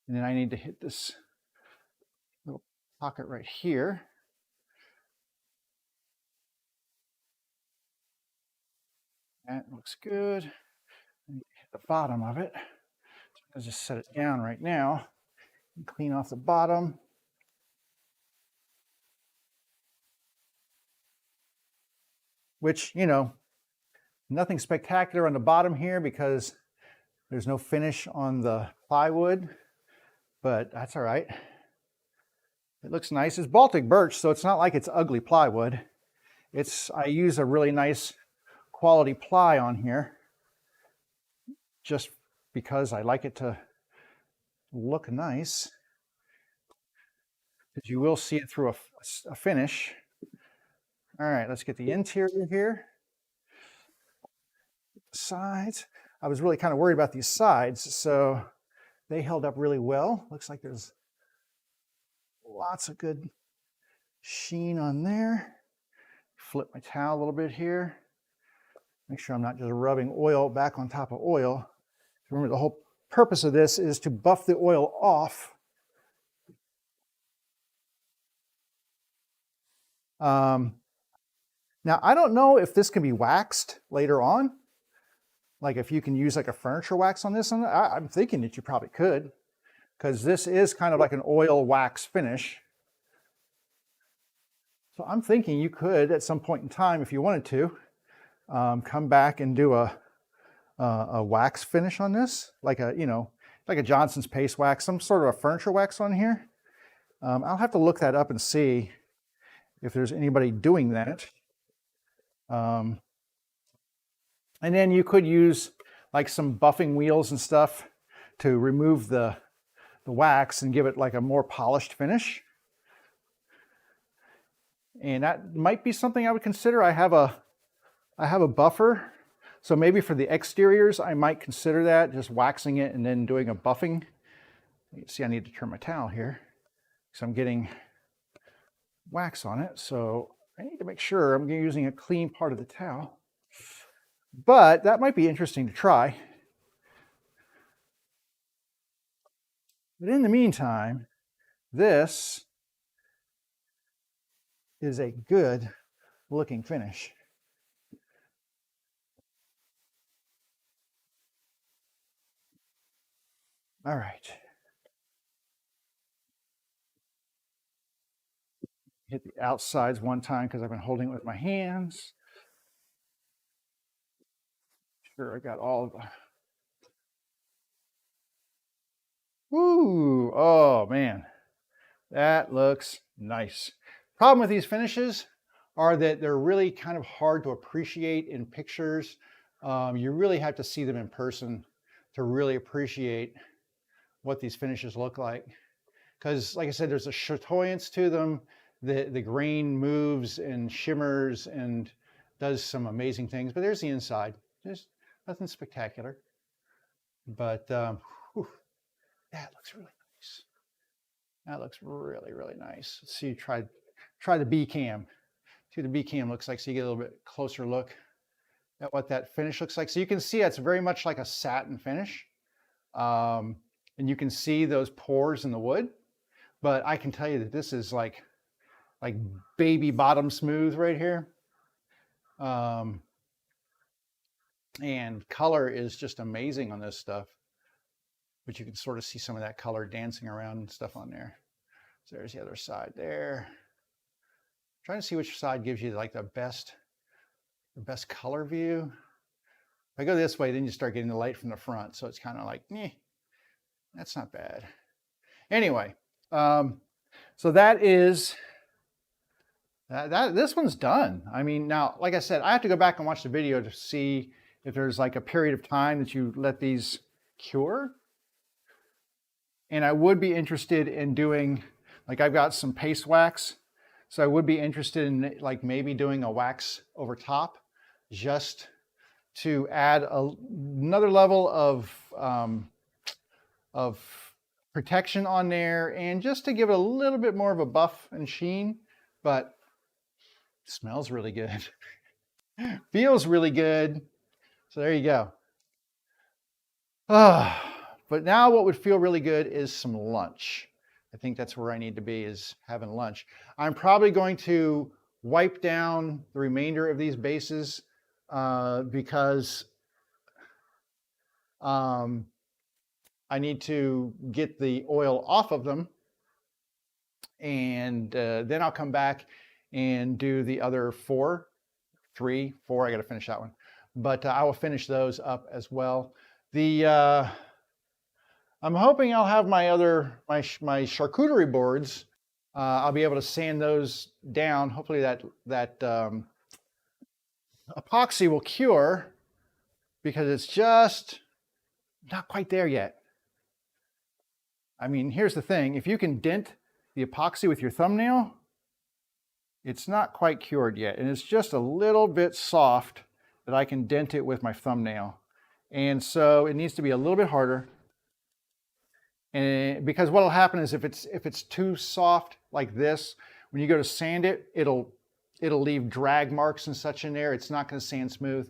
And then I need to hit this little pocket right here. That looks good. Hit the bottom of it. So I'll just set it down right now and clean off the bottom. Which, you know, nothing spectacular on the bottom here because there's no finish on the plywood, but that's all right. It looks nice. It's Baltic birch, so it's not like it's ugly plywood. I use a really nice quality ply on here just because I like it to look nice. Because you will see it through a finish. All right, let's get the interior here. Sides. I was really kind of worried about these sides, so they held up really well. Looks like there's lots of good sheen on there. Flip my towel a little bit here. Make sure I'm not just rubbing oil back on top of oil. Remember, the whole purpose of this is to buff the oil off. Now, I don't know if this can be waxed later on. Like if you can use like a furniture wax on this. I'm thinking that you probably could, because this is kind of like an oil wax finish. So I'm thinking you could at some point in time, if you wanted to, come back and do a wax finish on this, like a, like a Johnson's paste wax, some sort of a furniture wax on here. I'll have to look that up and see if there's anybody doing that. And then you could use like some buffing wheels and stuff to remove the wax and give it like a more polished finish. And that might be something I would consider. I have a buffer, so maybe for the exteriors I might consider that, just waxing it and then doing a buffing. You can see I need to turn my towel here because I'm getting wax on it, so I need to make sure I'm using a clean part of the towel. But that might be interesting to try. But in the meantime, this is a good looking finish. All right. Hit the outsides one time because I've been holding it with my hands. Sure, I got all of the... Woo! Oh man, that looks nice. Problem with these finishes are that they're really kind of hard to appreciate in pictures. You really have to see them in person to really appreciate what these finishes look like. Because like I said, there's a chatoyance to them. The grain moves and shimmers and does some amazing things, but there's the inside. There's nothing spectacular, but whew, that looks really nice. That looks really, really nice. Let's see, try the B cam. See what the B cam looks like, so you get a little bit closer look at what that finish looks like. So you can see it's very much like a satin finish, and you can see those pores in the wood. But I can tell you that this is like baby bottom smooth right here. And color is just amazing on this stuff. But you can sort of see some of that color dancing around and stuff on there. So there's the other side there. Trying to see which side gives you like the best color view. If I go this way, then you start getting the light from the front. So it's kind of like, that's not bad. Anyway, so that is, this one's done. I mean, now, like I said, I have to go back and watch the video to see if there's like a period of time that you let these cure. And I would be interested in doing, like I've got some paste wax. So I would be interested in like maybe doing a wax over top just to add another level of protection on there and just to give it a little bit more of a buff and sheen, but it smells really good. Feels really good. So there you go. But now what would feel really good is some lunch. I think that's where I need to be, is having lunch. I'm probably going to wipe down the remainder of these bases because I need to get the oil off of them. And then I'll come back and do the other 4, I got to finish that one. But I will finish those up as well. I'm hoping I'll have my charcuterie boards. I'll be able to sand those down. Hopefully that epoxy will cure, because it's just not quite there yet. I mean, here's the thing. If you can dent the epoxy with your thumbnail, it's not quite cured yet, and it's just a little bit soft that I can dent it with my thumbnail. And so it needs to be a little bit harder. And because what will happen is if it's too soft like this, when you go to sand it, it'll leave drag marks and such in there. It's not going to sand smooth.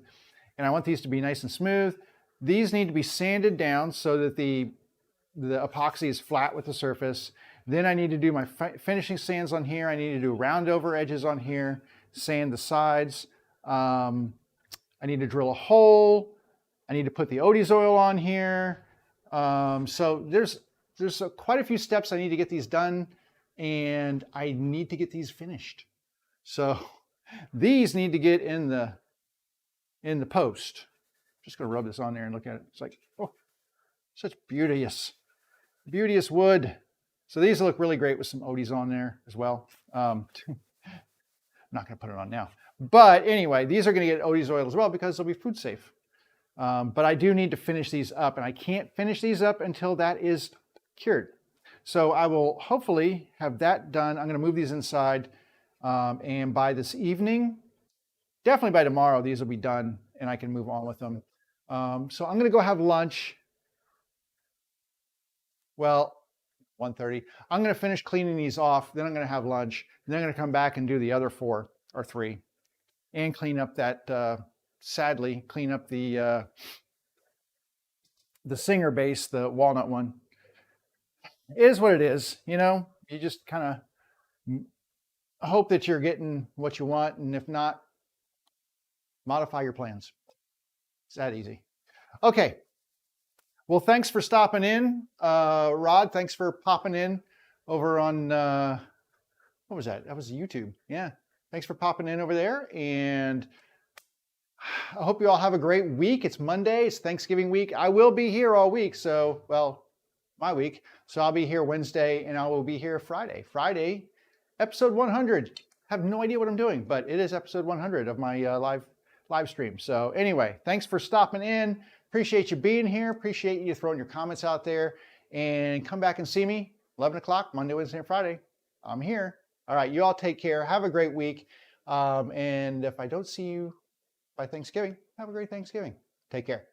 And I want these to be nice and smooth. These need to be sanded down so that the epoxy is flat with the surface. Then I need to do my finishing sands on here. I need to do round over edges on here, sand the sides. I need to drill a hole. I need to put the Odie's oil on here. So there's quite a few steps I need to get these done, and I need to get these finished. So these need to get in the post. Just gonna rub this on there and look at it. It's like, oh, such beauteous wood. So these look really great with some Odie's on there as well. I'm not gonna put it on now. But anyway, these are gonna get Odie's oil as well because they'll be food safe. But I do need to finish these up, and I can't finish these up until that is cured. So I will hopefully have that done. I'm gonna move these inside, and by this evening, definitely by tomorrow, these will be done and I can move on with them. So I'm gonna go have lunch. Well, 1:30. I'm gonna finish cleaning these off, then I'm gonna have lunch, and then I'm gonna come back and do the other 4 or 3 and clean up that, sadly, clean up the Singer base, the walnut one. It is what it is, you know? You just kind of hope that you're getting what you want, and if not, modify your plans. It's that easy. Okay. Well, thanks for stopping in. Rod, thanks for popping in over on, what was that? That was YouTube. Yeah. Thanks for popping in over there. And I hope you all have a great week. It's Monday. It's Thanksgiving week. I will be here all week. So, well, my week. So I'll be here Wednesday and I will be here Friday. Friday, episode 100. Have no idea what I'm doing, but it is episode 100 of my live stream. So anyway, thanks for stopping in. Appreciate you being here. Appreciate you throwing your comments out there, and come back and see me 11 o'clock Monday, Wednesday, and Friday. I'm here. All right. You all take care. Have a great week. And if I don't see you by Thanksgiving, have a great Thanksgiving. Take care.